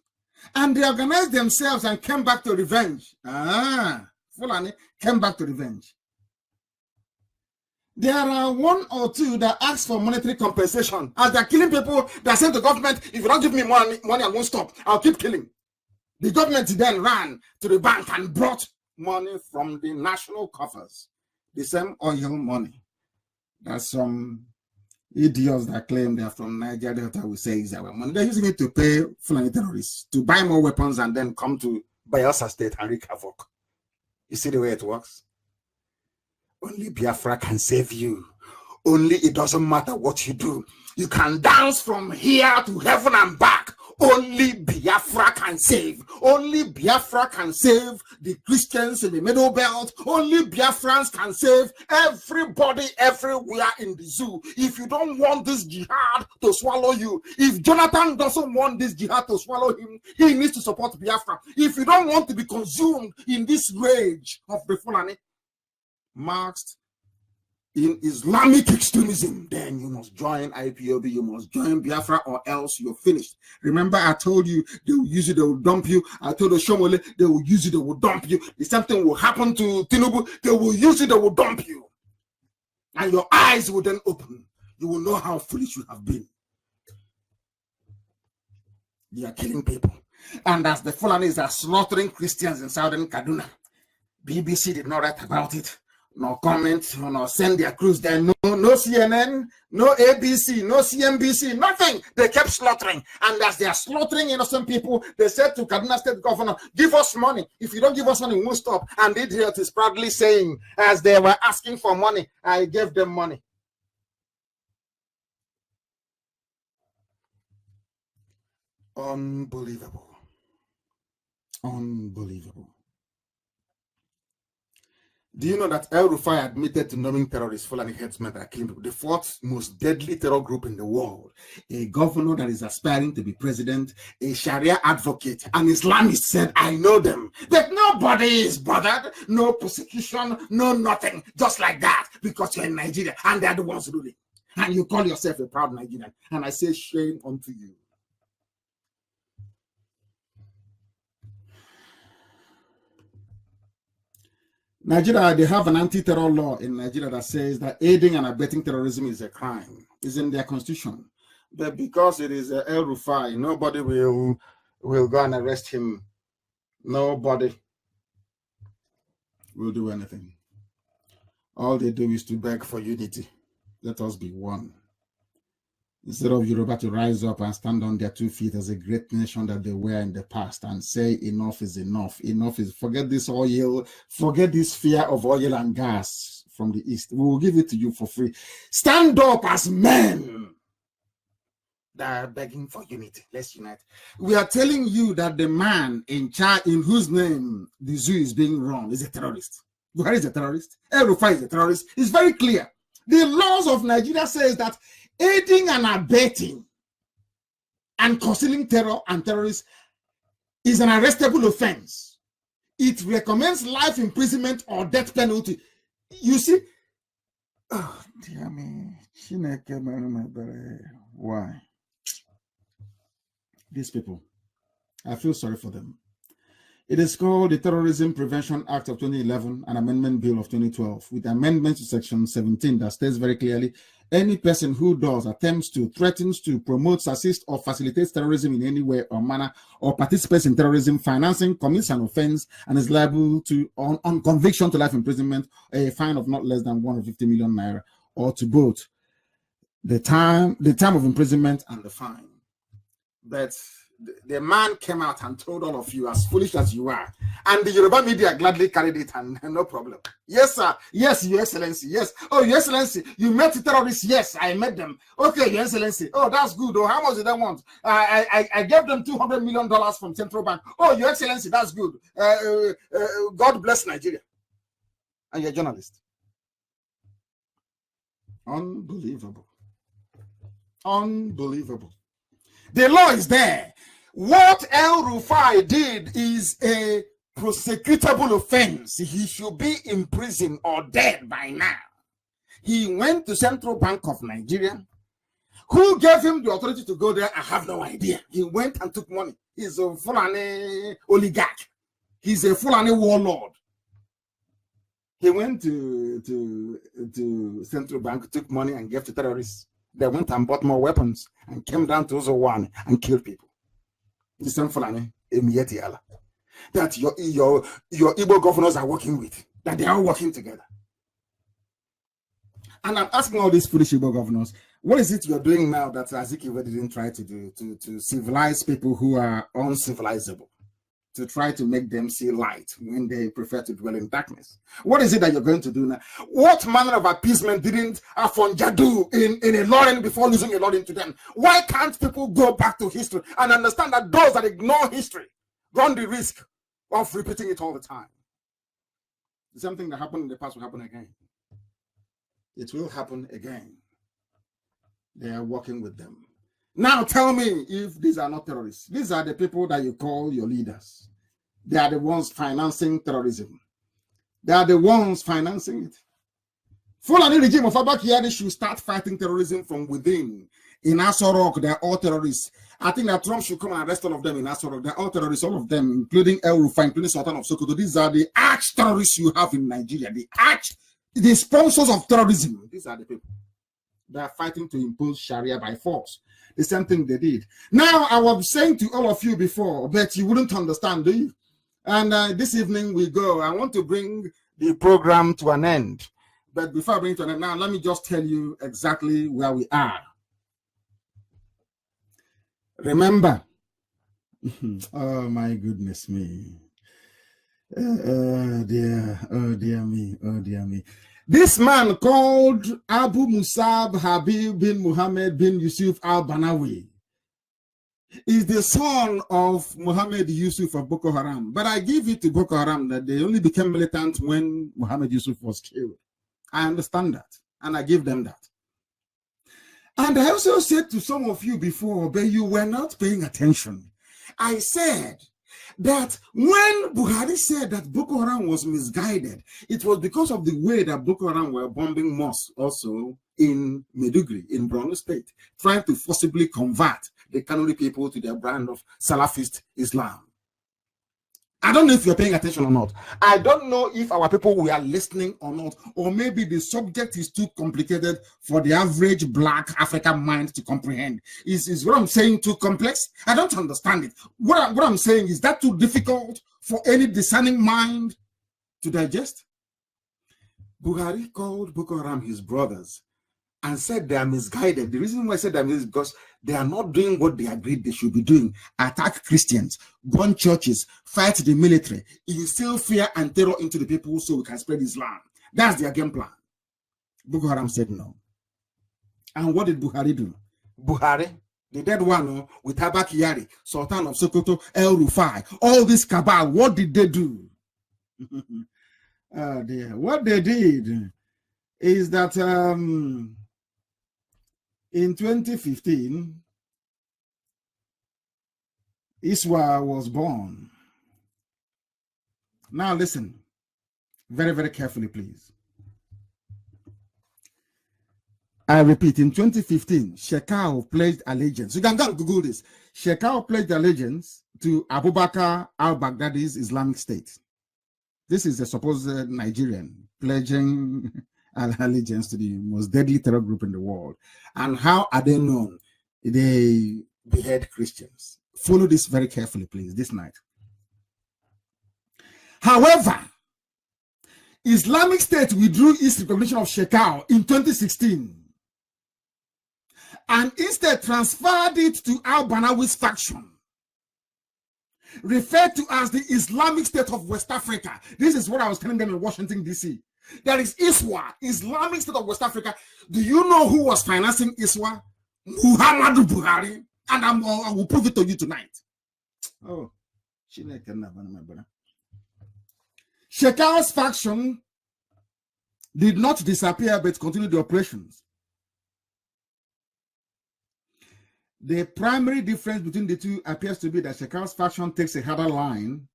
and they organized themselves and came back to revenge. Fulani came back to revenge. There are one or two that ask for monetary compensation. As they're killing people, they're saying to the government, if you don't give me money, I won't stop. I'll keep killing. The government then ran to the bank and brought money from the national coffers. The same oil money. There's some idiots that claim they're from Nigeria that will say is our money. They're using it to pay Fulani terrorists, to buy more weapons and then come to Bayelsa State and wreak havoc. You see the way it works? Only Biafra can save you. Only it doesn't matter what you do. You can dance from here to heaven and back. Only Biafra can save. Only Biafra can save the Christians in the Middle Belt. Only Biafrans can save everybody everywhere in the zoo. If you don't want this jihad to swallow you, if Jonathan doesn't want this jihad to swallow him, he needs to support Biafra. If you don't want to be consumed in this rage of the Fulani, marxed in Islamic extremism, then you must join IPOB, you must join Biafra, or else you're finished. Remember, I told you they will use you, they will dump you. I told Oshomole they will use you, they will dump you. The same thing will happen to Tinubu, they will use you, they will dump you. And your eyes will then open. You will know how foolish you have been. They are killing people. And as the Fulanis are slaughtering Christians in southern Kaduna, BBC did not write about it. No comment, no send their crews there, no CNN, no ABC, no CNBC, nothing. They kept slaughtering. And as they are slaughtering innocent people, they said to Kaduna State Governor, give us money. If you don't give us money, we won't stop. And the idiot is proudly saying, as they were asking for money, I gave them money. Unbelievable. Unbelievable. Do you know that El Rufai admitted to numbing terrorists, Fulani headsmen that are killing people, the fourth most deadly terror group in the world, a governor that is aspiring to be president, a Sharia advocate, an Islamist said, I know them. But nobody is bothered, no persecution, no nothing, just like that, because you're in Nigeria and they're the ones ruling. And you call yourself a proud Nigerian. And I say, shame unto you. Nigeria, they have an anti-terror law in Nigeria that says that aiding and abetting terrorism is a crime. It's in their constitution. But because it is El Rufai, nobody will go and arrest him. Nobody will do anything. All they do is to beg for unity. Let us be one. Instead of Yoruba to rise up and stand on their 2 feet as a great nation that they were in the past and say enough is enough. Enough is, forget this oil, forget this fear of oil and gas from the East. We will give it to you for free. Stand up as men that are begging for unity. Let's unite. We are telling you that the man in charge, in whose name the zoo is being run, is a terrorist. Buhari is a terrorist. El Rufai is a terrorist. It's very clear. The laws of Nigeria says that aiding and abetting and concealing terror and terrorists is an arrestable offense. It recommends life imprisonment or death penalty. You see, oh, dear me. Why? These people, I feel sorry for them. It is called the Terrorism Prevention Act of 2011 and Amendment Bill of 2012, with amendments to Section 17 that states very clearly, any person who does, attempts to, threatens to, promotes, assists, or facilitates terrorism in any way or manner, or participates in terrorism financing, commits an offense, and is liable to, on conviction, to life imprisonment, a fine of not less than 150 million naira, or to both the time of imprisonment and the fine. But the man came out and told all of you, as foolish as you are, and the Yoruba media gladly carried it, and no problem. Yes, sir. Yes, Your Excellency. Yes. Oh, Your Excellency, you met the terrorists. Yes, I met them. Okay, Your Excellency. Oh, that's good. Oh, how much did they want? I gave them $200 million from Central Bank. Oh, Your Excellency, that's good. God bless Nigeria. And you're a journalist. Unbelievable. Unbelievable. The law is there. What El Rufai did is a prosecutable offense. He should be in prison or dead by now. He went to Central Bank of Nigeria. Who gave him the authority to go there? I have no idea. He went and took money. He's a Fulani oligarch. He's a Fulani warlord. He went to Central Bank, took money and gave to terrorists. They went and bought more weapons and came down to Ozowan and killed people. The same Fulani, Emietiala, that your Igbo governors are working with, that they are working together. And I'm asking all these foolish Igbo governors, what is it you're doing now that Azikiwe didn't try to do to civilize people who are uncivilizable? To try to make them see light when they prefer to dwell in darkness. What is it that you're going to do now? What manner of appeasement didn't Afonja do in Ilorin before losing Ilorin to them? Why can't people go back to history and understand that those that ignore history run the risk of repeating it all the time? The same thing that happened in the past will happen again. It will happen again. They are working with them. Now tell me if these are not terrorists. These are the people that you call your leaders. They are the ones financing terrorism. They are the ones financing it. Fulani regime of Abakiyari should start fighting terrorism from within. In Aso Rock, they are all terrorists. I think that Trump should come and arrest all of them in Aso Rock. They are all terrorists, all of them, including El Rufai, including Sultan of Sokoto. These are the arch-terrorists you have in Nigeria. The sponsors of terrorism. These are the people. They are fighting to impose Sharia by force. The same thing they did. Now, I was saying to all of you before, but you wouldn't understand, do you? And this evening we go. I want to bring the program to an end. But before I bring it to an end, now let me just tell you exactly where we are. Remember, oh my goodness me. Oh dear me. This man called Abu Musab Habib bin Muhammad bin Yusuf al-Banawi is the son of Muhammad Yusuf of Boko Haram. But I give it to Boko Haram that they only became militant when Muhammad Yusuf was killed. I understand that, and I give them that. And I also said to some of you before, but you were not paying attention. I said that when Buhari said that Boko Haram was misguided, it was because of the way that Boko Haram were bombing mosques also in Maiduguri, in Borno State, trying to forcibly convert the Kanuri people to their brand of Salafist Islam. I don't know if you're paying attention or not. I don't know if our people were listening or not, or maybe the subject is too complicated for the average black African mind to comprehend. Is what I'm saying too complex? I don't understand it. What I'm saying, is that too difficult for any discerning mind to digest? Buhari called Boko Haram his brothers and said they are misguided. The reason why I said that is because they are not doing what they agreed they should be doing. Attack Christians, burn churches, fight the military, instill fear and terror into the people so we can spread Islam. That's their game plan. Boko Haram said no. And what did Buhari do? Buhari, the dead one with Abakiyari, Sultan of Sokoto, El Rufai, all this cabal, what did they do? Oh dear. What they did is that in 2015, Iswa was born. Now listen very, very carefully, please. I repeat, in 2015, Shekau pledged allegiance. You can go and Google this. Shekau pledged allegiance to Abubakar al-Baghdadi's Islamic State. This is a supposed Nigerian pledging allegiance to the most deadly terror group in the world. And how are they known? They behead Christians. Follow this very carefully, please, this night. However, Islamic State withdrew its recognition of Shekau in 2016 and instead transferred it to al-Banawi's faction, referred to as the Islamic State of West Africa. This is what I was telling them in Washington, D.C. There is ISWA, Islamic State of West Africa. Do you know who was financing ISWA? Muhammadu Buhari. And I will prove it to you tonight. Oh, Shekau's faction did not disappear but continued the operations. The primary difference between the two appears to be that Shekau's faction takes a harder line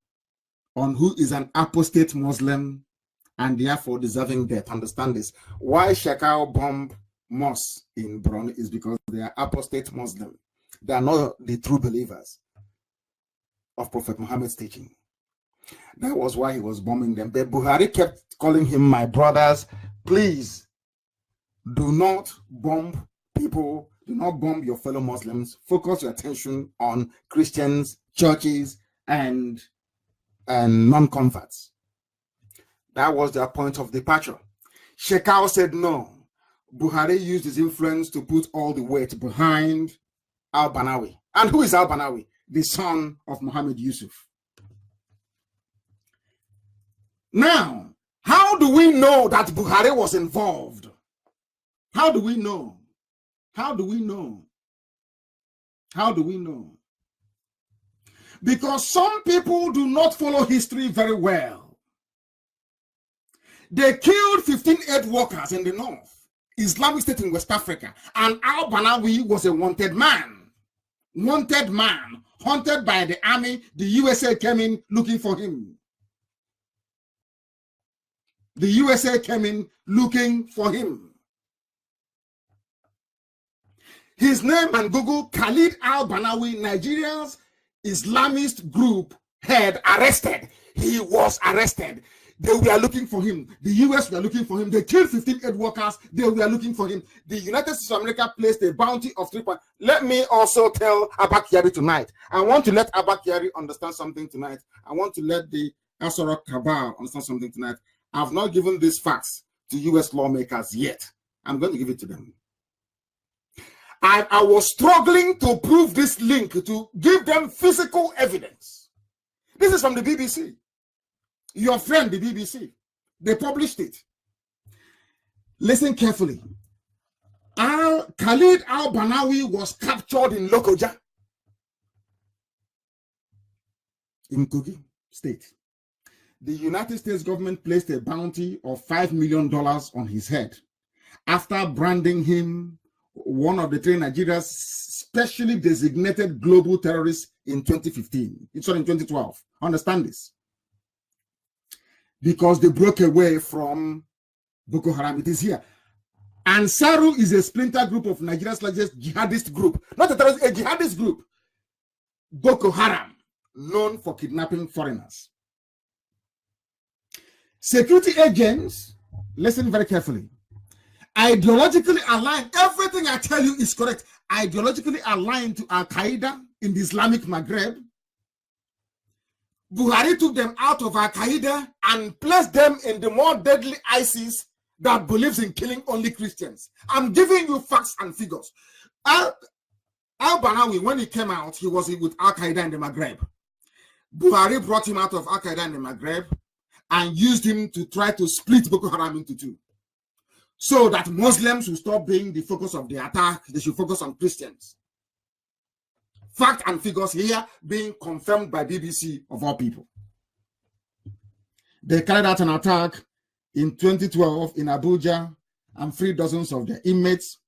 on who is an apostate Muslim and therefore deserving death. Understand this. Why Shekau bombed mosques in Borno is because they are apostate Muslim. They are not the true believers of Prophet Muhammad's teaching. That was why he was bombing them. But Buhari kept calling him my brothers. Please do not bomb people. Do not bomb your fellow Muslims. Focus your attention on Christians, churches, and non-converts. That was their point of departure. Shekau said no. Buhari used his influence to put all the weight behind al-Banawi. And who is al-Banawi? The son of Muhammad Yusuf. Now, how do we know that Buhari was involved? How do we know? How do we know? How do we know? Because some people do not follow history very well. They killed 15 aid workers in the north, Islamic State in West Africa, and al-Banawi was a wanted man. Wanted man, hunted by the army. The USA came in looking for him. The USA came in looking for him. His name and Google, Khalid al-Banawi, Nigeria's Islamist group head, arrested. He was arrested. They were looking for him. The US were looking for him. They killed 15 aid workers. They were looking for him. The United States of America placed a bounty of 3 points. Let me also tell Abba-Kyari tonight. I want to let Abba-Kyari understand something tonight. I want to let the Asara Cabal understand something tonight. I've not given these facts to US lawmakers yet. I'm going to give it to them. I was struggling to prove this link, to give them physical evidence. This is from the BBC. Your friend, the BBC. They published it. Listen carefully. Khalid al-Banawi was captured in Lokoja, in Kogi State. The United States government placed a bounty of $5 million on his head after branding him one of the 3 Nigeria's specially designated global terrorists in 2015. It's in 2012. Understand this. Because they broke away from Boko Haram. It is here. Ansaru is a splinter group of Nigeria's largest jihadist group. Not a terrorist, a jihadist group. Boko Haram, known for kidnapping foreigners. Security agents, listen very carefully, ideologically aligned, everything I tell you is correct, ideologically aligned to Al-Qaeda in the Islamic Maghreb. Buhari took them out of Al-Qaeda and placed them in the more deadly ISIS that believes in killing only Christians. I'm giving you facts and figures. Al-Banawi, when he came out, he was with Al-Qaeda in the Maghreb. Buhari brought him out of Al-Qaeda in the Maghreb and used him to try to split Boko Haram into 2. So that Muslims will stop being the focus of the attack. They should focus on Christians. Fact and figures here being confirmed by BBC of all people. They carried out an attack in 2012 in Abuja and freed dozens of their inmates.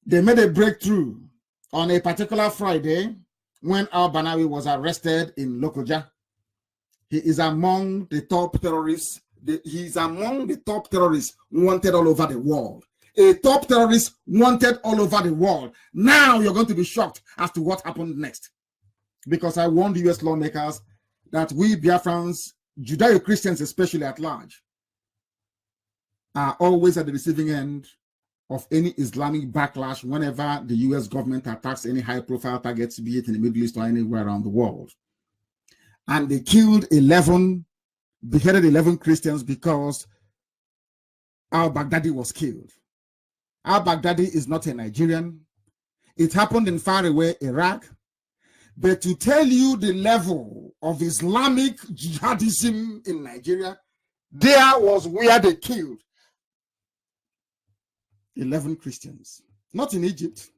They made a breakthrough on a particular Friday when al-Banawi was arrested in Lokoja. He is among the top terrorists. He is among the top terrorists wanted all over the world. A top terrorist wanted all over the world. Now you're going to be shocked as to what happened next. Because I warned US lawmakers that we Biafrans, Judeo-Christians especially at large, are always at the receiving end of any Islamic backlash whenever the US government attacks any high-profile targets, be it in the Middle East or anywhere around the world. And they killed beheaded 11 Christians because al-Baghdadi was killed. Al-Baghdadi is not a Nigerian. It happened in faraway Iraq. But to tell you the level of Islamic jihadism in Nigeria, there was where they killed 11 Christians. Not in Egypt,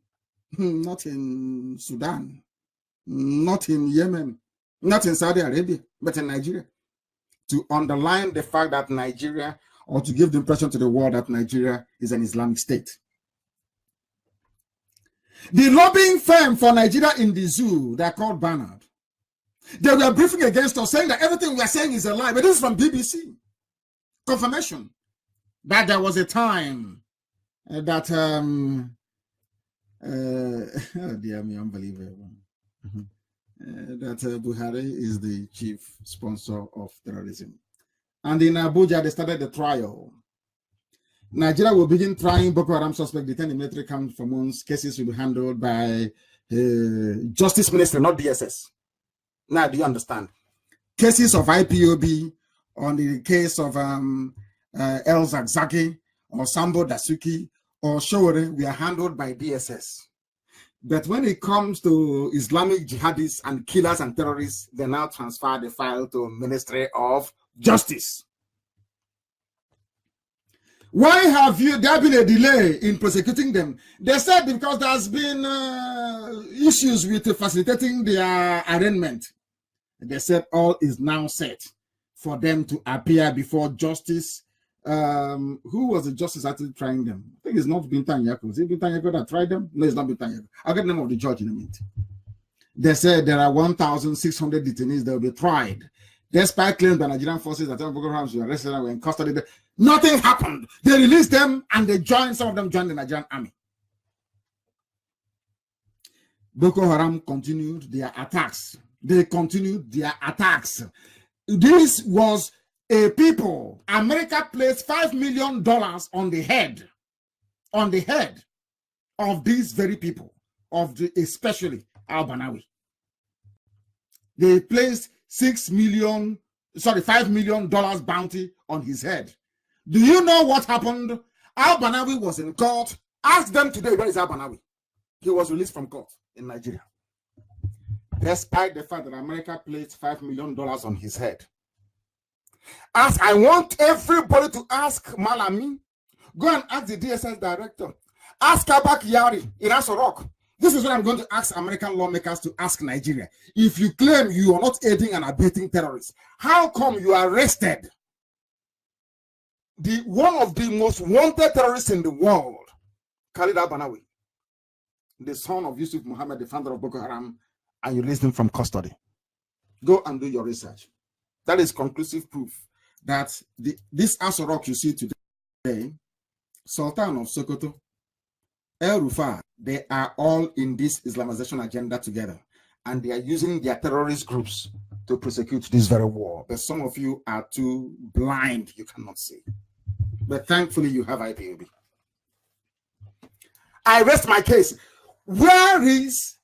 not in Sudan, not in Yemen, not in Saudi Arabia, but in Nigeria. To underline the fact that Nigeria, or to give the impression to the world that Nigeria is an Islamic state. The lobbying firm for Nigeria in the zoo, they're called Barnard. They were briefing against us, saying that everything we are saying is a lie. But this is from BBC. Confirmation that there was a time that, oh dear me, unbelievable. That Buhari is the chief sponsor of terrorism. And in Abuja, they started the trial. Nigeria will begin trying Boko Haram suspect detained in military camps for months. Cases will be handled by Justice Ministry, not DSS. Now, do you understand? Cases of IPOB on the case of El Zakzaki or Sambo Dasuki or Showore, we are handled by DSS. But when it comes to Islamic jihadists and killers and terrorists, they now transfer the file to Ministry of Justice. Why have there been a delay in prosecuting them? They said because there's been issues with facilitating their arraignment. They said all is now set for them to appear before justice. Who was the justice actually trying them? I think it's not Bintan Yako. Is it Bintan Yako that tried them? No, it's not Bintan Yako. I'll get the name of the judge in a minute. They said there are 1,600 detainees that will be tried. Despite claims by Nigerian forces that Boko Haram were arrested and were in custody, nothing happened. They released them and they joined, some of them joined the Nigerian army. Boko Haram continued their attacks. They continued their attacks. This was a people. America placed $5 million on the head of these very people, especially al-Banawi. They placed $5 million bounty on his head. Do you know what happened? Al-Banawi was in court. Ask them today, where is Al-Banawi? He was released from court in Nigeria. Despite the fact that America placed $5 million on his head. As I want everybody to ask Malami, go and ask the DSS director. Ask Kabak Yari in Asorok. This is what I'm going to ask American lawmakers to ask Nigeria. If you claim you are not aiding and abetting terrorists, how come you arrested one of the most wanted terrorists in the world, Khalid al-Banawi, the son of Yusuf Muhammad, the founder of Boko Haram, and you released him from custody? Go and do your research. That is conclusive proof that this Asorok you see today, Sultan of Sokoto, El Rufai, they are all in this Islamization agenda together, and they are using their terrorist groups to prosecute this very war. But some of you are too blind, you cannot see. But thankfully, you have IPOB. I rest my case. Where is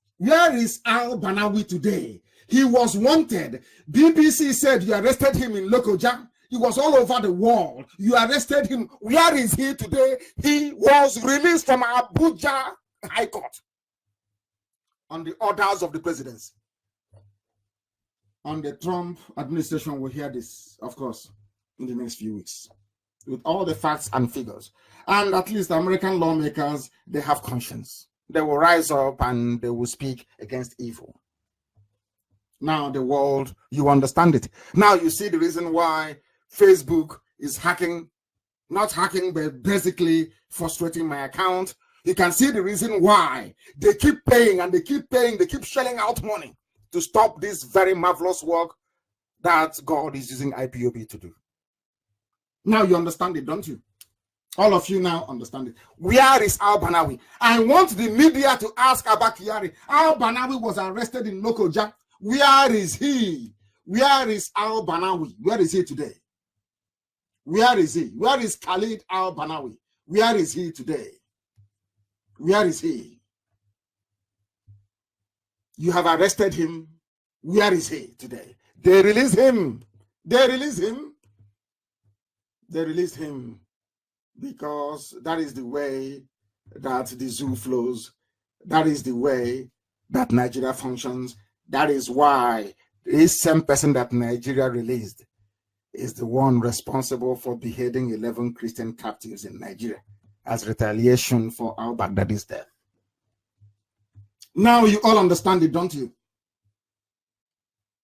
al-Banawi today? He was wanted. BBC said you arrested him in Lokoja. He was all over the world. You arrested him. Where is he today? He was released from Abuja High Court on the orders of the presidency. On the Trump administration will hear this, of course, in the next few weeks, with all the facts and figures. And at least American lawmakers, they have conscience. They will rise up and they will speak against evil. Now the world, you understand it. Now you see the reason why Facebook is hacking, not hacking, but basically frustrating my account, You can see the reason why they keep paying and they keep paying, they keep shelling out money to stop this very marvelous work that God is using IPOB to do. Now you understand it, don't you? All of you now understand it. Where is Al-Banawi? I want the media to ask Abba Kyari. Al-Banawi was arrested in Lokoja. Where is he? Where is Al-Banawi? Where is he today? Where is he? Where is Khalid Al-Banawi? Where is he today? Where is he? You have arrested him. Where is he today? They release him. They release him. They released him because that is the way that the zoo flows. That is the way that Nigeria functions. That is why this same person that Nigeria released is the one responsible for beheading 11 Christian captives in Nigeria as retaliation for al-Baghdadi's death. Now you all understand it, don't you?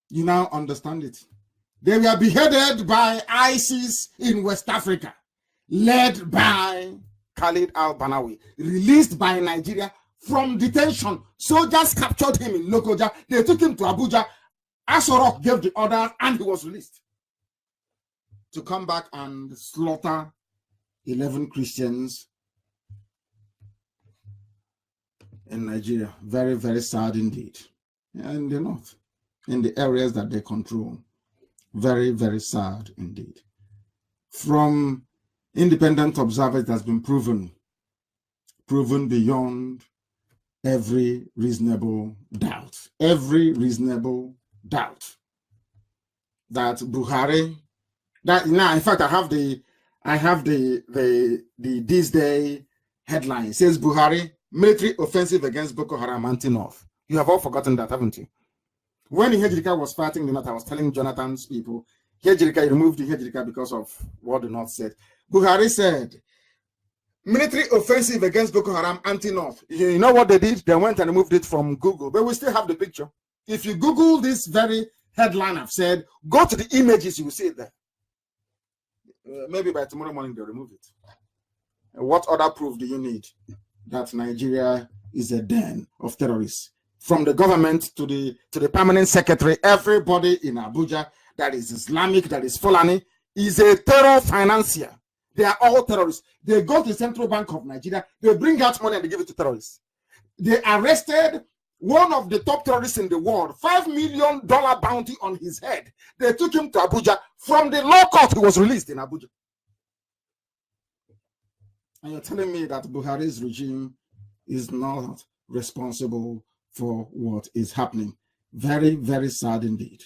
You now understand it. They were beheaded by ISIS in West Africa, led by Khalid al-Banawi, released by Nigeria from detention. Soldiers captured him in Lokoja. They took him to Abuja. Asorok gave the order and he was released to come back and slaughter 11 Christians in Nigeria. Very, very sad indeed. And the north, in the areas that they control. Very, very sad indeed. From independent observers, it has been proven beyond every reasonable doubt. Every reasonable doubt that Buhari, that now, in fact, I have the this day headline. It says Buhari military offensive against Boko Haram anti-North. You have all forgotten that, haven't you? When Hejrika was fighting the North, I was telling Jonathan's people, Hejrika removed the Hejrika because of what the North said. Buhari said, military offensive against Boko Haram anti-North. You know what they did? They went and removed it from Google, but we still have the picture. If you Google this very headline I've said, go to the images, you will see it there. Maybe by tomorrow morning they'll remove it. What other proof do you need that Nigeria is a den of terrorists? From the government to the permanent secretary, everybody in Abuja that is Islamic, that is Fulani, is a terror financier. They are all terrorists. They go to the Central Bank of Nigeria, they bring out money and they give it to terrorists. They arrested one of the top terrorists in the world, $5 million bounty on his head. They took him to Abuja. From the law court, he was released in Abuja. And you're telling me that Buhari's regime is not responsible for what is happening. Very, very sad indeed.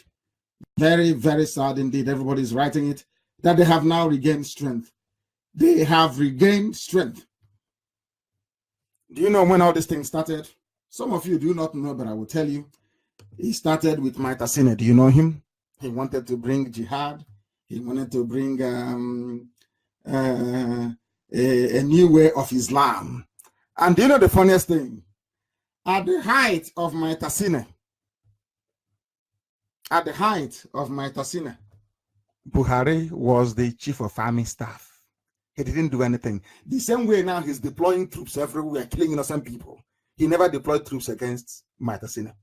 Very, very sad indeed. Everybody's writing it, that they have now regained strength. They have regained strength. Do you know when all this thing started? Some of you do not know, but I will tell you. He started with Maitasine. Do you know him? He wanted to bring jihad. He wanted to bring a new way of Islam. And do you know the funniest thing? At the height of Maitasine, Buhari was the chief of army staff. He didn't do anything. The same way now he's deploying troops everywhere, killing innocent people. He never deployed troops against Maitasine.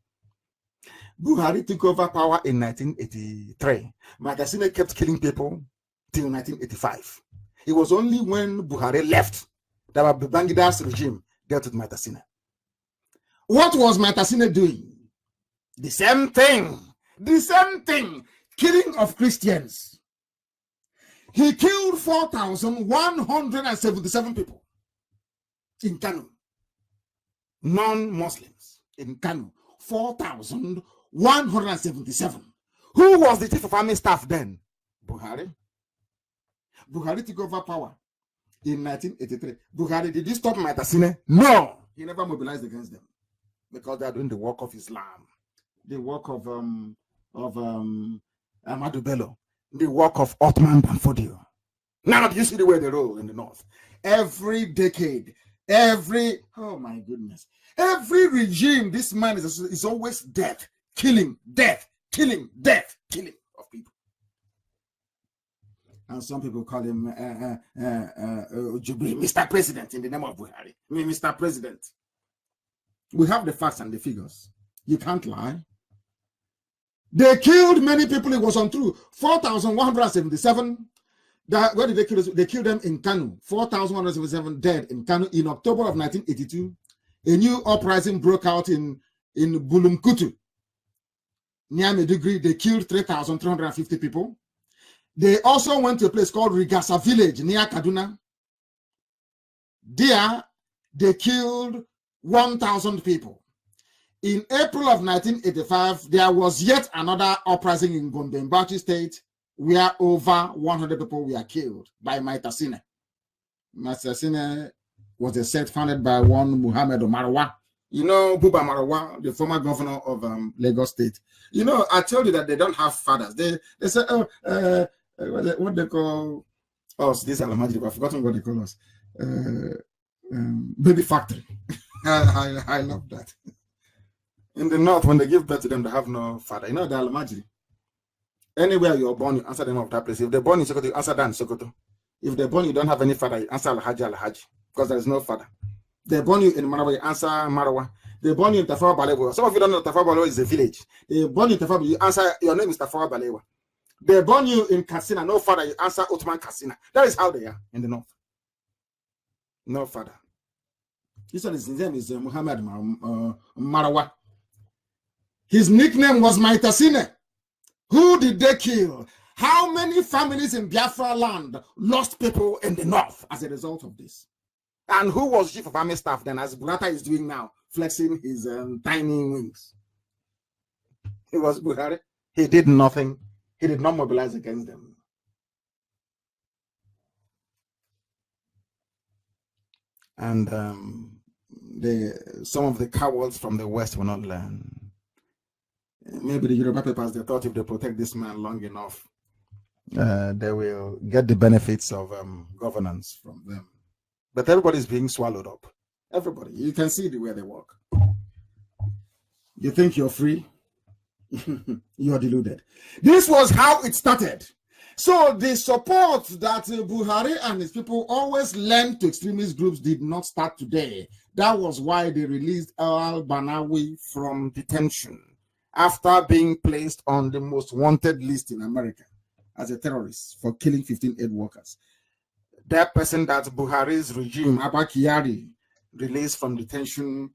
Buhari took over power in 1983. Maitasine kept killing people till 1985. It was only when Buhari left that Babangida's regime dealt with Maitasine. What was Maitasine doing? The same thing. The same thing. Killing of Christians. He killed 4,177 people in Kanu. Non-Muslims in Kanu. 4,177. Who was the chief of army staff then? Buhari. Buhari took over power in 1983. Buhari, did he stop Maitasine? No. He never mobilized against them because they are doing the work of Islam, the work of Ahmadu Bello, the work of Othman Danfodio. Now do you see the way they roll in the north? Every decade, oh my goodness, every regime, this man is always death, killing, death, killing, death, killing of people. And some people call him Mr. President in the name of Buhari. I mean, Mr. President. We have the facts and the figures. You can't lie. They killed many people. It was untrue. 4,177. Where did they kill us? They killed them in Kanu. 4,177 dead in Kanu in October of 1982. A new uprising broke out in Bulumkutu, near Maiduguri. They killed 3,350 people. They also went to a place called Rigasa village near Kaduna. There, they killed 1,000 people. In April of 1985, there was yet another uprising in Gombe, in Bauchi State, where over 100 people were killed by Maitasine. Maitasine was a sect founded by one Muhammad Marwa. You know, Buba Marwa, the former governor of Lagos State. You know, I told you that they don't have fathers. They say, what they call us, this Alamajiri, I've forgotten what they call us. Baby factory. I love that. In the north, when they give birth to them, they have no father. You know the Alamajiri. Anywhere you're born, you answer the name of that place. If they're born in Sokoto, you answer that in Sokoto. If they're born, you don't have any father, you answer Alhaji, because there is no father. They're born you in Marawa, you answer Marawa. They're born you in Tafawa Balewa. Some of you don't know Tafawa Balewa is a village. They're born you in Tafawa, you answer, your name is Tafawa Balewa. They born you in Katsina, no father, you answer Ottoman Katsina. That is how they are in the north. No father. This one, his name is Muhammad Marawa. His nickname was Maitasine. Who did they kill? How many families in Biafra land lost people in the north as a result of this? And who was chief of army staff then, as Burata is doing now, flexing his tiny wings? It was Buhari. He did nothing. He did not mobilize against them. And some of the cowards from the West will not learn. Maybe the Yoruba papers, they thought if they protect this man long enough, they will get the benefits of governance from them. But everybody's being swallowed up. Everybody. You can see the way they walk. You think you're free? You're deluded. This was how it started. So the support that Buhari and his people always lent to extremist groups did not start today. That was why they released al-Banawi from detention after being placed on the most wanted list in America as a terrorist for killing 15 aid workers. That person that Buhari's regime, Abba Kyari, released from detention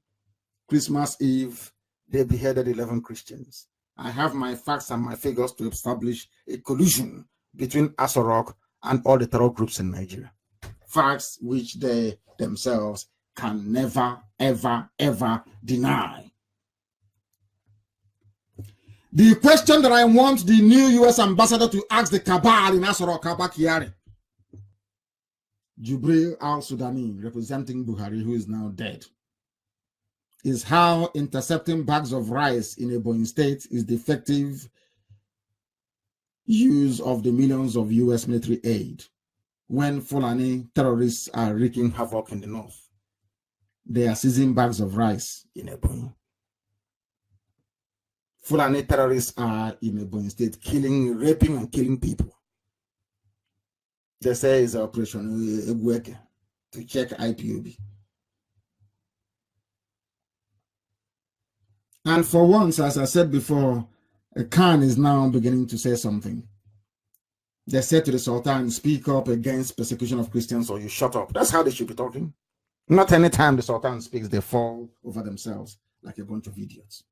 Christmas Eve, they beheaded 11 Christians. I have my facts and my figures to establish a collusion between Asorok and all the terror groups in Nigeria. Facts which they themselves can never, ever, ever deny. The question that I want the new U.S. ambassador to ask the cabal in Asorok, Abba Kyari, Jubril al-Sudani, representing Buhari, who is now dead, is how intercepting bags of rice in a Ebonyi state is the effective use of the millions of U.S. military aid when Fulani terrorists are wreaking havoc in the north. They are seizing bags of rice in Ebonyi. Fulani terrorists are in Ebonyi state killing, raping, and killing people. They say it's Operation Egweke to check IPOB. And for once, as I said before, Khan is now beginning to say something. They said to the Sultan, speak up against persecution of Christians or you shut up. That's how they should be talking. Not any time the Sultan speaks, they fall over themselves like a bunch of idiots.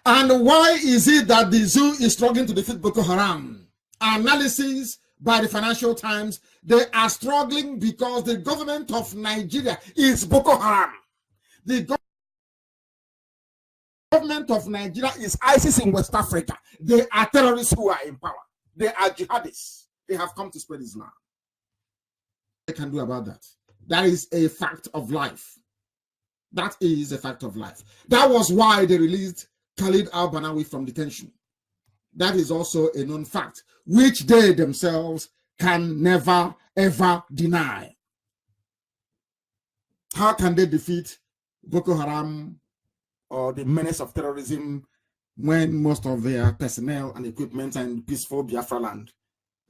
And why is it that the zoo is struggling to defeat Boko Haram? Analysis by the Financial Times, they are struggling because the government of Nigeria is Boko Haram. The government of Nigeria is ISIS in West Africa. They are terrorists who are in power. They are jihadists. They have come to spread Islam. What they can do about that? That is a fact of life. That is a fact of life. That was why they released Khalid al-Banawi from detention. That is also a known fact, which they themselves can never, ever deny. How can they defeat Boko Haram or the menace of terrorism when most of their personnel and equipment are in peaceful Biafra land.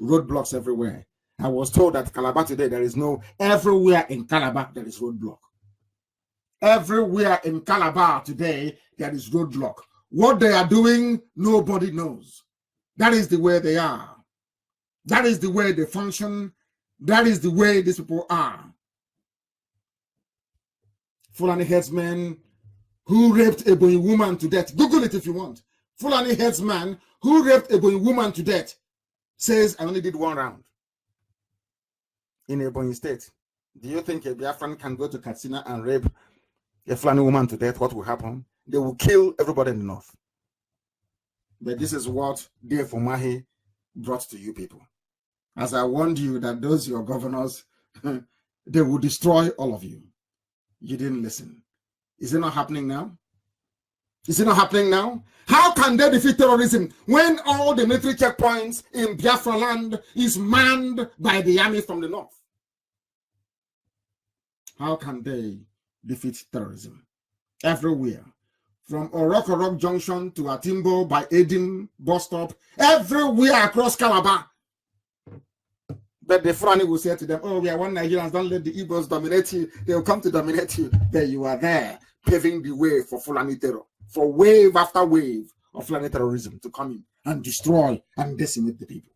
Roadblocks everywhere. I was told that Calabar today, there is no, everywhere in Calabar, there is roadblock. Everywhere in Calabar today, there is roadblock. What they are doing, nobody knows. That is the way they are. That is the way they function. That is the way these people are. Fulani headsmen who raped a boy woman to death. Google it if you want. Fulani headsman who raped a boy woman to death says, I only did 1 round. In Ebonyi State, do you think a Biafran can go to Katsina and rape a Fulani woman to death? What will happen? They will kill everybody in the north. But this is what Dave Umahi brought to you people. As I warned you that those your governors, they will destroy all of you. You didn't listen. Is it not happening now? Is it not happening now? How can they defeat terrorism when all the military checkpoints in Biafra land is manned by the army from the north? How can they defeat terrorism? Everywhere. From Orok Junction to Atimbo by Edim bus stop, everywhere across Calabar. But the Fulani will say to them, oh, we are one Nigerians, don't let the Igbos dominate you. They will come to dominate you. There you are there, paving the way for Fulani terror, for wave after wave of Fulani terrorism to come in and destroy and decimate the people.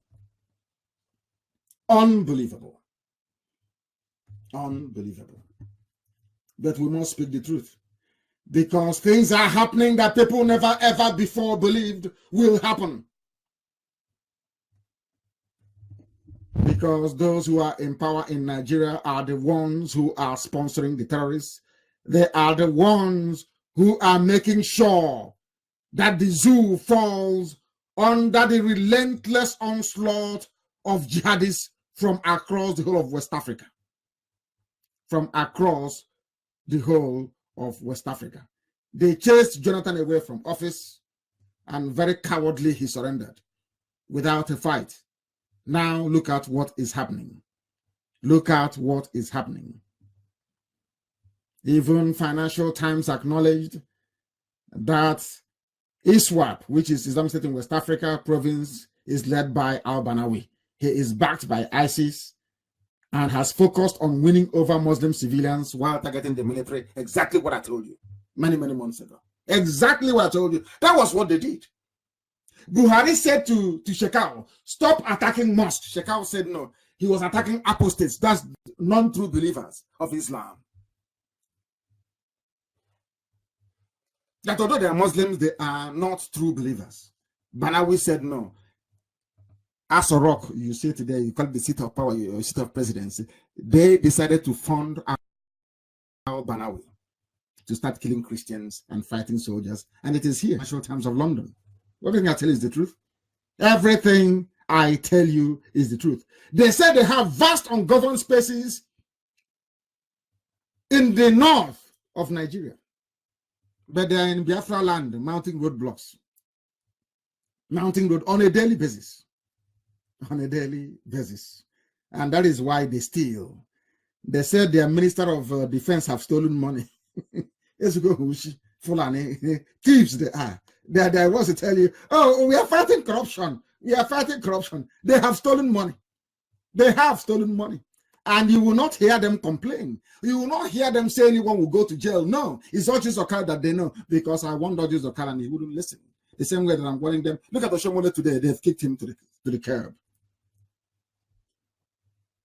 Unbelievable. Unbelievable. But we must speak the truth. Because things are happening that people never ever before believed will happen. Because those who are in power in Nigeria are the ones who are sponsoring the terrorists. They are the ones who are making sure that the zoo falls under the relentless onslaught of jihadists from across the whole of West Africa. From across the whole of West Africa. They chased Jonathan away from office, and very cowardly he surrendered without a fight. Now look at what is happening. Look at what is happening. Even Financial Times acknowledged that ISWAP, which is Islamic State in West Africa province, is led by al-Banawi. He is backed by ISIS and has focused on winning over Muslim civilians while targeting the military. Exactly what I told you many months ago. Exactly what I told you. That was what they did. Buhari said to Shekau, stop attacking mosques. Shekau said no. He was attacking apostates. That's non-true believers of Islam. That although they are Muslims, they are not true believers. Banawi said no. Asorok, you say today, you call it the seat of power, your seat of presidency. They decided to fund al-Banawi to start killing Christians and fighting soldiers. And it is here, National Times of London. Everything I tell you is the truth. Everything I tell you is the truth. They said they have vast ungoverned spaces in the north of Nigeria. But they are in Biafra land, mounting roadblocks. Mounting road on a daily basis. On a daily basis. And that is why they steal. They said their Minister of Defense have stolen money. Thieves they are. They was to tell you, oh, we are fighting corruption. We are fighting corruption. They have stolen money. They have stolen money. And you will not hear them complain. You will not hear them say anyone will go to jail. No, it's Orji Zokal that they know, because I warned Orji Zokal and he wouldn't listen. The same way that I'm warning them. Look at Oshomole today. They've kicked him to the curb.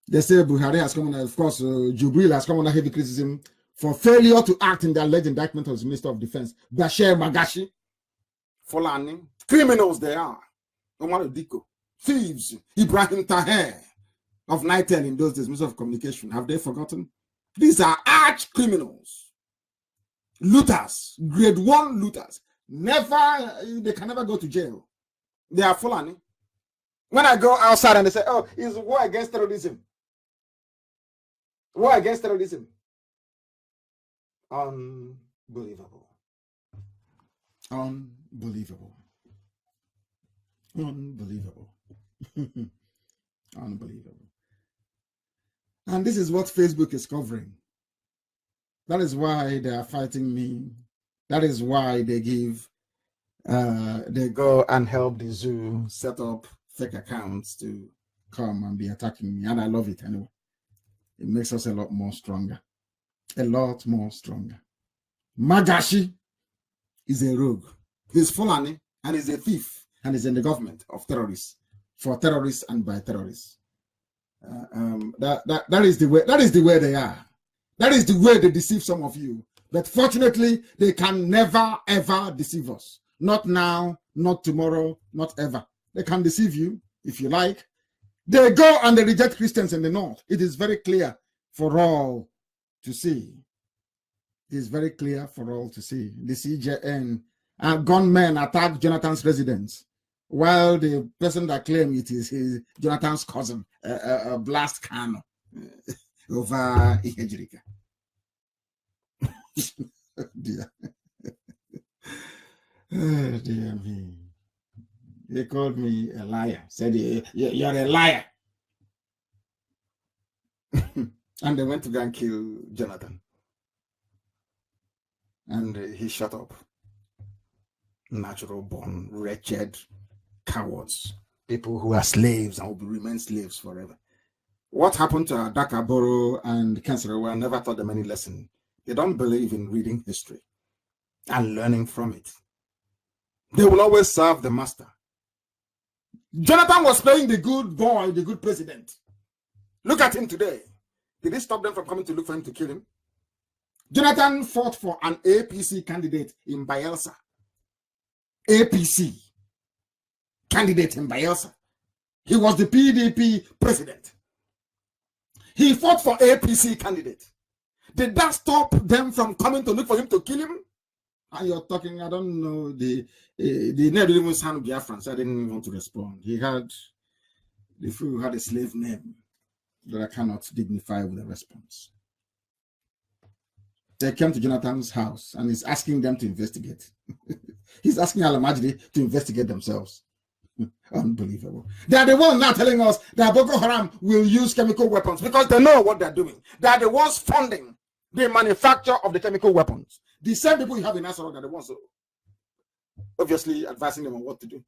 They say Buhari has come on, of course, Jubril has come under heavy criticism for failure to act in the alleged indictment of the Minister of Defense, Bashir Magashi. Fulani, criminals they are. Omar Diko, thieves, Ibrahim Taher of Nitel in those days, Minister of Communication. Have they forgotten? These are arch criminals. Looters, grade 1 looters. They can never go to jail. They are Fulani. When I go outside and they say, oh, it's war against terrorism. War against terrorism. Unbelievable. Unbelievable. Unbelievable. Unbelievable. And this is what Facebook is covering. That is why they are fighting me. That is why they give they go and help the zoo set up fake accounts to come and be attacking me. And I love it anyway. It makes us a lot more stronger. A lot more stronger. Magashi is a rogue. He's Fulani and he's a thief and he's in the government of terrorists, for terrorists and by terrorists. That is the way. That is the way they are. That is the way they deceive some of you. But fortunately, they can never ever deceive us. Not now, not tomorrow, not ever. They can deceive you if you like. They go and they reject Christians in the north. It is very clear for all to see. It is very clear for all to see. The CJN gunmen attack Jonathan's residence, while the person that claimed it is Jonathan's cousin, blast Kanu over Ihejirika. Oh dear. Oh dear me. They called me a liar. Said, you're a liar. And they went to go and kill Jonathan. And he shut up. Natural born, wretched cowards. People who are slaves and will remain slaves forever. What happened to Adaka Boro and Kensarawa never taught them any lesson. They don't believe in reading history and learning from it. They will always serve the master. Jonathan was playing the good boy, the good president. Look at him today. Did it stop them from coming to look for him to kill him? Jonathan fought for an APC candidate in Bayelsa. APC candidate in Bayelsa. He was the PDP president. He fought for APC candidate. Did that stop them from coming to look for him to kill him? And you're talking, I don't know, the name didn't even sound Biafran, so I didn't even want to respond. He had, the fool had a slave name that I cannot dignify with a response. They came to Jonathan's house and he's asking them to investigate. He's asking Al-Majdi to investigate themselves. Unbelievable. They are the ones now telling us that Boko Haram will use chemical weapons because they know what they're doing. They are the ones funding the manufacture of the chemical weapons. The same people you have in Nasarawa are the ones obviously advising them on what to do.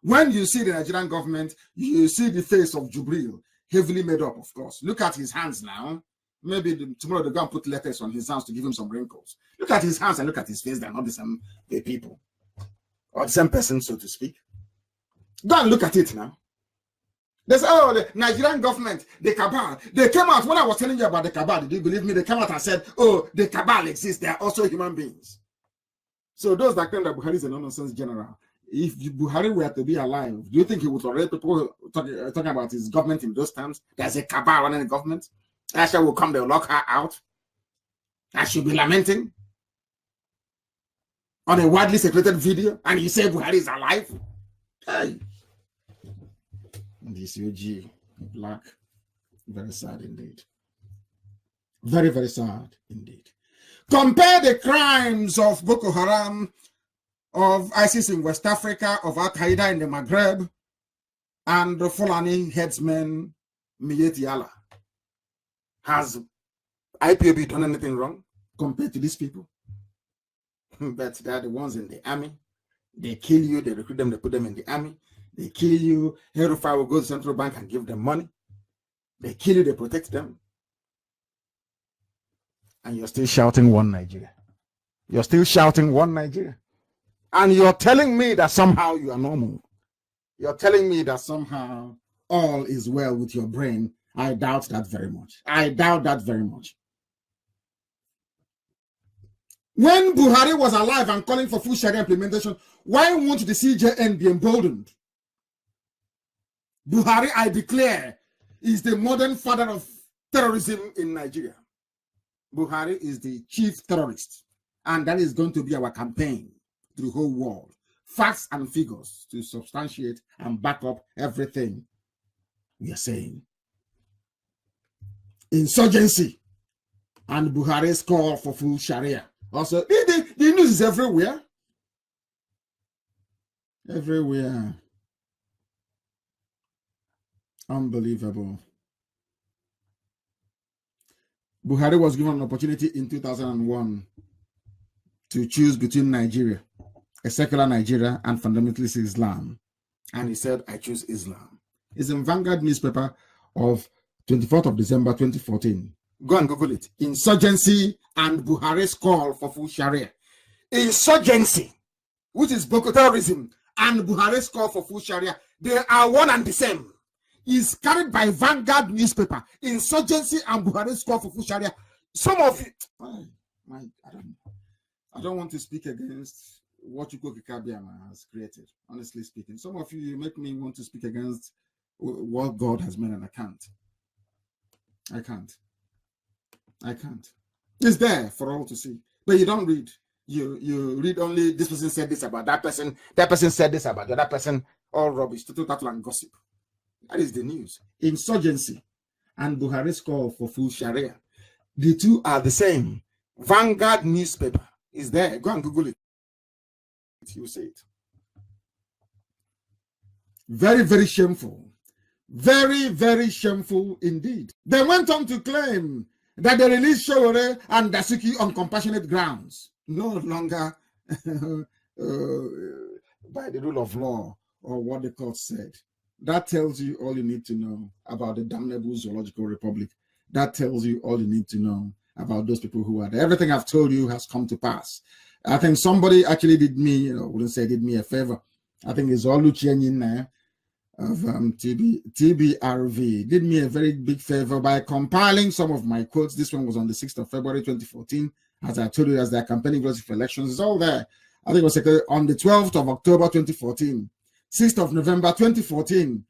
When you see the Nigerian government, you see the face of Jubril, heavily made up, of course. Look at his hands now. Maybe tomorrow they're going to put letters on his hands to give him some wrinkles. Look at his hands and look at his face. They're not the same people. Or the same person, so to speak. Go and look at it now. They say, oh, the Nigerian government, the cabal. They came out, when I was telling you about the cabal, did you believe me? They came out and said, oh, the cabal exists. They are also human beings. So those that claim that Buhari is a nonsense general, if Buhari were to be alive, do you think he would tolerate people talking about his government in those terms? There's a cabal running the government. Asha will come, they'll lock her out. And she'll be lamenting on a widely circulated video, and you say Buhari is alive? Hey. This UG black, very sad indeed. Very, very sad indeed. Compare the crimes of Boko Haram, of ISIS in West Africa, of Al-Qaeda in the Maghreb, and the Fulani headsman Miyetti Allah. Has IPOB done anything wrong compared to these people? But they are the ones in the army. They kill you, they recruit them, they put them in the army. They kill you. Herufa will go to the central bank and give them money. They kill you, they protect them. And you're still shouting one Nigeria. You're still shouting one Nigeria. And you're telling me that somehow you are normal. You're telling me that somehow all is well with your brain. I doubt that very much. I doubt that very much. When Buhari was alive and calling for full Sharia implementation, why won't the CJN be emboldened? Buhari, I declare, is the modern father of terrorism in Nigeria. Buhari is the chief terrorist, and that is going to be our campaign to the whole world. Facts and figures to substantiate and back up everything we are saying. Insurgency and Buhari's call for full Sharia. Also, the news is everywhere. Everywhere. Unbelievable. Buhari was given an opportunity in 2001 to choose between Nigeria a secular Nigeria and fundamentalist Islam. And he said, I choose Islam. It's in Vanguard newspaper of 24th of December 2014. Go and Google it. Insurgency and Buhari's call for full Sharia. Insurgency, which is Boko terrorism, and Buhari's call for full Sharia, they are one and the same. Is carried by Vanguard newspaper. Insurgency and Buhari's call for full Sharia. Some of it, I don't want to speak against what Chukwuka Kabiama has created, honestly speaking. Some of you make me want to speak against what God has made, and I can't. I can't. It's there for all to see. But you don't read. You read only this person said this about that person said this about the other person, all rubbish, total and gossip. That is the news. Insurgency and Buhari's call for full Sharia. The two are the same. Vanguard newspaper is there. Go and Google it. You see it. Very, very shameful. Very, very shameful indeed. They went on to claim that they released Showore and Dasuki on compassionate grounds, no longer by the rule of law or what the court said. That tells you all you need to know about the damnable zoological republic. That tells you all you need to know about those people who are there. Everything I've told you has come to pass. I think somebody actually did me, I wouldn't say did me a favor. I think it's Oluchi in there of TBRV, did me a very big favor by compiling some of my quotes. This one was on the 6th of February 2014. As I told you, as they're campaigning for elections, it's all there. I think it was on the 12th of October 2014, 6th of November 2014,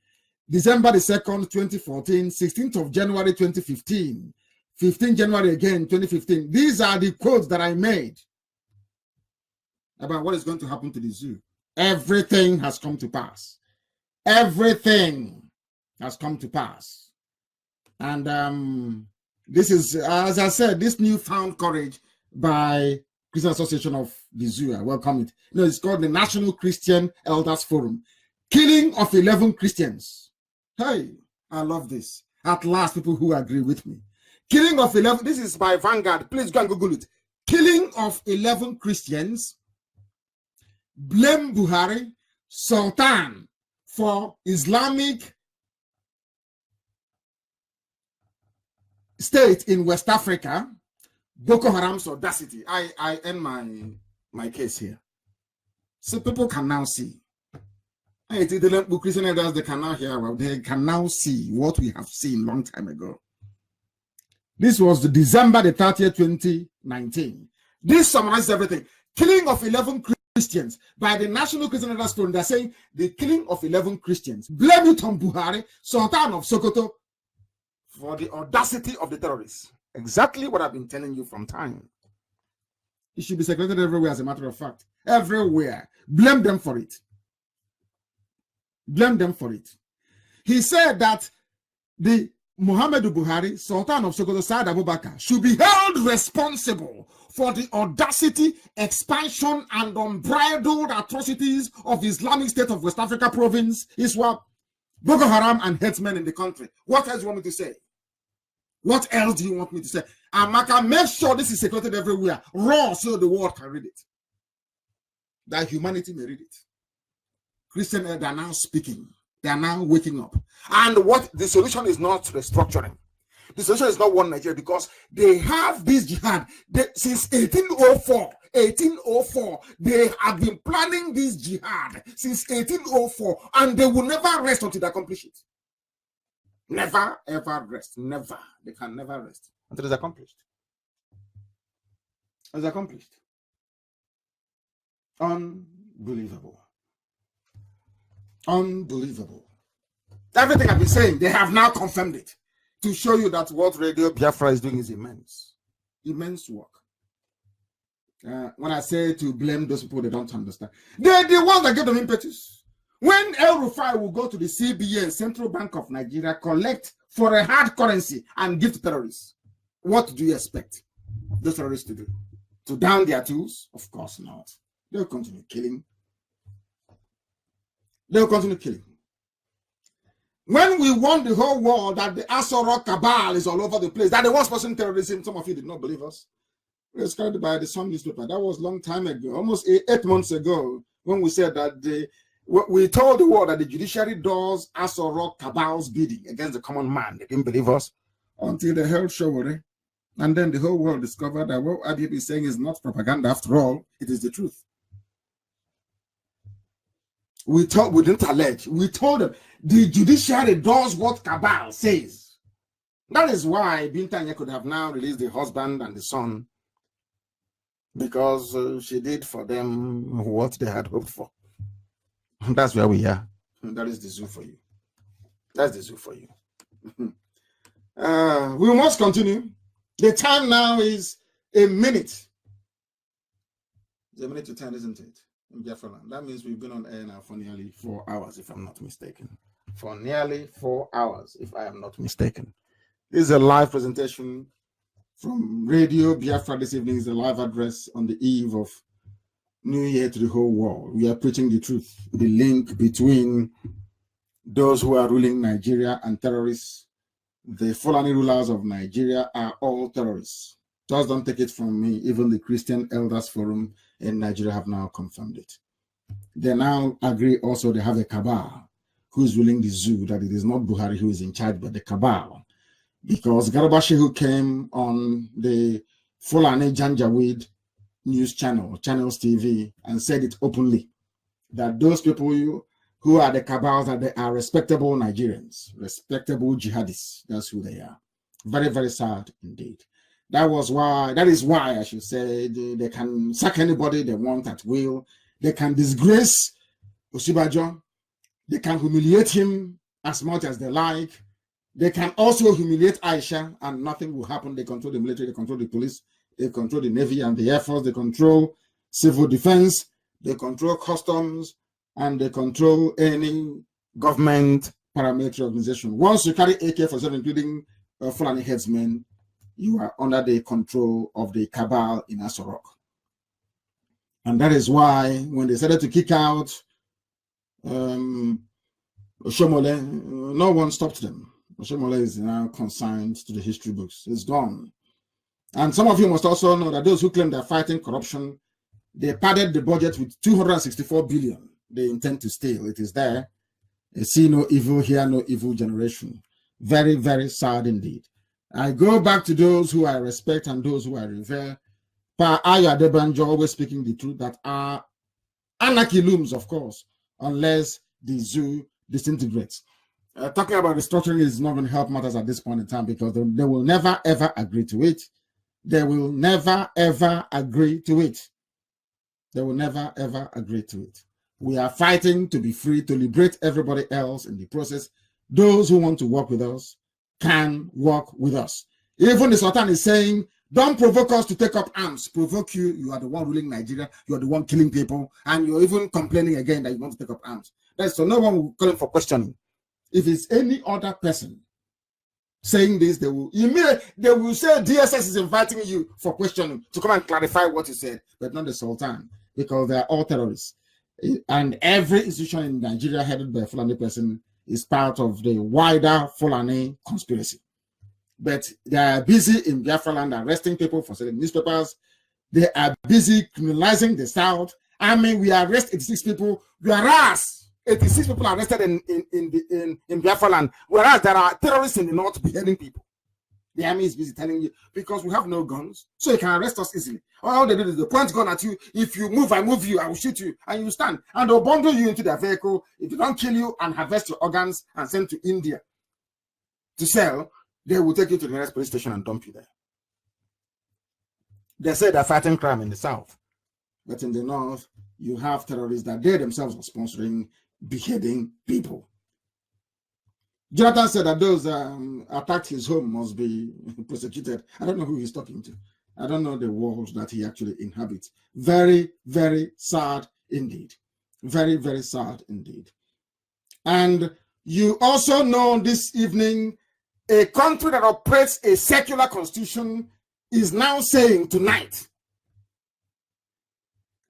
December the 2nd, 2014, 16th of January 2015, 15th January again, 2015. These are the quotes that I made about what is going to happen to the zoo. Everything has come to pass. Everything has come to pass. And this is, as I said, this newfound courage by Christian Association of the Zoo. I welcome it. You know, it's called the National Christian Elders Forum. Killing of 11 Christians. Hey, I love this. At last, people who agree with me. Killing of 11, this is by Vanguard. Please go and Google it. Killing of 11 Christians. Blame Buhari, Sultan, for Islamic State in West Africa. Boko Haram's audacity. I end my case here. So people can now see. Hey, the Christian elders, they can now hear. Well, they can now see what we have seen long time ago. This was the December the 30th, 2019. This summarizes everything. Killing of 11 Christians by the National Christian Elders Forum. They're saying the killing of 11 Christians. Blame it on Buhari, Sultan of Sokoto, for the audacity of the terrorists. Exactly what I've been telling you from time. It should be circulated everywhere, as a matter of fact. Everywhere. Blame them for it. Blame them for it. He said that the Muhammadu Buhari, Sultan of Sokoto, Saad Abubakar, should be held responsible for the audacity, expansion, and unbridled atrocities of the Islamic State of West Africa province, ISWAP, Boko Haram, and headsmen in the country. What else do you want me to say? What else do you want me to say? Amaka, make sure this is circulated everywhere, raw, so the world can read it. That humanity may read it. Christians are now speaking. They are now waking up. And what the solution is not restructuring. The solution is not one Nigeria, because they have this jihad. Since 1804, they have been planning this jihad since 1804, and they will never rest until they accomplish it. Never, ever rest. Never. They can never rest until it's accomplished. It's accomplished. Unbelievable. Unbelievable. Everything I've been saying, they have now confirmed it to show you that what Radio Biafra is doing is immense. Immense work. When I say to blame those people, they don't understand. They're the ones that give them impetus. When El Rufai will go to the CBN, Central Bank of Nigeria, collect for a hard currency and give to terrorists, what do you expect those terrorists to do? To down their tools? Of course not. They'll continue killing. They'll continue killing. When we warned the whole world that the Asoro cabal is all over the place, that they was person terrorism, some of you did not believe us. It was carried by the Sun newspaper. That was a long time ago, almost 8 months ago, when we said that we told the world that the judiciary does Aso Rock cabal's bidding against the common man. They didn't believe us until they held Showore. And then the whole world discovered that what IPOB is saying is not propaganda after all, it is the truth. We didn't allege. We told them the judiciary does what cabal says. That is why Bintanya could have now released the husband and the son, because she did for them what they had hoped for. That's where we are. That is the zoo for you. That's the zoo for you. We must continue. The time now is a minute. It's a minute to 10, isn't it? In Biafra land. That means we've been on air now for nearly 4 hours, if I'm not mistaken. For nearly 4 hours, if I am not mistaken. This is a live presentation from Radio Biafra. This evening is a live address on the eve of New Year to the whole world. We are preaching the truth, the link between those who are ruling Nigeria and terrorists. The Fulani rulers of Nigeria are all terrorists. Just don't take it from me. Even the Christian Elders Forum in Nigeria have now confirmed it. They now agree also they have a cabal who is ruling the zoo, that it is not Buhari who is in charge, but the cabal. Because Garba Shehu came on the Fulani Janjaweed news channel, Channels TV, and said it openly, that those people who are the cabals, that they are respectable Nigerians, respectable jihadists. That's who they are. Very, very sad indeed. That is why I should say they can sack anybody they want at will. They can disgrace Osibajo. They can humiliate him as much as they like. They can also humiliate Aisha and nothing will happen. They control the military, they control the police, they control the Navy and the Air Force, they control civil defense, they control customs, and they control any government paramilitary organization. Once you carry AK-47, including Fulani headsmen, you are under the control of the cabal in Aso Rock. And that is why when they started to kick out Oshomole, no one stopped them. Oshomole is now consigned to the history books. It's gone. And some of you must also know that those who claim they're fighting corruption, they padded the budget with 264 billion. They intend to steal. It is there. They see no evil, hear no evil generation. Very, very sad indeed. I go back to those who I respect and those who I revere. Pa Ayo Adebanjo always speaking the truth, that anarchy looms, of course, unless the zoo disintegrates. Talking about restructuring is not going to help matters at this point in time, because they will never, ever agree to it. They will never, ever agree to it. They will never, ever agree to it. We are fighting to be free, to liberate everybody else in the process. Those who want to work with us can work with us. Even the Sultan is saying, don't provoke us to take up arms. Provoke you. You are the one ruling Nigeria. You are the one killing people. And you're even complaining again that you want to take up arms. So no one will call him for questioning. If it's any other person saying this, they will say DSS is inviting you for questioning to come and clarify what you said, but not the Sultan, because they are all terrorists. And every institution in Nigeria headed by a Fulani person is part of the wider Fulani conspiracy. But they are busy in Biafra land arresting people for selling newspapers. They are busy criminalizing the South. I mean, we arrest 86 people, whereas 86 people are arrested in Biafra land, whereas there are terrorists in the North beheading people. The army is busy telling you, because we have no guns, so you can arrest us easily. All they do is they point gun at you. If you move, I move you, I will shoot you, and you stand. And they'll bundle you into their vehicle. If they don't kill you and harvest your organs and send to India to sell, they will take you to the nearest police station and dump you there. They say they're fighting crime in the South, but in the North, you have terrorists that they themselves are sponsoring, beheading people. Jonathan said that those attacked his home must be prosecuted. I don't know who he's talking to. I don't know the world that he actually inhabits. Very, very sad indeed. Very, very sad indeed. And you also know this evening, a country that operates a secular constitution is now saying tonight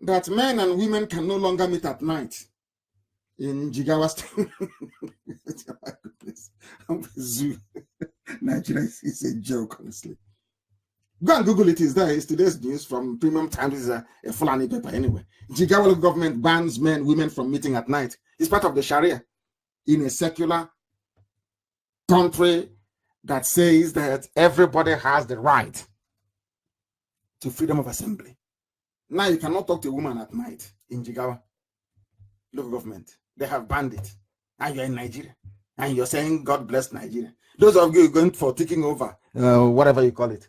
that men and women can no longer meet at night in Jigawa State. Zoo. Nigeria is a joke, honestly. Go and Google it. Is there? It's today's news from Premium Times. It's a Fulani paper anyway. Jigawa local government bans men, women from meeting at night. It's part of the Sharia in a secular country that says that everybody has the right to freedom of assembly. Now you cannot talk to a woman at night in Jigawa local government. They have banned it. And you're in Nigeria. And you're saying, God bless Nigeria. Those of you going for taking over, whatever you call it.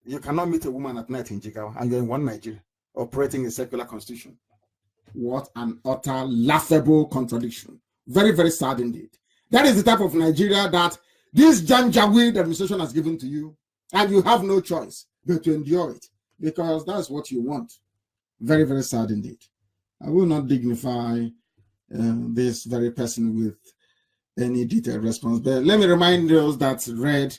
You cannot meet a woman at night in Jigawa. And you're in one Nigeria, operating a secular constitution. What an utter laughable contradiction. Very, very sad indeed. That is the type of Nigeria that this Janjaweed administration has given to you. And you have no choice but to endure it. Because that's what you want. Very, very sad indeed. I will not dignify this very person with any detailed response. But let me remind those that read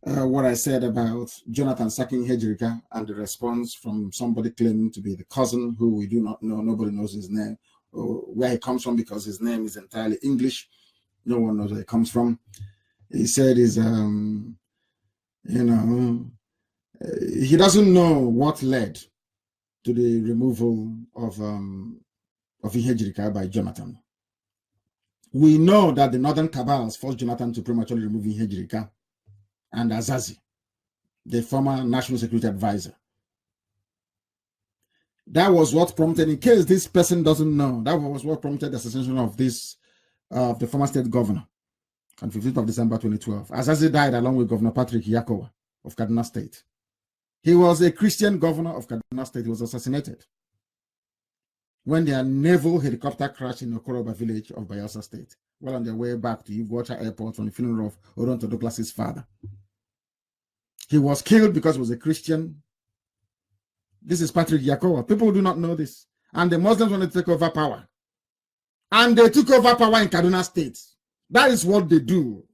what I said about Jonathan sacking Hejrika and the response from somebody claiming to be the cousin who we do not know. Nobody knows his name or where he comes from because his name is entirely English. No one knows where he comes from. He said he doesn't know what led to the removal of Ihejrika by Jonathan. We know that the Northern Cabals forced Jonathan to prematurely remove Ihejrika and Azazi, the former National Security Advisor. That was what prompted, in case this person doesn't know, that was what prompted the assassination of the former state governor on 15th of December 2012. Azazi died along with Governor Patrick Yakowa of Kaduna State. He was a Christian governor of Kaduna State. He was assassinated when their naval helicopter crashed in Okoroba village of Bayelsa State while on their way back to Iguacha Airport from the funeral of Oronto Douglas's father. He was killed because he was a Christian. This is Patrick Yakowa. People do not know this. And the Muslims wanted to take over power. And they took over power in Kaduna State. That is what they do.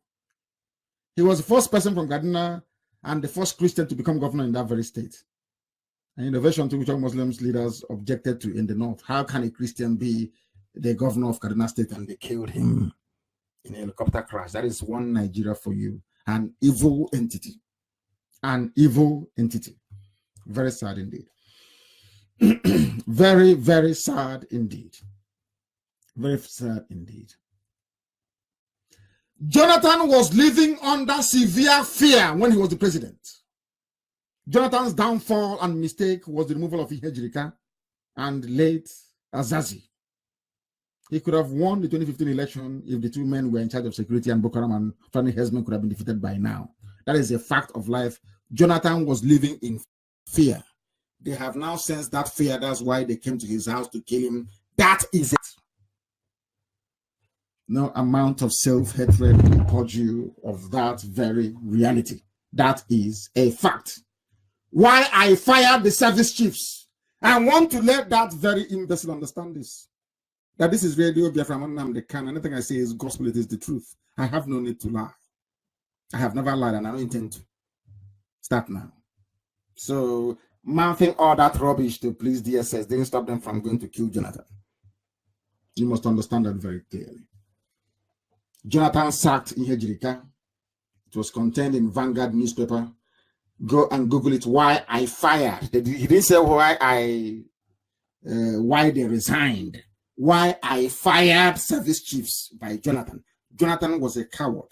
He was the first person from Kaduna and the first Christian to become governor in that very state. An innovation to which all Muslims leaders objected to in the north. How can a Christian be the governor of Kaduna State? And they killed him in a helicopter crash. That is one Nigeria for you. An evil entity. An evil entity. Very sad indeed. Very, very sad indeed. Very sad indeed. Jonathan was living under severe fear when he was the president. Jonathan's downfall and mistake was the removal of Ihejrika and late Azazi. He could have won the 2015 election if the two men were in charge of security, and Boko Haram and Fulani herdsmen could have been defeated by now. That is a fact of life. Jonathan was living in fear. They have now sensed that fear. That's why they came to his house to kill him. That is it. No amount of self-hatred will purge you of that very reality. That is a fact. Why I fired the service chiefs. I want to let that very imbecile understand this. That this is Radio Biafra, Mazi Nnamdi Kanu. Anything I say is gospel, it is the truth. I have no need to lie. I have never lied and I don't intend to. Start now. So, mouthing all that rubbish to please DSS didn't stop them from going to kill Jonathan. You must understand that very clearly. Jonathan sacked Ihejrika. It was contained in Vanguard newspaper. Go and Google it. Why I fired. He didn't say why they resigned. Why I fired service chiefs by Jonathan. Jonathan was a coward.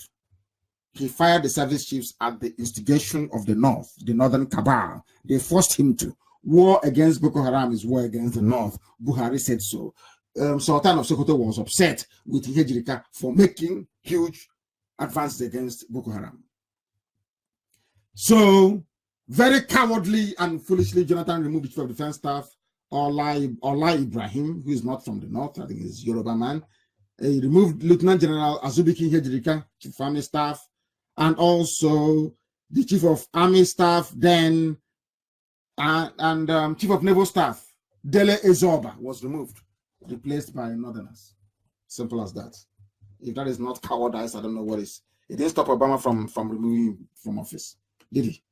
He fired the service chiefs at the instigation of the North, the Northern Cabal. They forced him to. War against Boko Haram is war against the North. Buhari said so. Sultan of Sokoto was upset with Ihejrika for making huge advances against Boko Haram. So, very cowardly and foolishly, Jonathan removed the Chief of Defense Staff, Ola Ibrahim, who is not from the North, I think he's Yoruba man. He removed Lieutenant General Azubike Ihejrika, Chief of Army Staff, and also the Chief of Army Staff, then, and Chief of Naval Staff, Dele Ezoba, was removed, replaced by Northerners. Simple as that. If that is not cowardice, I don't know what is. It didn't stop Obama from removing him from office, did he?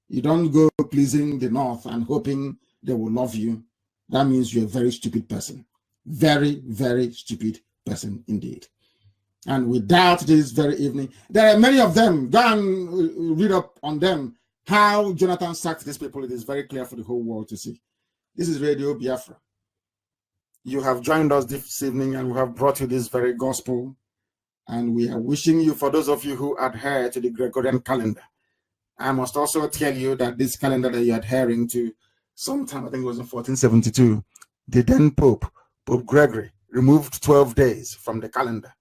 You don't go pleasing the North and hoping they will love you. That means you're a very stupid person. Very, very stupid person indeed. And without this very evening, there are many of them. Go and read up on them. How Jonathan sacked these people. It is very clear for the whole world to see. This is Radio Biafra. You have joined us this evening and we have brought you this very gospel. And we are wishing you, for those of you who adhere to the Gregorian calendar, I must also tell you that this calendar that you're adhering to, sometime, I think it was in 1472, the then Pope Gregory, removed 12 days from the calendar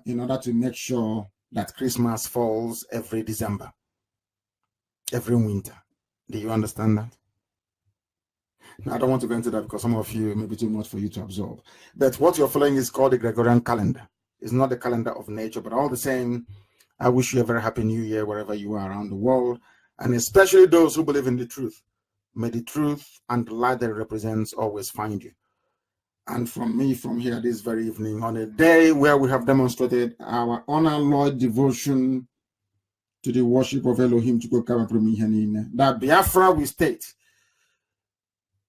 in order to make sure that Christmas falls every December, every winter. Do you understand that? Now, I don't want to go into that because some of you may be too much for you to absorb. But what you're following is called the Gregorian calendar. It's not the calendar of nature, but all the same, I wish you a very happy new year wherever you are around the world, and especially those who believe in the truth. May the truth and the light that it represents always find you. And from me, from here this very evening, on a day where we have demonstrated our unalloyed devotion to the worship of Elohim, that Biafra, we state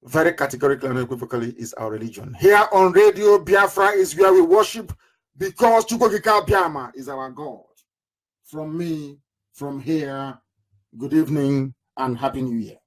very categorically and equivocally, is our religion. Here on Radio Biafra is where we worship, because Chukwokika Biama is our God. From me, from here, good evening and Happy New Year.